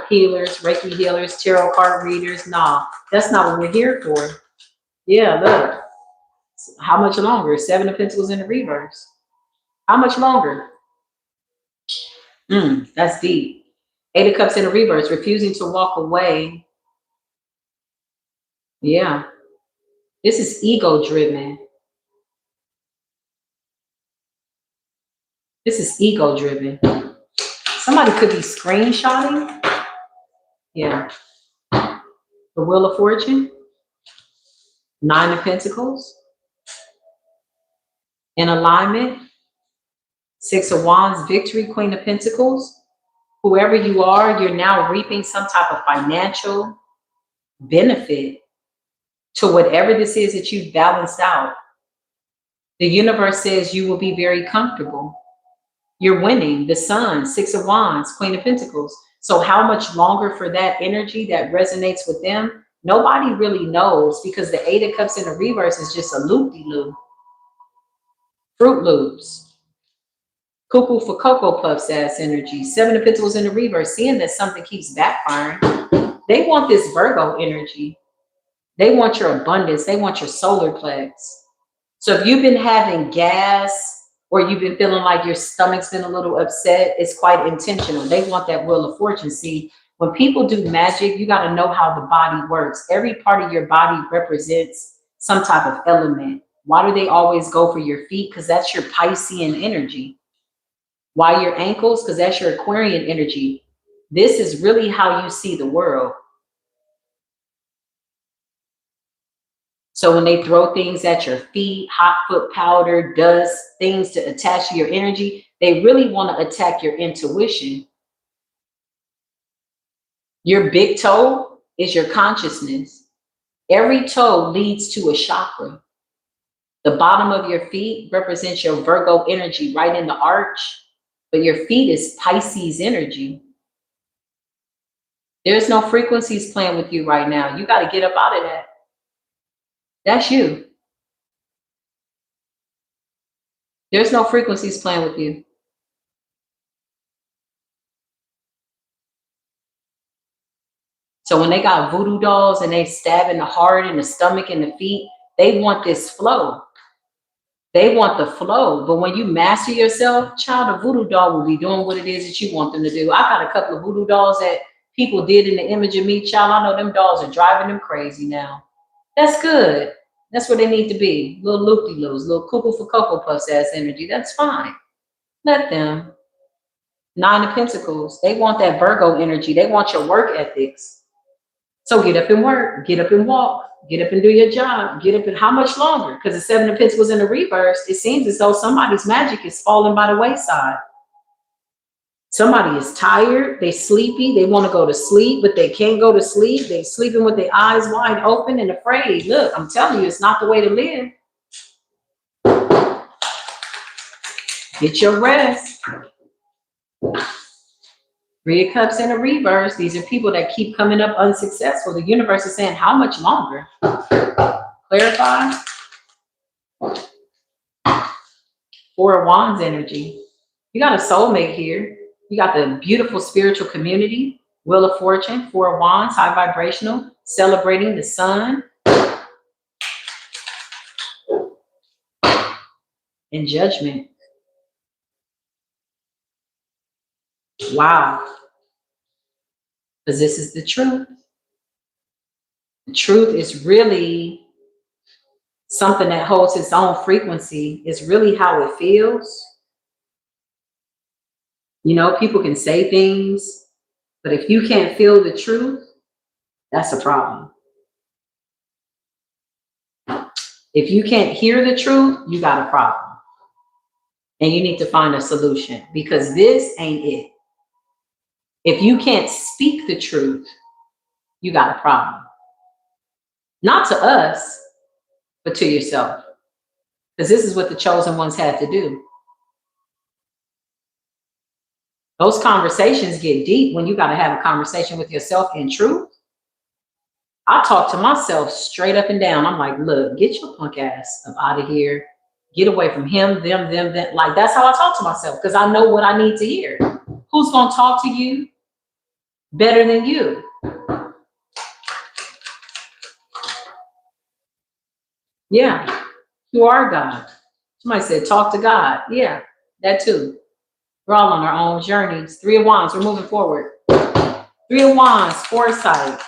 Healers, Reiki healers, tarot card readers. Nah, that's not what we're here for. Yeah, look. How much longer? 7 of Pentacles in the reverse. How much longer? That's deep. 8 of Cups in the reverse, refusing to walk away. Yeah. This is ego-driven. This is ego-driven. Somebody could be screenshotting. Yeah. The Wheel of Fortune. 9 of Pentacles. In alignment. 6 of Wands, Victory, Queen of Pentacles. Whoever you are, you're now reaping some type of financial benefit to whatever this is that you've balanced out. The universe says you will be very comfortable. You're winning. The Sun, 6 of Wands, Queen of Pentacles. So how much longer for that energy that resonates with them? Nobody really knows because the 8 of Cups in the reverse is just a loop-de-loop. Fruit Loops. Cuckoo for Cocoa Puffs ass energy. 7 of Pentacles in the reverse, seeing that something keeps backfiring. They want this Virgo energy. They want your abundance. They want your solar plex. So if you've been having gas or you've been feeling like your stomach's been a little upset, it's quite intentional. They want that Wheel of Fortune. See, when people do magic, you got to know how the body works. Every part of your body represents some type of element. Why do they always go for your feet? Because that's your Piscean energy. Why your ankles? Because that's your Aquarian energy. This is really how you see the world. So when they throw things at your feet, hot foot powder, dust, things to attach to your energy, they really want to attack your intuition. Your big toe is your consciousness. Every toe leads to a chakra. The bottom of your feet represents your Virgo energy right in the arch, but your feet is Pisces energy. There's no frequencies playing with you right now. You got to get up out of that. That's you. There's no frequencies playing with you. So when they got voodoo dolls and they stab in the heart and the stomach and the feet, they want this flow. They want the flow. But when you master yourself, child, a voodoo doll will be doing what it is that you want them to do. I got a couple of voodoo dolls that people did in the image of me, child. I know them dolls are driving them crazy now. That's good. That's where they need to be. Little loop-de-loos, little cuckoo for Cocoa Puffs ass energy. That's fine. Let them. Nine of Pentacles. They want that Virgo energy. They want your work ethics. So get up and work. Get up and walk. Get up and do your job. Get up and how much longer? Because the Seven of Pentacles in the reverse, it seems as though somebody's magic is falling by the wayside. Somebody is tired, they sleepy, they want to go to sleep, but they can't go to sleep. They sleeping with their eyes wide open and afraid. Look, I'm telling you, it's not the way to live. Get your rest. Three of Cups in a reverse. These are people that keep coming up unsuccessful. The universe is saying, how much longer? Clarify. Four of Wands energy. You got a soulmate here. You got the beautiful spiritual community. Wheel of Fortune. Four of Wands. High vibrational. Celebrating the sun. And Judgment. Wow. Because this is the truth. The truth is really something that holds its own frequency. It's really how it feels. You know, people can say things, but if you can't feel the truth, that's a problem. If you can't hear the truth, you got a problem. And you need to find a solution because this ain't it. If you can't speak the truth, you got a problem. Not to us, but to yourself. Because this is what the chosen ones had to do. Those conversations get deep when you got to have a conversation with yourself in truth. I talk to myself straight up and down. I'm like, look, get your punk ass up out of here. Get away from him, them. Like, that's how I talk to myself because I know what I need to hear. Who's going to talk to you better than you? Yeah, you are God. Somebody said, talk to God. Yeah, that too. We're all on our own journeys. Three of Wands, we're moving forward. Three of Wands, foresight.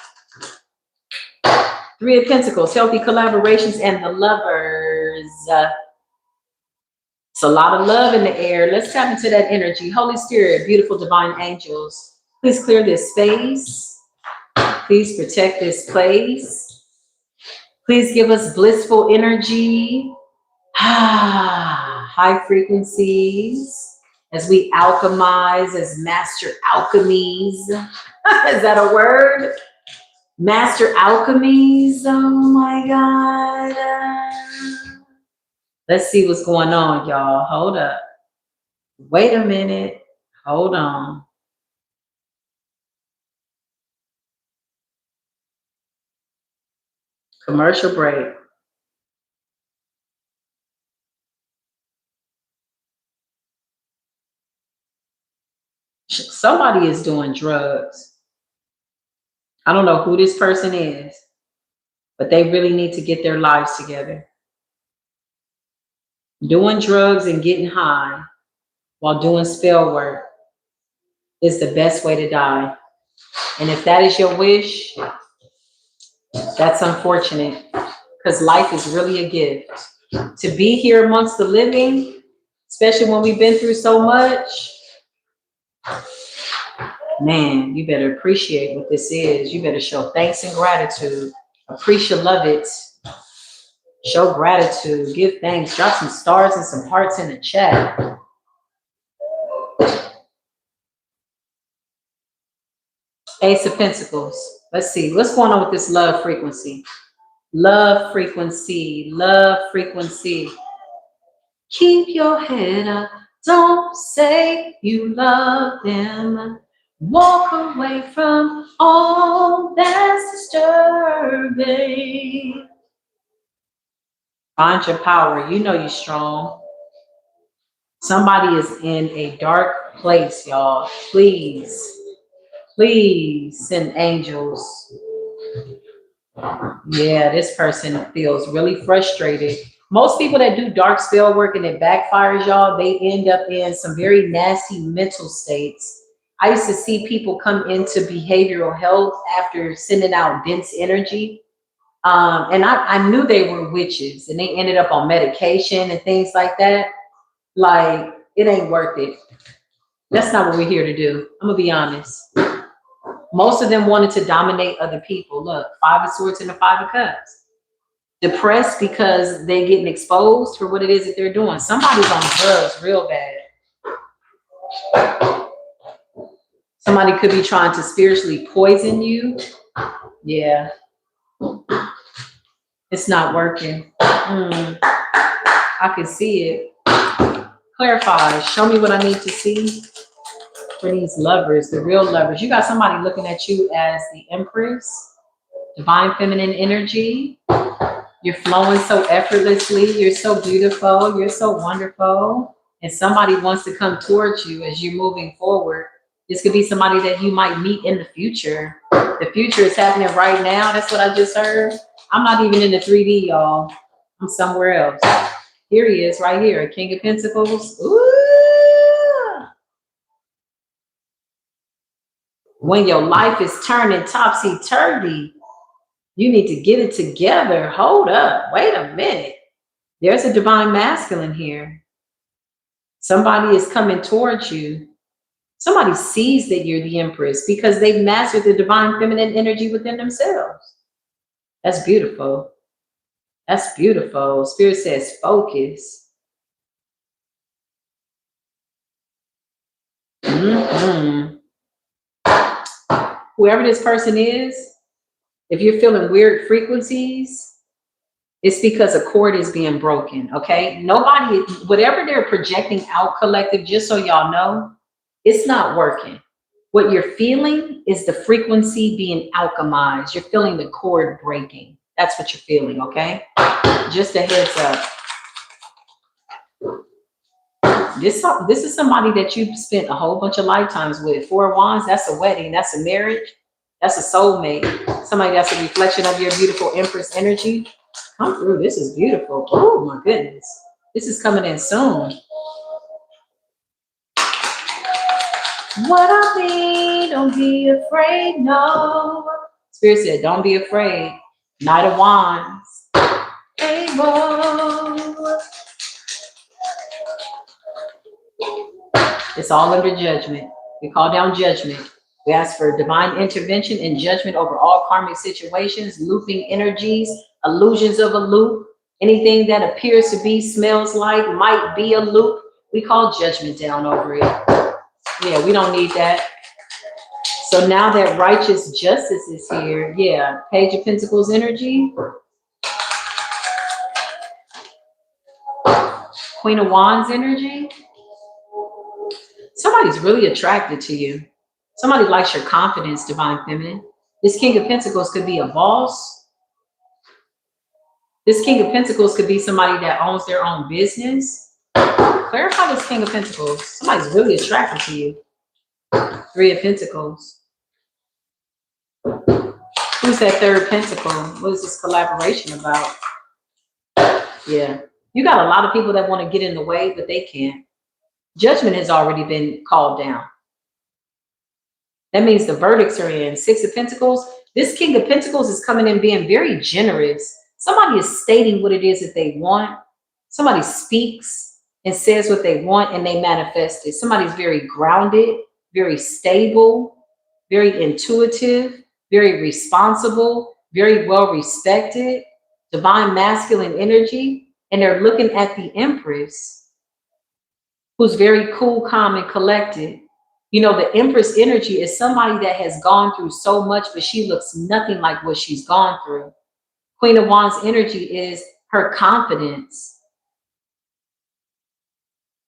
Three of Pentacles, healthy collaborations, and the Lovers. It's a lot of love in the air. Let's tap into that energy. Holy Spirit, beautiful divine angels, please clear this space. Please protect this place. Please give us blissful energy. High frequencies as we alchemize as master alchemies. Is that a word? Master alchemies. Oh my God. Let's see what's going on, y'all. Hold up. Wait a minute. Hold on. Commercial break. Somebody is doing drugs. I don't know who this person is, but they really need to get their lives together. Doing drugs and getting high while doing spell work is the best way to die. And if that is your wish, that's unfortunate because life is really a gift. To be here amongst the living, especially when we've been through so much, man, you better appreciate what this is. You better show thanks and gratitude. Appreciate, love it. Show gratitude. Give thanks. Drop some stars and some hearts in the chat. Ace of Pentacles. Let's see. What's going on with this love frequency? Love frequency. Love frequency. Keep your head up. Don't say you love them. Walk away from all that's disturbing. Find your power. You know you're strong. Somebody is in a dark place, y'all. Please, please send angels. Yeah, this person feels really frustrated. Most people that do dark spell work and it backfires, y'all, they end up in some very nasty mental states. I used to see people come into behavioral health after sending out dense energy. And I knew they were witches and they ended up on medication and things like that. Like, it ain't worth it. That's not what we're here to do. I'm gonna be honest. Most of them wanted to dominate other people. Look, Five of Swords and the Five of Cups. Depressed because they're getting exposed for what it is that they're doing. Somebody's on drugs real bad. Somebody could be trying to spiritually poison you. Yeah. It's not working. I can see it. Clarify. Show me what I need to see for these lovers, the real lovers. You got somebody looking at you as the Empress, divine feminine energy. You're flowing so effortlessly. You're so beautiful. You're so wonderful. And somebody wants to come towards you as you're moving forward. This could be somebody that you might meet in the future. The future is happening right now. That's what I just heard. I'm not even in the 3D, y'all. I'm somewhere else. Here he is right here, King of Pentacles. Ooh. When your life is turning topsy-turvy, you need to get it together. Hold up. Wait a minute. There's a divine masculine here. Somebody is coming towards you. Somebody sees that you're the Empress because they've mastered the divine feminine energy within themselves. That's beautiful. That's beautiful. Spirit says focus. Whoever this person is, if you're feeling weird frequencies, it's because a cord is being broken, okay? Nobody, whatever they're projecting out, collective, just so y'all know, it's not working. What you're feeling is the frequency being alchemized. You're feeling the cord breaking. That's what you're feeling, okay? Just a heads up. This is somebody that you've spent a whole bunch of lifetimes with. Four of Wands, that's a wedding, that's a marriage, that's a soulmate. Somebody that's a reflection of your beautiful Empress energy. Come through. This is beautiful. Oh my goodness. This is coming in soon. What I mean, don't be afraid, no. Spirit said, don't be afraid. Knight of Wands. Able. It's all under judgment. We call down judgment. We ask for divine intervention and judgment over all karmic situations, looping energies, illusions of a loop, anything that appears to be, smells like, might be a loop. We call judgment down over it. Yeah, we don't need that. So now that righteous justice is here, yeah, Page of Pentacles energy. Queen of Wands energy. Somebody's really attracted to you. Somebody likes your confidence, divine feminine. This King of Pentacles could be a boss. This King of Pentacles could be somebody that owns their own business. Clarify this King of Pentacles. Somebody's really attracted to you. Three of Pentacles. Who's that third pentacle? What is this collaboration about? Yeah. You got a lot of people that want to get in the way, but they can't. Judgment has already been called down. That means the verdicts are in. Six of Pentacles. This King of Pentacles is coming in being very generous. Somebody is stating what it is that they want. Somebody speaks and says what they want and they manifest it. Somebody's very grounded, very stable, very intuitive, very responsible, very well respected, divine masculine energy. And they're looking at the Empress, who's very cool, calm, and collected. You know, the Empress energy is somebody that has gone through so much, but she looks nothing like what she's gone through. Queen of Wands energy is her confidence.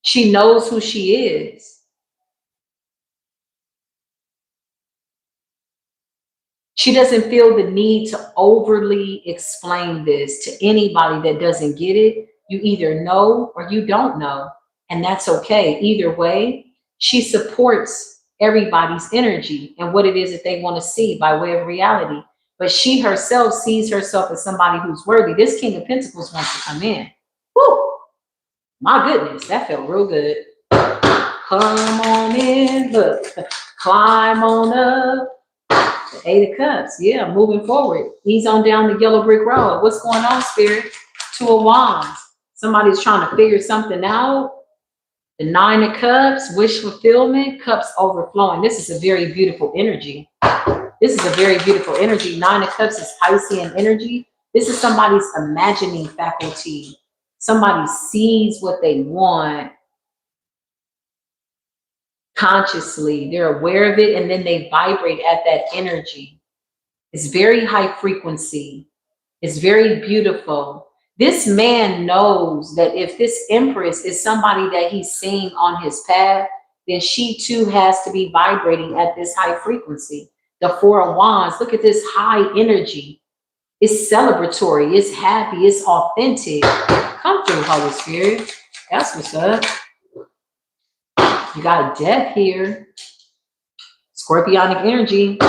She knows who she is. She doesn't feel the need to overly explain this to anybody that doesn't get it. You either know or you don't know, and that's okay. Either way, she supports everybody's energy and what it is that they want to see by way of reality. But she herself sees herself as somebody who's worthy. This King of Pentacles wants to come in. Woo! My goodness, that felt real good. Come on in, look, climb on up. The Eight of Cups, yeah, moving forward. Ease on down the yellow brick road. What's going on, Spirit? Two of Wands. Somebody's trying to figure something out. The Nine of Cups, wish fulfillment, cups overflowing. This is a very beautiful energy. This is a very beautiful energy. Nine of Cups is Piscean energy. This is somebody's imagining faculty. Somebody sees what they want consciously. They're aware of it, and then they vibrate at that energy. It's very high frequency. It's very beautiful. This man knows that if this Empress is somebody that he's seeing on his path, then she too has to be vibrating at this high frequency. The Four of Wands, look at this high energy. It's celebratory, it's happy, it's authentic. Come through, Holy Spirit. That's what's up. You got death here. Scorpionic energy,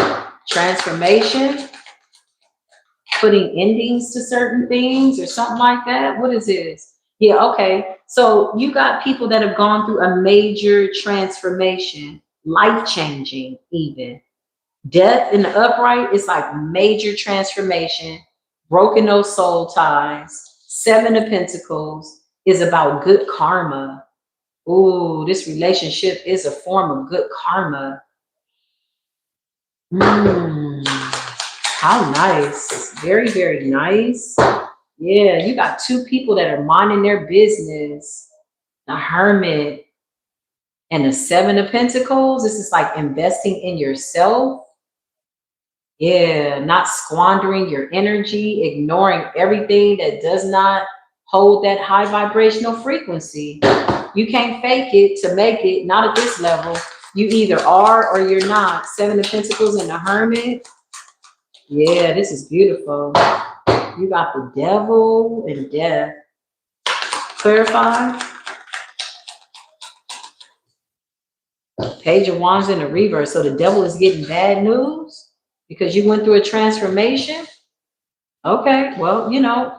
transformation, putting endings to certain things or something like that. What is this? Yeah, okay. So you got people that have gone through a major transformation, life-changing even. Death in the upright is like major transformation, broken those soul ties. Seven of Pentacles is about good karma. Ooh, this relationship is a form of good karma. How nice. Very, very nice. Yeah, you got two people that are minding their business. The Hermit and the Seven of Pentacles. This is like investing in yourself. Yeah, not squandering your energy, ignoring everything that does not hold that high vibrational frequency. You can't fake it to make it, not at this level. You either are or you're not. Seven of Pentacles and the Hermit. Yeah, this is beautiful. You got the Devil and Death. Clarify. Page of Wands in the reverse. So the Devil is getting bad news because you went through a transformation. Okay, well, you know,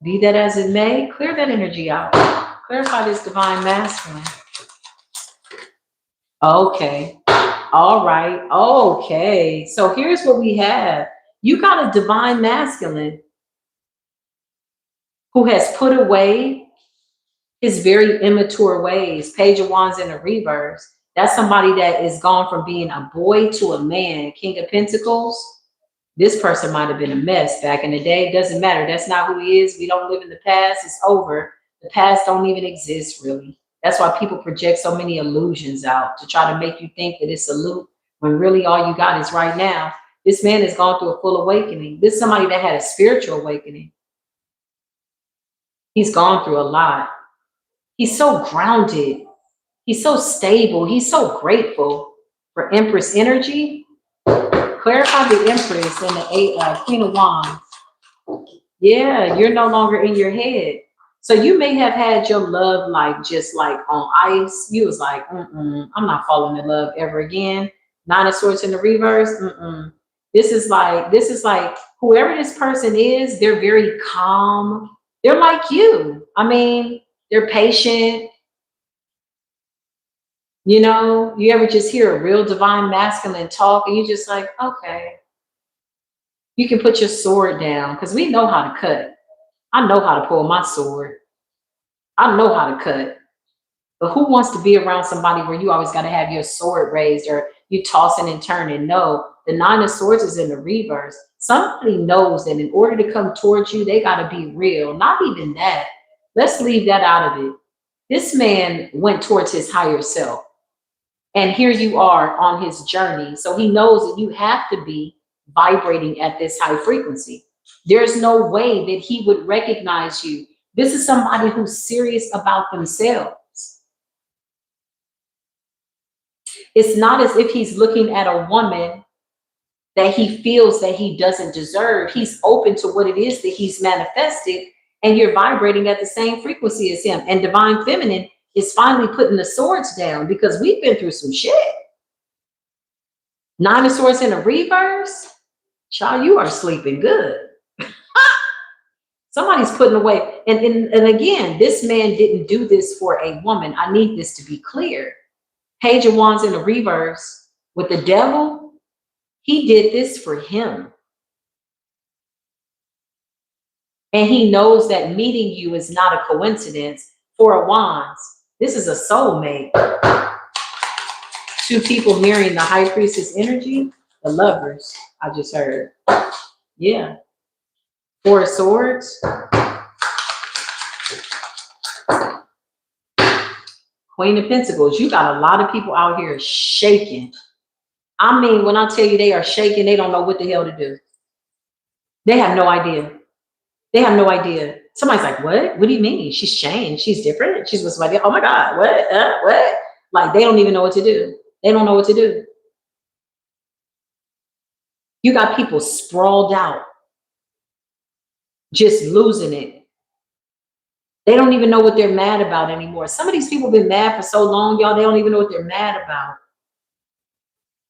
be that as it may, clear that energy out. Clarify this Divine Masculine. Okay. All right. Okay. So here's what we have. You got a Divine Masculine who has put away his very immature ways. Page of Wands in the reverse. That's somebody that is gone from being a boy to a man. King of Pentacles. This person might have been a mess back in the day. Doesn't matter. That's not who he is. We don't live in the past. It's over. The past don't even exist, really. That's why people project so many illusions out to try to make you think that it's a loop when really all you got is right now. This man has gone through a full awakening. This is somebody that had a spiritual awakening. He's gone through a lot. He's so grounded. He's so stable. He's so grateful for Empress energy. Clarify the Empress and the Queen of Wands. Yeah, you're no longer in your head. So you may have had your love life just like on ice. You was like, I'm not falling in love ever again. Nine of Swords in the reverse. This is like whoever this person is, they're very calm. They're like you. I mean, they're patient. You know, you ever just hear a real Divine Masculine talk and you're just like, okay. You can put your sword down because we know how to cut. I know how to pull my sword. I know how to cut. But who wants to be around somebody where you always got to have your sword raised or you tossing and turning? No, the Nine of Swords is in the reverse. Somebody knows that in order to come towards you, they got to be real. Not even that. Let's leave that out of it. This man went towards his higher self. And here you are on his journey. So he knows that you have to be vibrating at this high frequency. There's no way that he would recognize you. This is somebody who's serious about themselves. It's not as if he's looking at a woman that he feels that he doesn't deserve. He's open to what it is that he's manifested, and you're vibrating at the same frequency as him. And divine feminine is finally putting the swords down, because we've been through some shit. Nine of Swords in the reverse. Child, you are sleeping good. Somebody's putting away. And again, this man didn't do this for a woman. I need this to be clear. Page of Wands in the reverse with the devil. He did this for him. And he knows that meeting you is not a coincidence. Four of Wands. This is a soulmate. Two people mirroring the High Priestess energy. The Lovers, I just heard. Yeah. Four of Swords. Queen of Pentacles. You got a lot of people out here shaking. I mean, when I tell you they are shaking, they don't know what the hell to do. They have no idea. They have no idea. Somebody's like, what? What do you mean? She's changed. She's different. She's with somebody. Oh my God. What? What? Like, they don't even know what to do. They don't know what to do. You got people sprawled out, just losing it. They don't even know what they're mad about anymore. Some of these people have been mad for so long, y'all, they don't even know what they're mad about.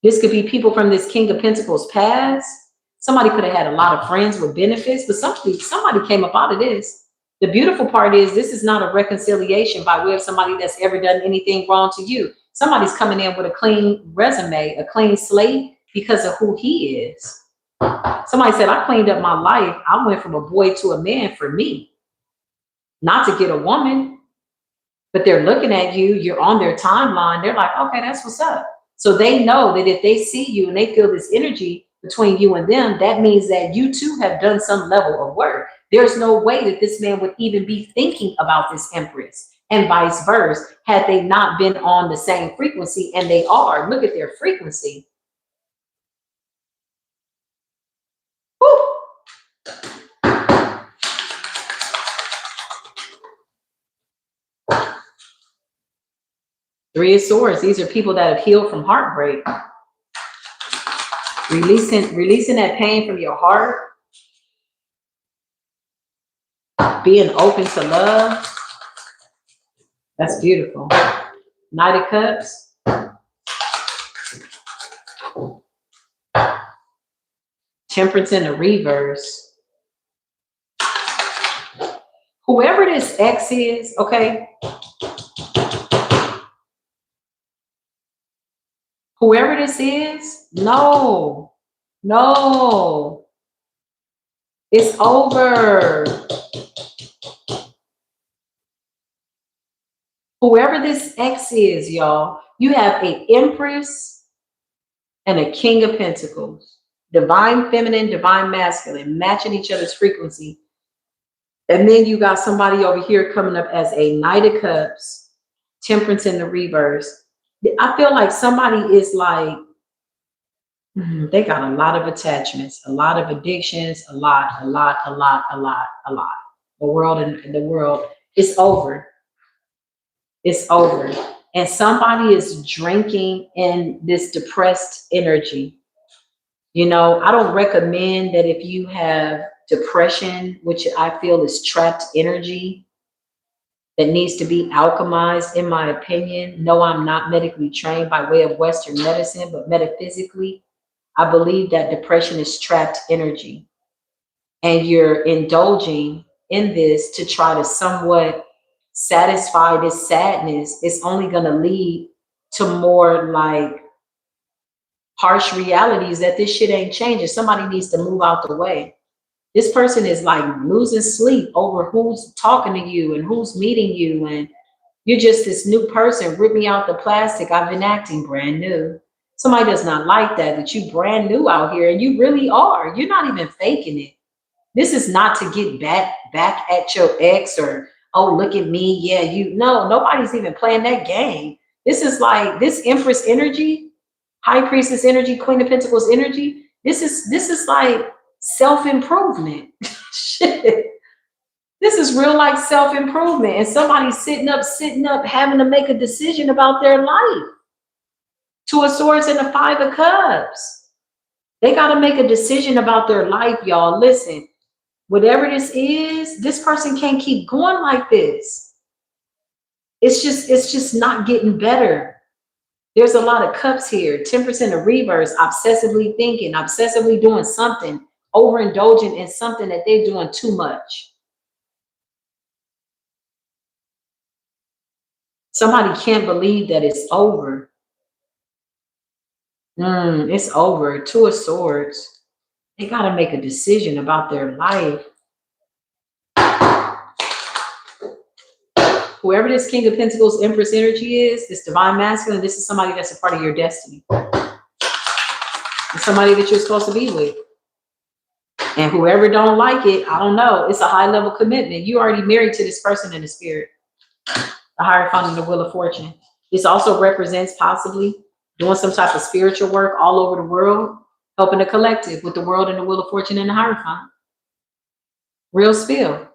This could be people from this King of Pentacles past. Somebody could have had a lot of friends with benefits, but somebody came up out of this. The beautiful part is this is not a reconciliation by way of somebody that's ever done anything wrong to you. Somebody's coming in with a clean resume, a clean slate because of who he is. Somebody said, I cleaned up my life. I went from a boy to a man for me. Not to get a woman, but they're looking at you. You're on their timeline. They're like, okay, that's what's up. So they know that if they see you and they feel this energy between you and them, that means that you too have done some level of work. There's no way that this man would even be thinking about this Empress, and vice versa, had they not been on the same frequency, and they are. Look at their frequency. Woo. Three of Swords. These are people that have healed from heartbreak. Releasing that pain from your heart. Being open to love. That's beautiful. Knight of Cups. Temperance in the reverse. Whoever this ex is, okay? Whoever this is, no. It's over. Whoever this ex is, y'all, you have an Empress and a King of Pentacles. Divine feminine, divine masculine, matching each other's frequency. And then you got somebody over here coming up as a Knight of Cups, Temperance in the reverse. I feel like somebody is like, they got a lot of attachments, a lot of addictions, a lot. The world, it's over. It's over. And somebody is drinking in this depressed energy. You know, I don't recommend that if you have depression, which I feel is trapped energy that needs to be alchemized, in my opinion. No, I'm not medically trained by way of Western medicine, but metaphysically, I believe that depression is trapped energy. And you're indulging in this to try to somewhat satisfy this sadness. It's only going to lead to more like harsh realities that this shit ain't changing. Somebody needs to move out the way. This person is like losing sleep over who's talking to you and who's meeting you. And you're just this new person. Rip me out the plastic. I've been acting brand new. Somebody does not like that you brand new out here, and you really are. You're not even faking it. This is not to get back at your ex or, oh, look at me. Yeah, no, nobody's even playing that game. This is like this Empress energy, High Priestess energy, Queen of Pentacles energy. This is like self-improvement. Shit. This is real like self-improvement. And somebody's sitting up, having to make a decision about their life. Two of Swords and the Five of Cups. They got to make a decision about their life, y'all. Listen, whatever this is, this person can't keep going like this. It's just not getting better. There's a lot of cups here. 10% of reverse, obsessively thinking, obsessively doing something, overindulging in something that they're doing too much. Somebody can't believe that it's over. It's over. Two of Swords. They got to make a decision about their life. Whoever this King of Pentacles Empress energy is, this divine masculine, this is somebody that's a part of your destiny. It's somebody that you're supposed to be with. And whoever don't like it, I don't know. It's a high level commitment. You already married to this person in the spirit. The Hierophant and the Wheel of Fortune. This also represents possibly doing some type of spiritual work all over the world, helping the collective with the World and the Wheel of Fortune and the Hierophant. Real spill.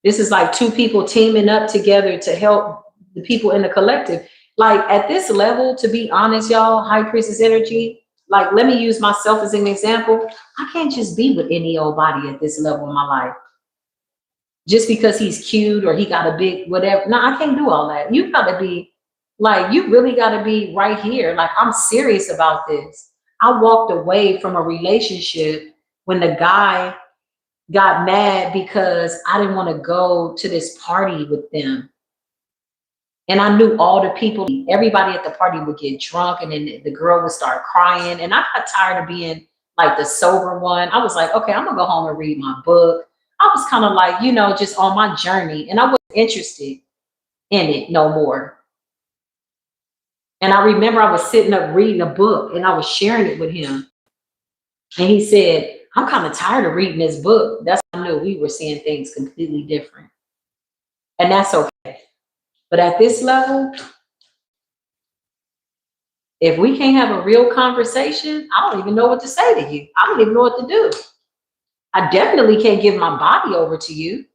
This is like two people teaming up together to help the people in the collective. Like at this level, to be honest, y'all, High Priestess energy, like let me use myself as an example. I can't just be with any old body at this level in my life. Just because he's cute or he got a big whatever. No, I can't do all that. You got to be like, you really got to be right here. Like, I'm serious about this. I walked away from a relationship when the guy got mad because I didn't want to go to this party with them. And I knew all the people, everybody at the party would get drunk and then the girl would start crying. And I got tired of being like the sober one. I was like, okay, I'm gonna go home and read my book. I was kind of like, you know, just on my journey, and I wasn't interested in it no more. And I remember I was sitting up reading a book and I was sharing it with him. And he said, I'm kind of tired of reading this book. That's when I knew we were seeing things completely different. And that's okay. But at this level, if we can't have a real conversation, I don't even know what to say to you. I don't even know what to do. I definitely can't give my body over to you.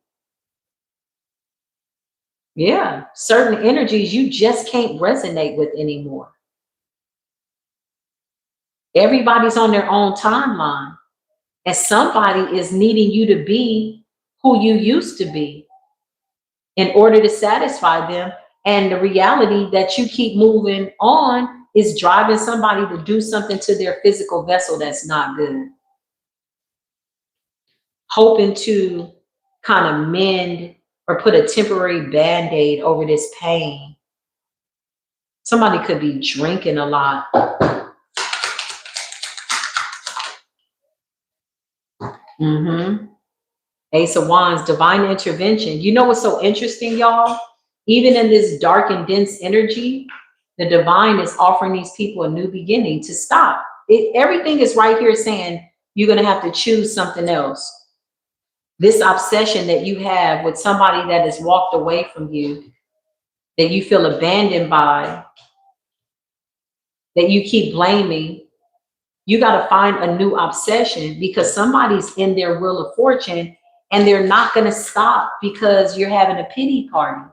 Yeah, certain energies you just can't resonate with anymore. Everybody's on their own timeline, and somebody is needing you to be who you used to be in order to satisfy them. And the reality that you keep moving on is driving somebody to do something to their physical vessel that's not good. Hoping to kind of mend or put a temporary band-aid over this pain. Somebody could be drinking a lot. Ace of Wands, divine intervention. You know what's so interesting, y'all? Even in this dark and dense energy, the divine is offering these people a new beginning to stop. Everything is right here saying you're going to have to choose something else. This obsession that you have with somebody that has walked away from you, that you feel abandoned by, that you keep blaming, you got to find a new obsession because somebody's in their Wheel of Fortune and they're not going to stop because you're having a pity party.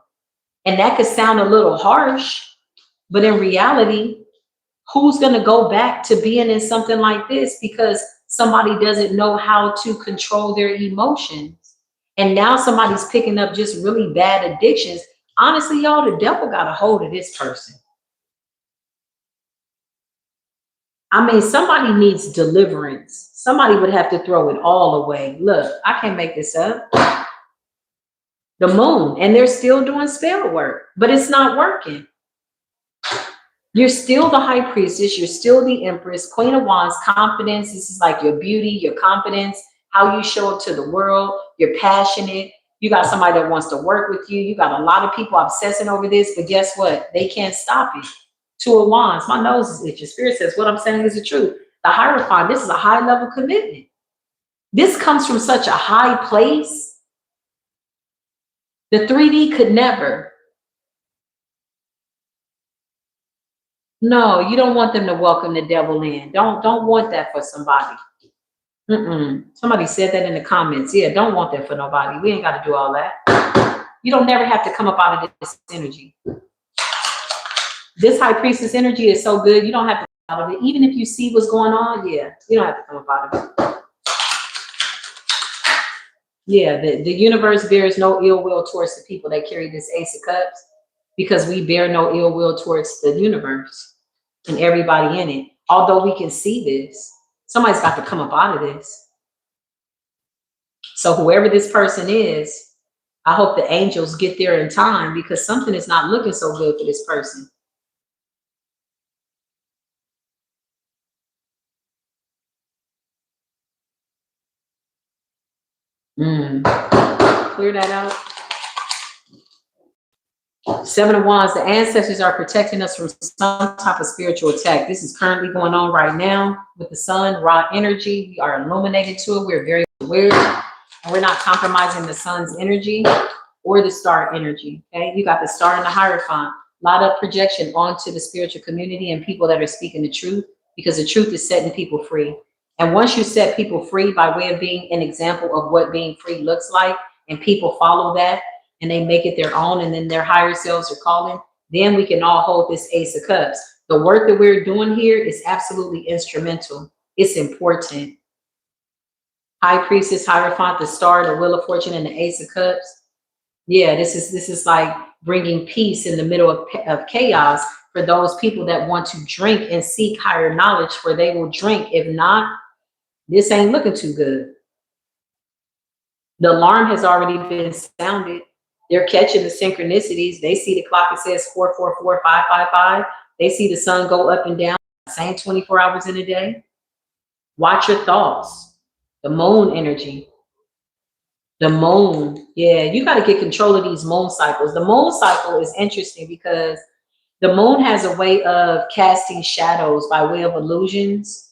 And that could sound a little harsh, but in reality, who's going to go back to being in something like this because somebody doesn't know how to control their emotions? And now somebody's picking up just really bad addictions. Honestly, y'all, the devil got a hold of this person. I mean, somebody needs deliverance. Somebody would have to throw it all away. Look, I can't make this up. The moon, and they're still doing spell work, but it's not working. You're still the High Priestess. You're still the Empress, Queen of Wands, confidence. This is like your beauty, your confidence, how you show up to the world. You're passionate. You got somebody that wants to work with you. You got a lot of people obsessing over this, but guess what? They can't stop it. Two of Wands. My nose is itching. Spirit says what I'm saying is the truth. The Hierophant, this is a high level commitment. This comes from such a high place. The 3D could never. No, you don't want them to welcome the devil in. Don't want that for somebody. Somebody said that in the comments. Yeah, don't want that for nobody. We ain't got to do all that. You don't never have to come up out of this energy. This High Priestess energy is so good. You don't have to of it. Even if you see what's going on, yeah, you don't have to come up out of it. Yeah, the universe bears no ill will towards the people that carry this Ace of Cups, because we bear no ill will towards the universe and everybody in it. Although we can see this, somebody's got to come up out of this. So whoever this person is, I hope the angels get there in time, because something is not looking so good for this person. Clear that out. Seven of Wands, the ancestors are protecting us from some type of spiritual attack. This is currently going on right now with the sun, raw energy. We are illuminated to it. We're very aware, and we're not compromising the sun's energy or the star energy. Okay, you got the star and the Hierophant. A lot of projection onto the spiritual community and people that are speaking the truth, because the truth is setting people free. And once you set people free by way of being an example of what being free looks like, and people follow that, and they make it their own, and then their higher selves are calling, then we can all hold this Ace of Cups. The work that we're doing here is absolutely instrumental. It's important. High Priestess, Hierophant, the Star, the Wheel of Fortune, and the Ace of Cups. Yeah, this is like bringing peace in the middle of chaos for those people that want to drink and seek higher knowledge, for they will drink. If not, this ain't looking too good. The alarm has already been sounded. They're catching the synchronicities. They see the clock, it says 444 555. They see the sun go up and down, same 24 hours in a day. Watch your thoughts. The moon energy. The moon. Yeah, you got to get control of these moon cycles. The moon cycle is interesting because the moon has a way of casting shadows by way of illusions.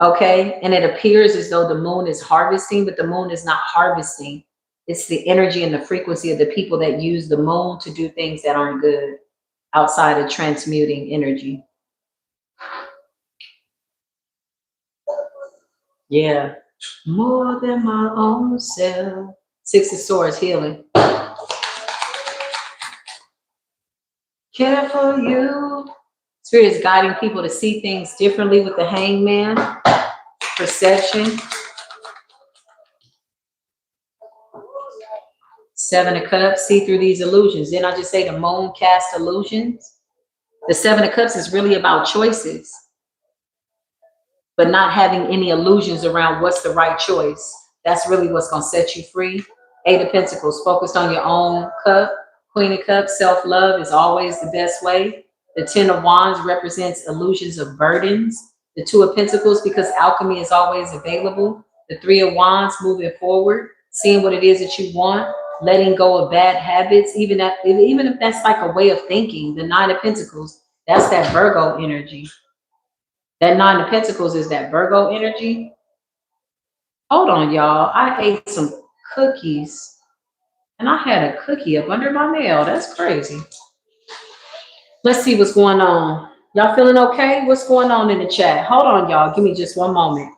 Okay, and it appears as though the moon is harvesting, but the moon is not harvesting. It's the energy and the frequency of the people that use the moon to do things that aren't good outside of transmuting energy. Yeah, more than my own self. Six of Swords, healing. Care for you. Spirit is guiding people to see things differently with the Hangman. Perception. Seven of Cups, see through these illusions. Didn't I just say the moon cast illusions? The Seven of Cups is really about choices, but not having any illusions around what's the right choice. That's really what's going to set you free. Eight of Pentacles, focused on your own cup. Queen of Cups, self-love is always the best way. The Ten of Wands represents illusions of burdens. The Two of Pentacles, because alchemy is always available. The Three of Wands, moving forward, seeing what it is that you want, letting go of bad habits, even if that's like a way of thinking. The Nine of Pentacles, that's that Virgo energy. That Nine of Pentacles is that Virgo energy. Hold on, y'all. I ate some cookies and I had a cookie up under my nail. That's crazy. Let's see what's going on. Y'all feeling okay? What's going on in the chat? Hold on, y'all. Give me just one moment.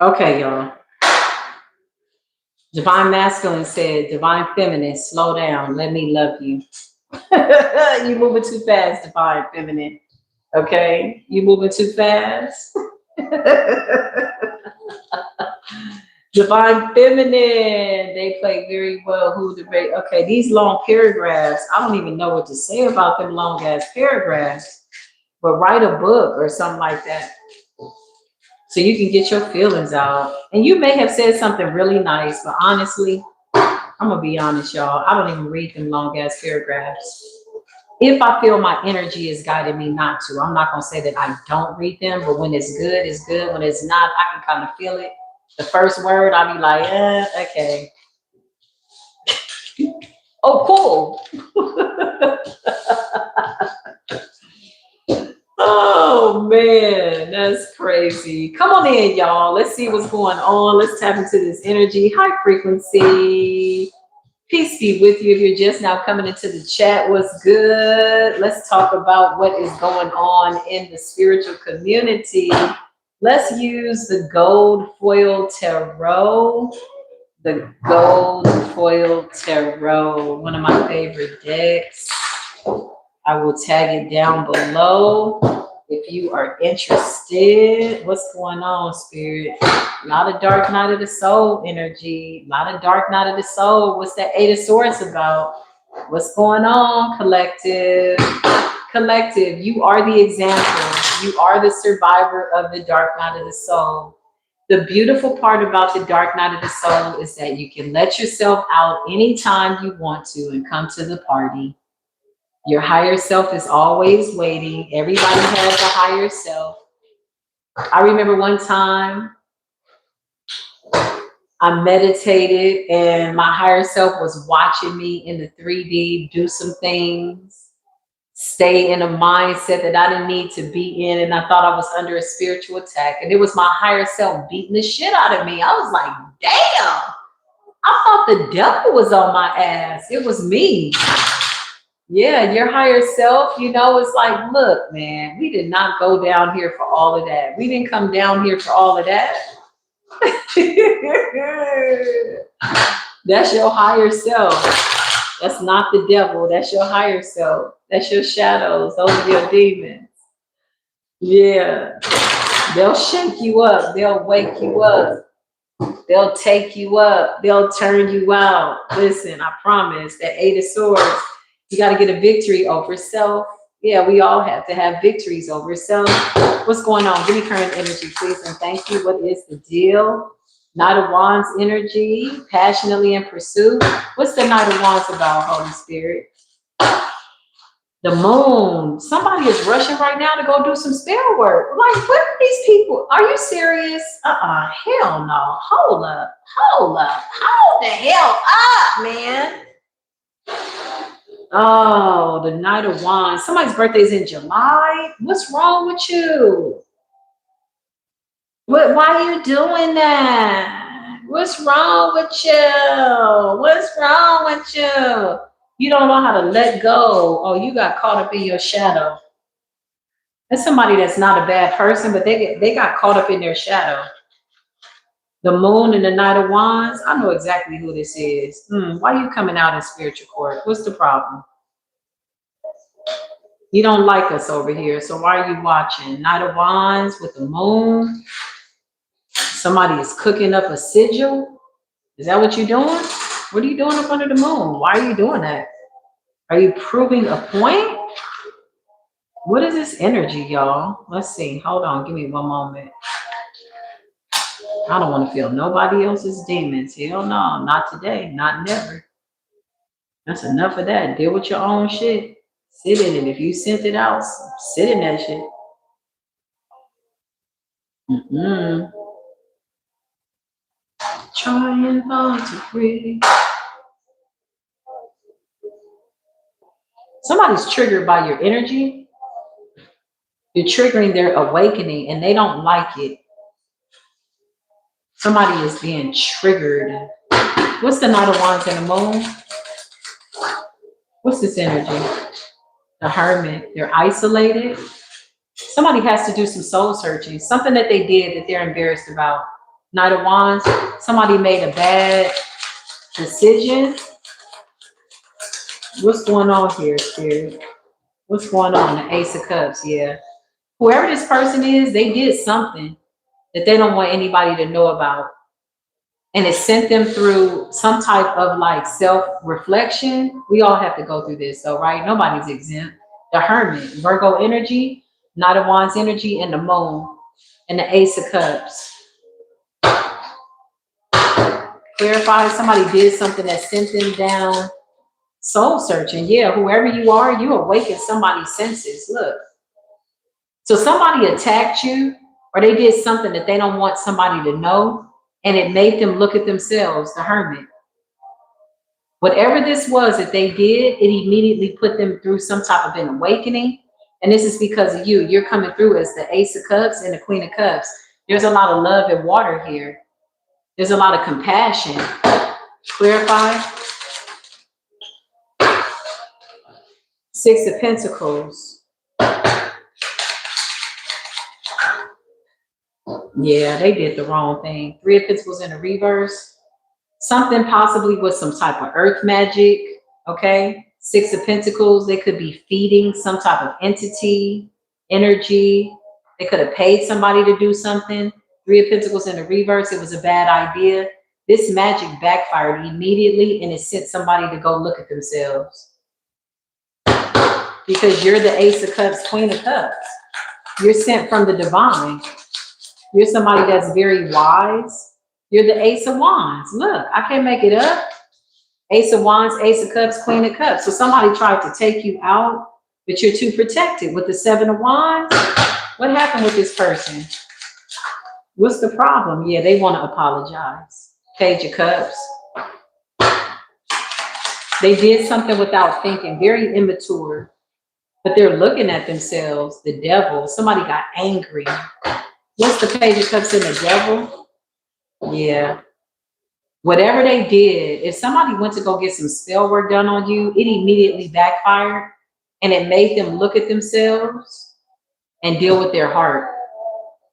Okay, y'all. Divine Masculine said, Divine Feminine, slow down. Let me love you. You moving too fast, Divine Feminine. Okay? You moving too fast? Divine Feminine, they play very well. Who debate? Okay, these long paragraphs, I don't even know what to say about them long ass paragraphs, but write a book or something like that so you can get your feelings out. And you may have said something really nice, but honestly, I'm gonna be honest, y'all. I don't even read them long ass paragraphs. If I feel my energy is guiding me not to, I'm not gonna say that I don't read them, but when it's good, it's good. When it's not, I can kind of feel it. The first word, I'll be like, okay. Oh, cool. Oh man, that's crazy. Come on in, y'all. Let's see what's going on. Let's tap into this energy, high frequency. Peace be with you. If you're just now coming into the chat, what's good? Let's talk about what is going on in the spiritual community. Let's use the gold foil tarot. The gold foil tarot, one of my favorite decks. I will tag it down below if you are interested. What's going on, Spirit? A lot of dark night of the soul energy. A lot of dark night of the soul. What's that Eight of Swords about? What's going on, collective? Collective, you are the example. You are the survivor of the dark night of the soul. The beautiful part about the dark night of the soul is that you can let yourself out anytime you want to and come to the party. Your higher self is always waiting. Everybody has a higher self. I remember one time I meditated and my higher self was watching me in the 3D do some things, stay in a mindset that I didn't need to be in, and I thought I was under a spiritual attack. And it was my higher self beating the shit out of me. I was like, damn, I thought the devil was on my ass. It was me. Yeah, your higher self, it's like, look, man, we did not go down here for all of that. We didn't come down here for all of that. That's your higher self. That's not the devil. That's your higher self. That's your shadows. Those are your demons. Yeah. They'll shake you up. They'll wake you up. They'll take you up. They'll turn you out. Listen, I promise that Eight of Swords, you got to get a victory over self. Yeah, we all have to have victories over self. What's going on? Give me current energy, please, and thank you. What is the deal? Knight of Wands energy, passionately in pursuit. What's the Knight of Wands about, Holy Spirit? The moon. Somebody is rushing right now to go do some spell work. Like, what are these people? Are you serious? Hell no. Hold up. Hold the hell up, man. Oh, the Knight of Wands. Somebody's birthday is in July. What's wrong with you? Why are you doing that? What's wrong with you? What's wrong with you? You don't know how to let go. Oh, you got caught up in your shadow. That's somebody that's not a bad person, but they got caught up in their shadow. The moon and the Knight of Wands. I know exactly who this is. Why are you coming out in spiritual court? What's the problem? You don't like us over here, so why are you watching? Knight of Wands with the moon. Somebody is cooking up a sigil. Is that what you're doing? What are you doing up under the moon? Why are you doing that? Are you proving a point? What is this energy, y'all? Let's see. Hold on. Give me one moment. I don't want to feel nobody else's demons. Hell no. Not today. Not never. That's enough of that. Deal with your own shit. Sit in it. If you sent it out, sit in that shit. Trying hard to breathe. Somebody's triggered by your energy. You're triggering their awakening and they don't like it. Somebody is being triggered. What's the Knight of Wands and the moon? What's this energy? The Hermit. They're isolated. Somebody has to do some soul searching. Something that they did that they're embarrassed about. Knight of Wands. Somebody made a bad decision. What's going on here, Spirit? What's going on? The Ace of Cups, yeah. Whoever this person is, they did something that they don't want anybody to know about. And it sent them through some type of like self-reflection. We all have to go through this, though, right? Nobody's exempt. The Hermit, Virgo energy, Knight of Wands energy, and the Moon, and the Ace of Cups. Clarify, somebody did something that sent them down soul searching. Yeah, whoever you are, you awaken somebody's senses. Look. So somebody attacked you, or they did something that they don't want somebody to know, and it made them look at themselves, the Hermit. Whatever this was that they did, it immediately put them through some type of an awakening. And this is because of you. You're coming through as the Ace of Cups and the Queen of Cups. There's a lot of love and water here. There's a lot of compassion. Clarify. Six of Pentacles. Yeah, they did the wrong thing. Three of Pentacles in the reverse. Something possibly with some type of earth magic, okay? Six of Pentacles, they could be feeding some type of entity, energy. They could have paid somebody to do something. Three of Pentacles in the reverse, it was a bad idea. This magic backfired immediately, and it sent somebody to go look at themselves. Because you're the Ace of Cups, Queen of Cups. You're sent from the divine. You're somebody that's very wise. You're the Ace of Wands. Look, I can't make it up. Ace of Wands, Ace of Cups, Queen of Cups. So somebody tried to take you out, but you're too protected. With the Seven of Wands, what happened with this person? What's the problem? Yeah, they want to apologize. Page of Cups. They did something without thinking, very immature. But they're looking at themselves, the devil. Somebody got angry. What's the Page of Cups in the devil? Yeah. Whatever they did, if somebody went to go get some spell work done on you, it immediately backfired, and it made them look at themselves and deal with their heart.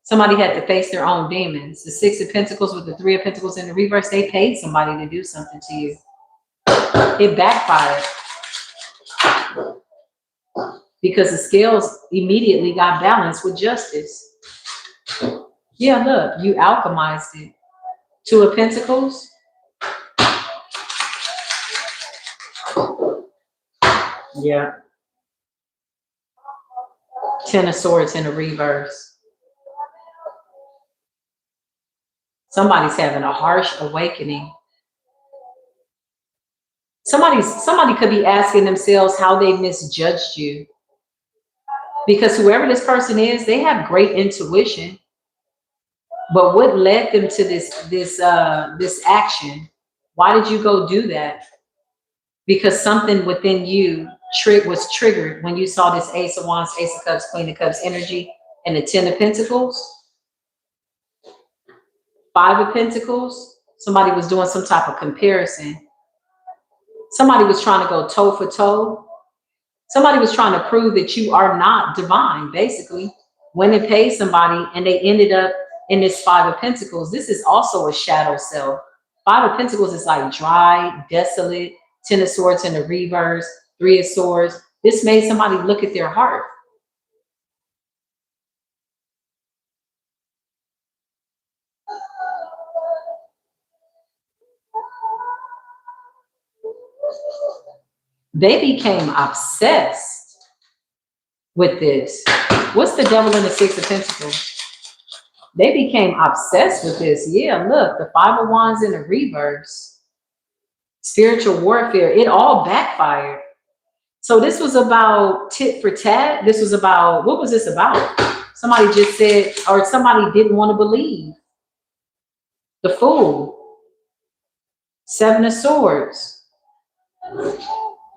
Somebody had to face their own demons. The Six of Pentacles with the Three of Pentacles in the reverse, they paid somebody to do something to you. It backfired because the scales immediately got balanced with justice. Yeah, look, you alchemized it. Two of Pentacles. Yeah. Ten of Swords in the reverse. Somebody's having a harsh awakening. Somebody could be asking themselves how they misjudged you. Because whoever this person is, they have great intuition. But what led them to this action? Why did you go do that? Because something within you was triggered when you saw this Ace of Wands, Ace of Cups, Queen of Cups energy, and the Ten of Pentacles. Five of Pentacles. Somebody was doing some type of comparison. Somebody was trying to go toe for toe. Somebody was trying to prove that you are not divine, basically. Went and paid somebody, and they ended up in this Five of Pentacles. This is also a shadow self. Five of Pentacles is like dry, desolate. Ten of Swords in the reverse. Three of Swords. This made somebody look at their heart. They became obsessed with this. What's the Devil in the Six of Pentacles? They became obsessed with this. Yeah, look, the Five of Wands in the reverse. Spiritual warfare. It all backfired. So this was about tit for tat. This was about, what was this about? Somebody just said, or somebody didn't want to believe. The Fool. Seven of Swords.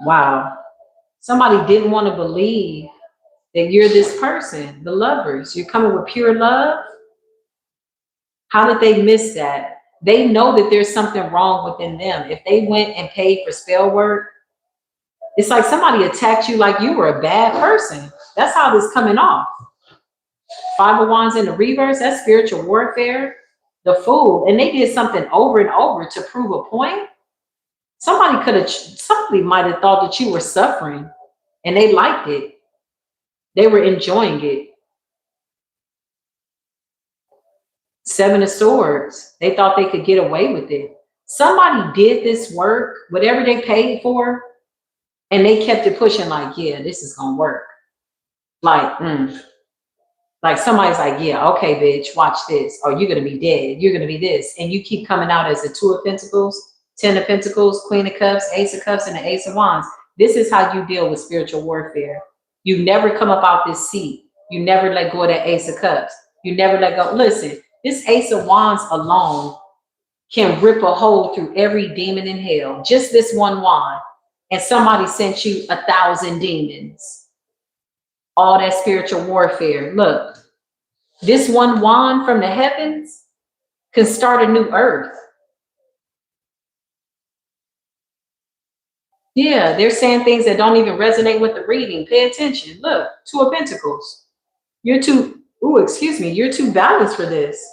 Wow. Somebody didn't want to believe that you're this person, the Lovers. You're coming with pure love. How did they miss that? They know that there's something wrong within them. If they went and paid for spell work, it's like somebody attacked you like you were a bad person. That's how this coming off. Five of Wands in the reverse, that's spiritual warfare. the fool, and they did something over and over to prove a point, somebody might have thought that you were suffering and they liked it. They were enjoying it. Seven of Swords. They thought they could get away with it. Somebody did this work, whatever they paid for, and they kept it pushing like, yeah, this is going to work. Like somebody's like, yeah, okay, bitch, watch this. Or you're going to be dead. You're going to be this. And you keep coming out as the Two of Pentacles, Ten of Pentacles, Queen of Cups, Ace of Cups, and the Ace of Wands. This is how you deal with spiritual warfare. You never come up out this seat. You never let go of that Ace of Cups. You never let go. Listen, this Ace of Wands alone can rip a hole through every demon in hell. Just this one wand. And somebody sent you 1,000 demons. All that spiritual warfare. Look, this one wand from the heavens can start a new earth. Yeah, they're saying things that don't even resonate with the reading. Pay attention. Look, Two of Pentacles. You're too balanced for this.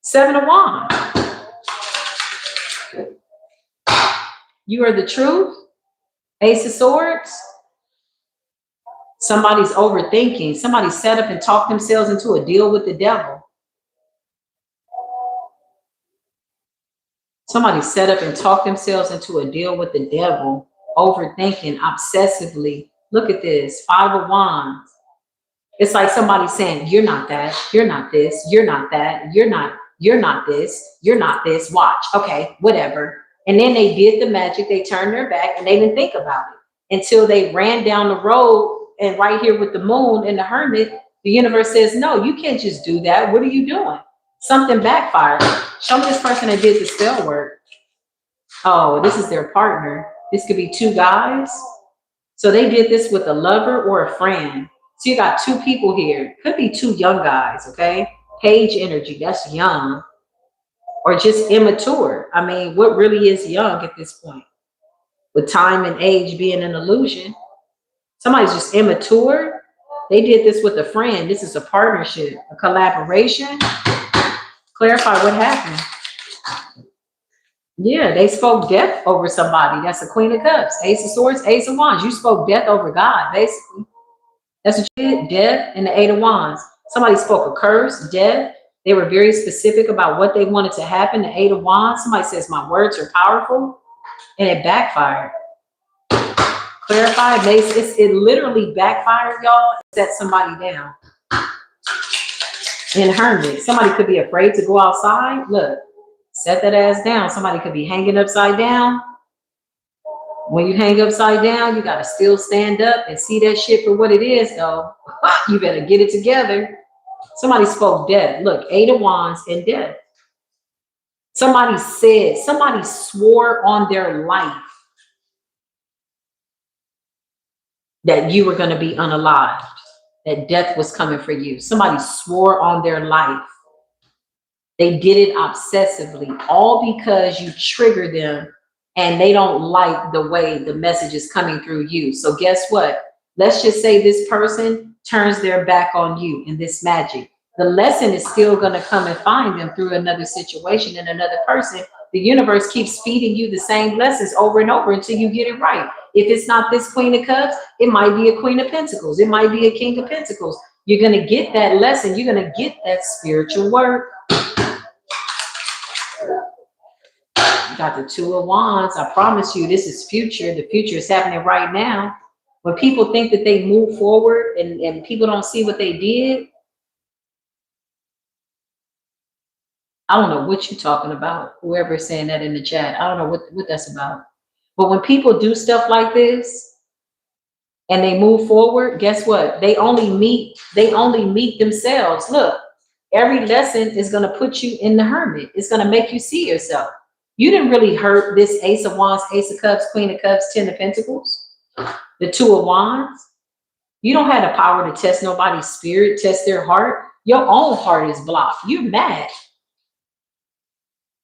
Seven of Wands. You are the truth. Ace of Swords. Somebody's overthinking. Somebody set up and talked themselves into a deal with the devil. Somebody set up and talked themselves into a deal with the devil. Overthinking, obsessively. Look at this. Five of Wands. It's like somebody saying, you're not that, you're not this, you're not that, you're not this, you're not this. Watch. Okay, whatever. And then they did the magic. They turned their back and they didn't think about it until they ran down the road. And right here with the moon and the hermit, the universe says, no, you can't just do that. What are you doing? Something backfired. Show me this person that did the spell work. Oh, this is their partner. This could be two guys. So they did this with a lover or a friend. So you got two people here. Could be two young guys, okay? Page energy, that's young. Or just immature. I mean, what really is young at this point? With time and age being an illusion. Somebody's just immature. They did this with a friend. This is a partnership, a collaboration. Clarify what happened. Yeah, they spoke death over somebody. That's the Queen of Cups. Ace of Swords, Ace of Wands. You spoke death over God, basically. That's what you did, death and the Eight of Wands. Somebody spoke a curse, death. They were very specific about what they wanted to happen. The Eight of Wands, somebody says, my words are powerful. And it backfired. Clarify, it literally backfired, y'all. Set somebody down. In Hermit, somebody could be afraid to go outside. Look, set that ass down. Somebody could be hanging upside down. When you hang upside down, you got to still stand up and see that shit for what it is, though. You better get it together. Somebody spoke death. Look, Eight of Wands and death. Somebody swore on their life that you were going to be unalived, that death was coming for you. Somebody swore on their life. They did it obsessively, all because you trigger them and they don't like the way the message is coming through you. So guess what? Let's just say this person turns their back on you in this magic. The lesson is still going to come and find them through another situation and another person. The universe keeps feeding you the same lessons over and over until you get it right. If it's not this Queen of Cups, it might be a Queen of Pentacles. It might be a King of Pentacles. You're going to get that lesson. You're going to get that spiritual work. You got the Two of Wands. I promise you, this is future. The future is happening right now. When people think that they move forward and people don't see what they did, I don't know what you're talking about. Whoever's saying that in the chat, I don't know what that's about. But when people do stuff like this and they move forward, guess what? They only meet themselves. Look, every lesson is going to put you in the Hermit. It's going to make you see yourself. You didn't really hurt this Ace of Wands, Ace of Cups, Queen of Cups, Ten of Pentacles, the Two of Wands. You don't have the power to test nobody's spirit, test their heart. Your own heart is blocked. You're mad.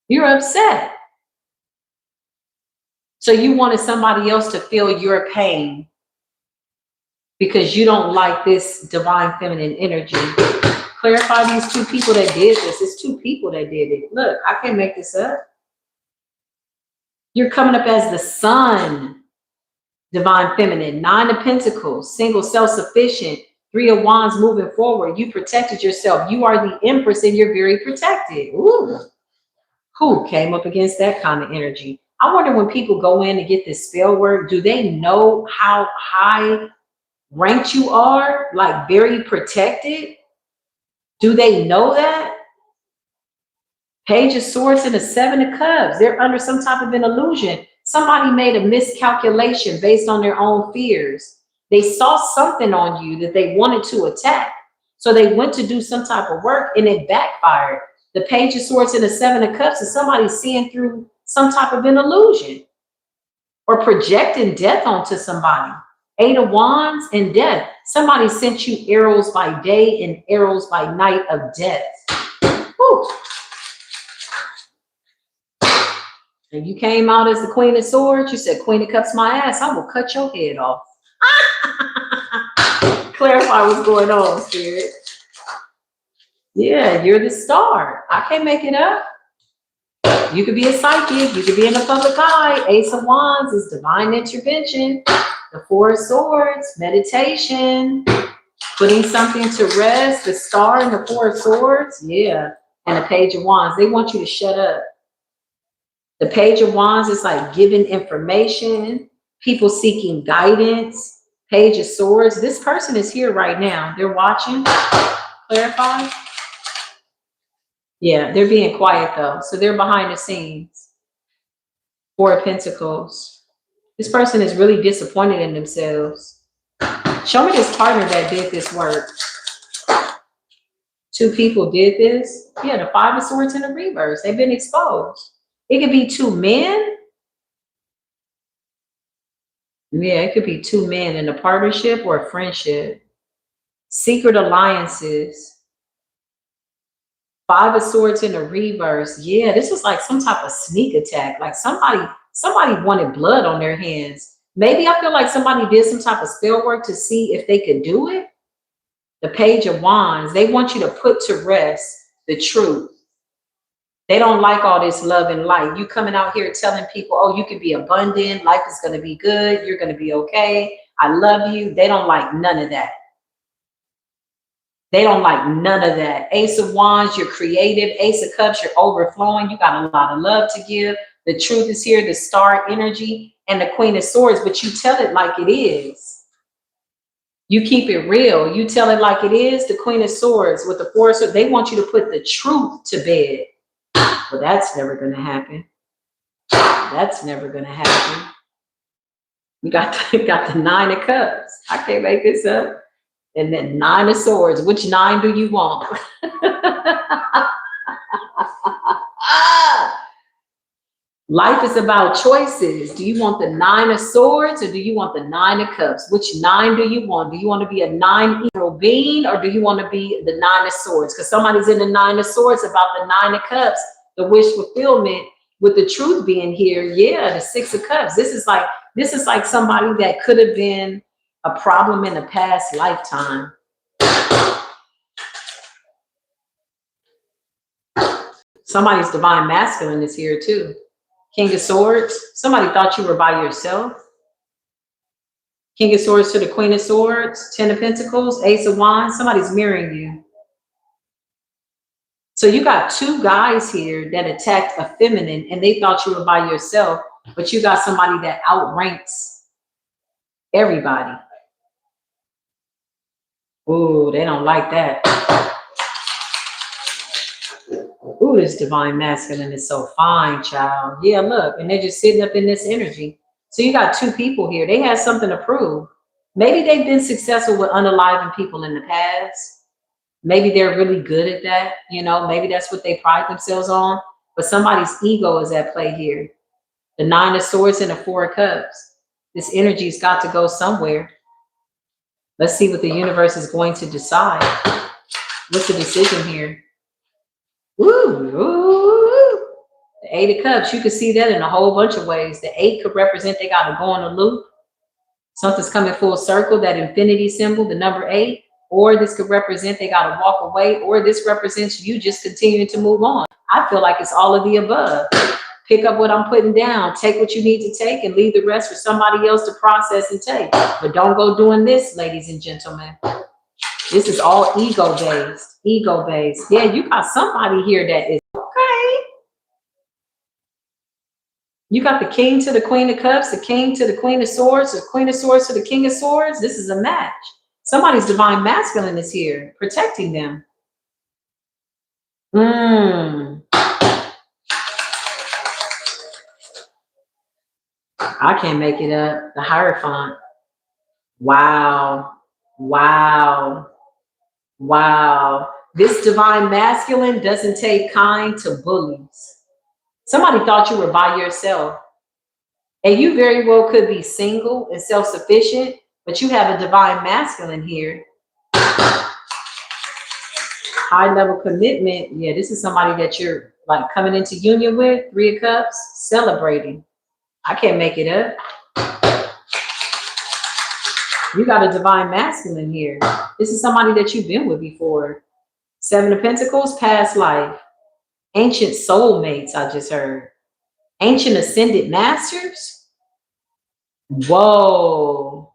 You're upset. So you wanted somebody else to feel your pain because you don't like this divine feminine energy. Clarify these two people that did this. It's two people that did it. Look, I can't make this up. You're coming up as the sun, divine feminine, 9 of Pentacles, single, self-sufficient, 3 of Wands, moving forward. You protected yourself. You are the Empress and you're very protected. Ooh. Who came up against that kind of energy? I wonder when people go in to get this spell work, do they know how high ranked you are? Like very protected? Do they know that? Page of Swords and the 7 of Cups. They're under some type of an illusion. Somebody made a miscalculation based on their own fears. They saw something on you that they wanted to attack. So they went to do some type of work and it backfired. The Page of Swords and the 7 of Cups is somebody seeing through some type of an illusion or projecting death onto somebody. 8 of Wands and death. Somebody sent you arrows by day and arrows by night of death. Whew. And you came out as the Queen of Swords. You said, Queen of Cups, my ass. I will cut your head off. Clarify what's going on, Spirit. Yeah, you're the star. I can't make it up. You could be a psychic. You could be in the public eye. Ace of Wands is divine intervention. The 4 of Swords, meditation, putting something to rest. The star and the 4 of Swords. Yeah. And the Page of Wands. They want you to shut up. The Page of Wands is like giving information, people seeking guidance. Page of Swords. This person is here right now. They're watching. Clarify. Yeah, they're being quiet though. So they're behind the scenes. 4 of Pentacles. This person is really disappointed in themselves. Show me this partner that did this work. 2 people did this. Yeah, the 5 of Swords in the reverse. They've been exposed. It could be 2 men. Yeah, it could be 2 men in a partnership or a friendship. Secret alliances. 5 of Swords in the reverse. Yeah, this was like some type of sneak attack. Like somebody wanted blood on their hands. Maybe I feel like somebody did some type of spell work to see if they could do it. The Page of Wands. They want you to put to rest the truth. They don't like all this love and light. You coming out here telling people, oh, you can be abundant. Life is going to be good. You're going to be okay. I love you. They don't like none of that. They don't like none of that. Ace of Wands, you're creative. Ace of Cups, you're overflowing. You got a lot of love to give. The truth is here, the star energy, and the Queen of Swords, but you tell it like it is. You keep it real. You tell it like it is. The Queen of Swords with the 4 of Swords, they want you to put the truth to bed. Well, that's never going to happen. That's never going to happen. You got the 9 of Cups. I can't make this up. And then 9 of Swords. Which 9 do you want? Life is about choices. Do you want the 9 of Swords or do you want the 9 of Cups? Which 9 do you want? Do you want to be a 9-year being or do you want to be the 9 of Swords? Because somebody's in the 9 of Swords about the 9 of Cups, the wish fulfillment, with the truth being here. Yeah, the 6 of Cups. This is like somebody that could have been a problem in a past lifetime. Somebody's divine masculine is here too. King of Swords. Somebody thought you were by yourself. King of Swords to the Queen of Swords. 10 of Pentacles. Ace of Wands. Somebody's mirroring you. So you got 2 guys here that attacked a feminine and they thought you were by yourself, but you got somebody that outranks everybody. Ooh, they don't like that. Ooh, this divine masculine is so fine, child. Yeah, look, and they're just sitting up in this energy. So you got 2 people here. They have something to prove. Maybe they've been successful with unaliving people in the past. Maybe they're really good at that. You know, maybe that's what they pride themselves on. But somebody's ego is at play here. The 9 of Swords and the 4 of Cups. This energy's got to go somewhere. Let's see what the universe is going to decide. What's the decision here? Ooh. The 8 of Cups. You can see that in a whole bunch of ways. The 8 could represent they got to go on a loop. Something's coming full circle, that infinity symbol, the number 8. or this could represent they got to walk away, or this represents you just continuing to move on. I feel like it's all of the above. Pick up what I'm putting down, take what you need to take, and leave the rest for somebody else to process and take. But don't go doing this, ladies and gentlemen. This is all ego based. Ego based. Yeah, you got somebody here that is okay. You got the king to the queen of cups, the king to the queen of swords, the queen of swords to the king of swords. This is a match. Somebody's divine masculine is here, protecting them. I can't make it up. The Hierophant. Wow. Wow. Wow. This divine masculine doesn't take kind to bullies. Somebody thought you were by yourself. And you very well could be single and self-sufficient, but you have a divine masculine here. High level commitment. Yeah, this is somebody that you're like coming into union with. 3 of Cups, celebrating. I can't make it up. You got a divine masculine here. This is somebody that you've been with before. 7 of Pentacles, past life. Ancient soulmates, I just heard. Ancient ascended masters. Whoa.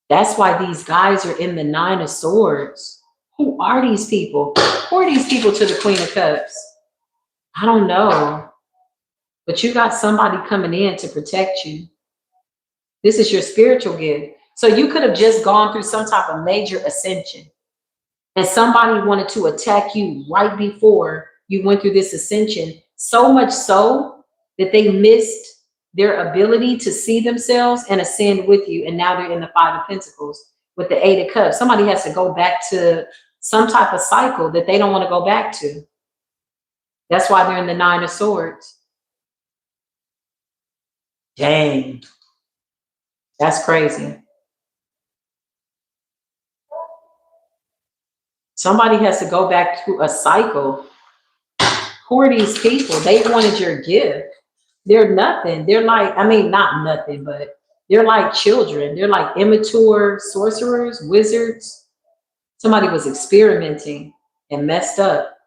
That's why these guys are in the 9 of Swords. Who are these people? Who are these people to the Queen of Cups? I don't know. But you got somebody coming in to protect you. This is your spiritual gift. So you could have just gone through some type of major ascension. And somebody wanted to attack you right before you went through this ascension. So much so that they missed their ability to see themselves and ascend with you. And now they're in the 5 of Pentacles with the 8 of Cups. Somebody has to go back to some type of cycle that they don't want to go back to. That's why they're in the 9 of Swords. Dang. That's crazy. Somebody has to go back to a cycle. Who are these people? They wanted your gift. They're nothing. They're like, I mean, not nothing, but they're like children. They're like immature sorcerers, wizards. Somebody was experimenting and messed up.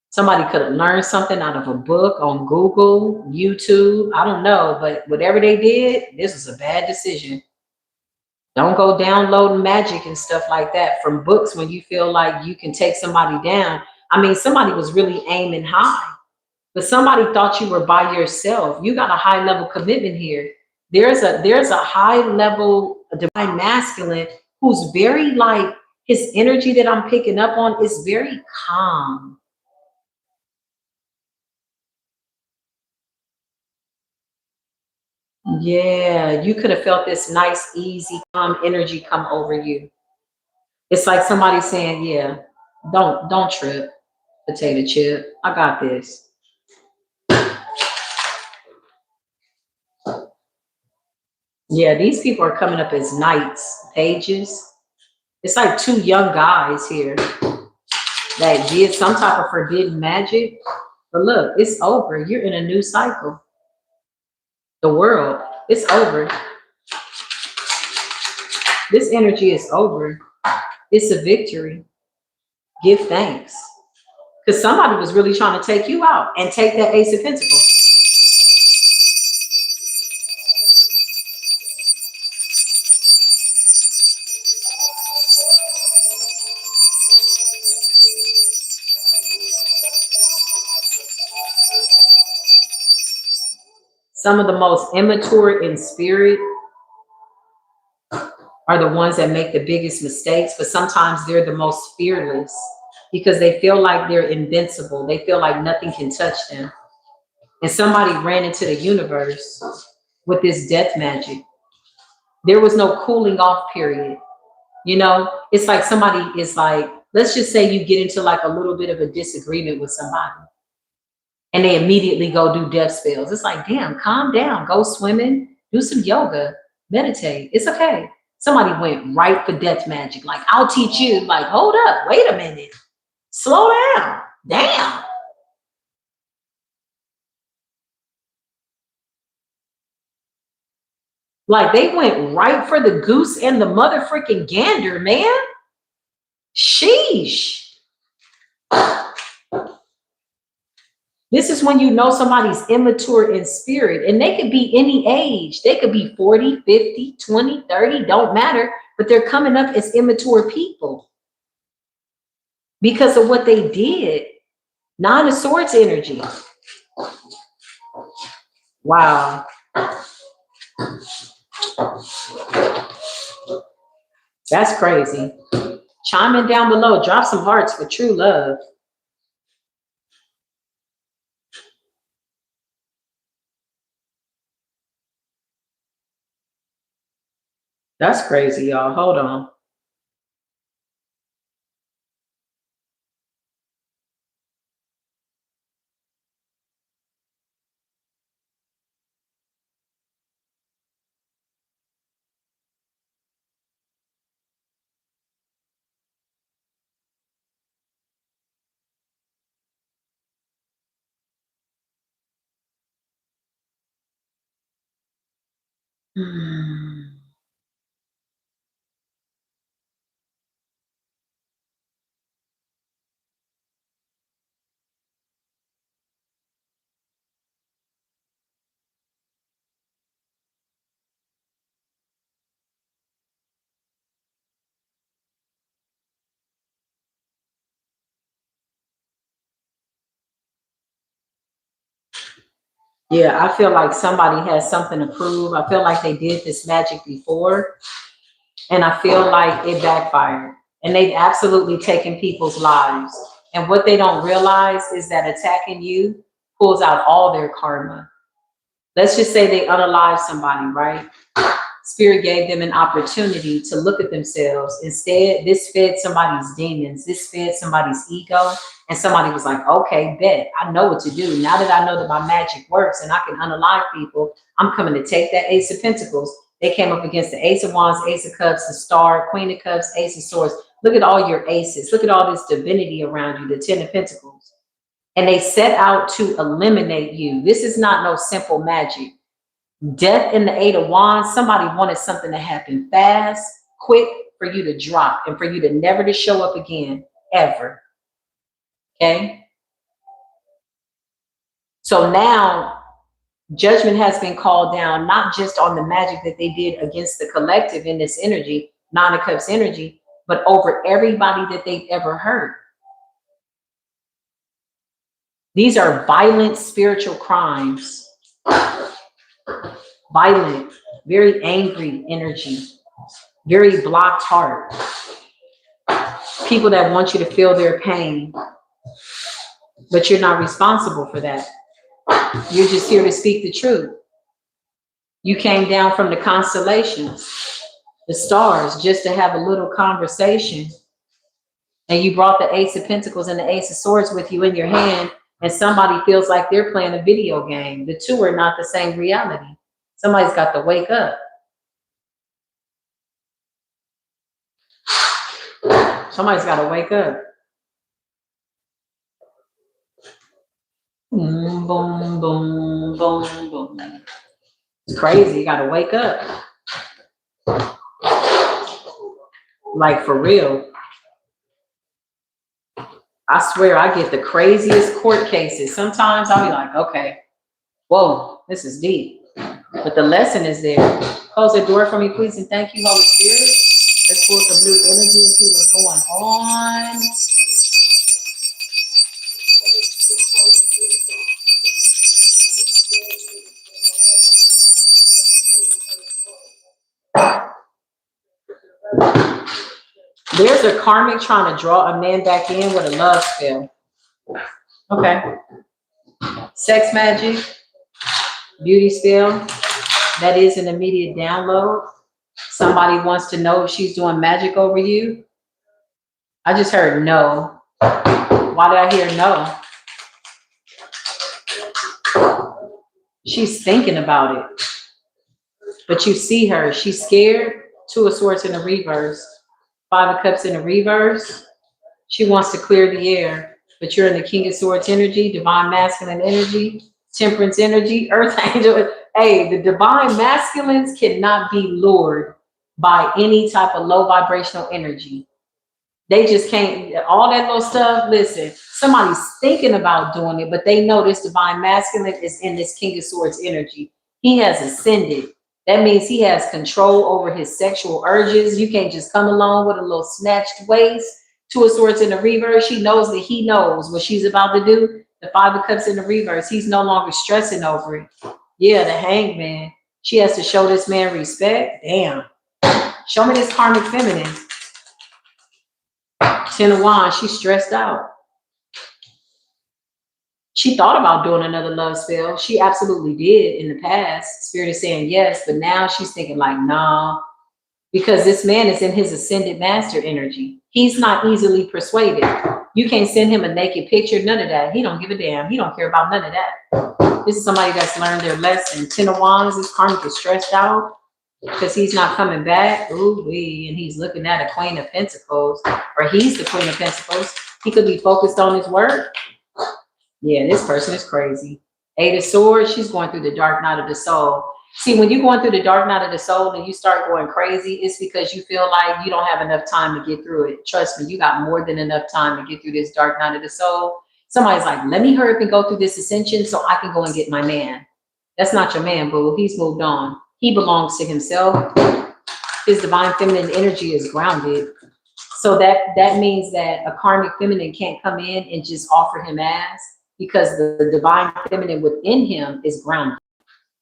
Somebody could have learned something out of a book on Google, YouTube. I don't know, but whatever they did, this was a bad decision. Don't go downloading magic and stuff like that from books when you feel like you can take somebody down. I mean, somebody was really aiming high, but somebody thought you were by yourself. You got a high level commitment here. There's a high level divine masculine who's very like, his energy that I'm picking up on is very calm. Yeah, you could have felt this nice, easy, calm energy come over you. It's like somebody saying, yeah, don't trip, potato chip. I got this. Yeah, these people are coming up as knights, pages. It's like 2 young guys here that did some type of forbidden magic. But look, it's over. You're in a new cycle. The world, it's over. This energy is over. It's a victory. Give thanks. Because somebody was really trying to take you out and take that Ace of Pentacles. Some of the most immature in spirit are the ones that make the biggest mistakes, but sometimes they're the most fearless because they feel like they're invincible. They feel like nothing can touch them. And somebody ran into the universe with this death magic. There was no cooling off period. You know, it's like somebody is like, let's just say you get into like a little bit of a disagreement with somebody and they immediately go do death spells. It's like, damn, calm down, go swimming, do some yoga, meditate. It's okay. Somebody went right for death magic. Like, I'll teach you. Like, hold up, wait a minute, slow down. Damn. Like they went right for the goose and the mother freaking gander, man. Sheesh. This is when you know somebody's immature in spirit, and they could be any age. They could be 40, 50, 20, 30, don't matter, but they're coming up as immature people because of what they did. Nine of Swords energy. Wow. That's crazy. Chime in down below. Drop some hearts for true love. That's crazy, y'all. Hold on. Yeah, I feel like somebody has something to prove. I feel like they did this magic before, and I feel like it backfired. And they've absolutely taken people's lives. And what they don't realize is that attacking you pulls out all their karma. Let's just say they unalive somebody, right? Spirit gave them an opportunity to look at themselves. Instead, this fed somebody's demons. This fed somebody's ego. And somebody was like, okay, bet. I know what to do. Now that I know that my magic works and I can unalive people, I'm coming to take that Ace of Pentacles. They came up against the Ace of Wands, Ace of Cups, the Star, Queen of Cups, Ace of Swords. Look at all your aces. Look at all this divinity around you, the 10 of Pentacles. And they set out to eliminate you. This is not no simple magic. Death in the 8 of Wands, somebody wanted something to happen fast, quick, for you to drop and for you to never to show up again, ever. Okay? So now judgment has been called down, not just on the magic that they did against the collective in this energy, Nine of Cups energy, but over everybody that they've ever hurt. These are violent spiritual crimes. Violent, very angry energy, very blocked heart. People that want you to feel their pain, but you're not responsible for that. You're just here to speak the truth. You came down from the constellations, the stars, just to have a little conversation. And you brought the Ace of Pentacles and the Ace of Swords with you in your hand, and somebody feels like they're playing a video game. The two are not the same reality. Somebody's got to wake up. Somebody's got to wake up. Boom, boom, boom, boom, boom. It's crazy. You got to wake up. Like, for real. I swear I get the craziest court cases. Sometimes I'll be like, okay, whoa, this is deep. But the lesson is there. Close the door for me, please, and thank you, Holy Spirit. Let's pull some new energy and see what's going on. There's a karmic trying to draw a man back in with a love spell. Okay. Sex magic, beauty spell. That is an immediate download. Somebody wants to know if she's doing magic over you. I just heard no. Why did I hear no? She's thinking about it. But you see her. She's scared. Two of Swords in the reverse. Five of Cups in the reverse. She wants to clear the air. But you're in the King of Swords energy, Divine Masculine energy, Temperance energy, Earth Angel. Hey, the divine masculines cannot be lured by any type of low vibrational energy. They just can't, all that little stuff. Listen, somebody's thinking about doing it, but they know this divine masculine is in this King of Swords energy. He has ascended. That means he has control over his sexual urges. You can't just come along with a little snatched waist, two of swords in the reverse. She knows that he knows what she's about to do. The five of cups in the reverse. He's no longer stressing over it. Yeah, the hangman. She has to show this man respect. Damn. Show me this karmic feminine. Ten of Wands, she's stressed out. She thought about doing another love spell. She absolutely did in the past. Spirit is saying yes, but now she's thinking like, nah, because this man is in his ascended master energy. He's not easily persuaded. You can't send him a naked picture, none of that. He don't give a damn. He don't care about none of that. This is somebody that's learned their lesson. Ten of Wands, this karmic is stressed out because he's not coming back. Ooh wee, and he's looking at a Queen of Pentacles, or he's the Queen of Pentacles. He could be focused on his work. Yeah, this person is crazy. Eight of Swords, she's going through the dark night of the soul. See, when you're going through the dark night of the soul and you start going crazy, it's because you feel like you don't have enough time to get through it. Trust me, you got more than enough time to get through this dark night of the soul. Somebody's like, let me hurry up and go through this ascension so I can go and get my man. That's not your man, boo. He's moved on. He belongs to himself. His divine feminine energy is grounded. So that means that a karmic feminine can't come in and just offer him ass, because the divine feminine within him is grounded.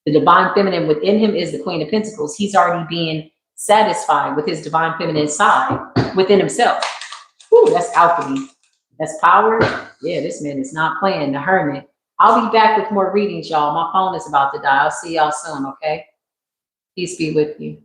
The divine feminine within him is the Queen of Pentacles. He's already being satisfied with his divine feminine side within himself. Ooh, that's alchemy. That's power. Yeah, this man is not playing. The Hermit. I'll be back with more readings, y'all. My phone is about to die. I'll see y'all soon, okay? Peace be with you.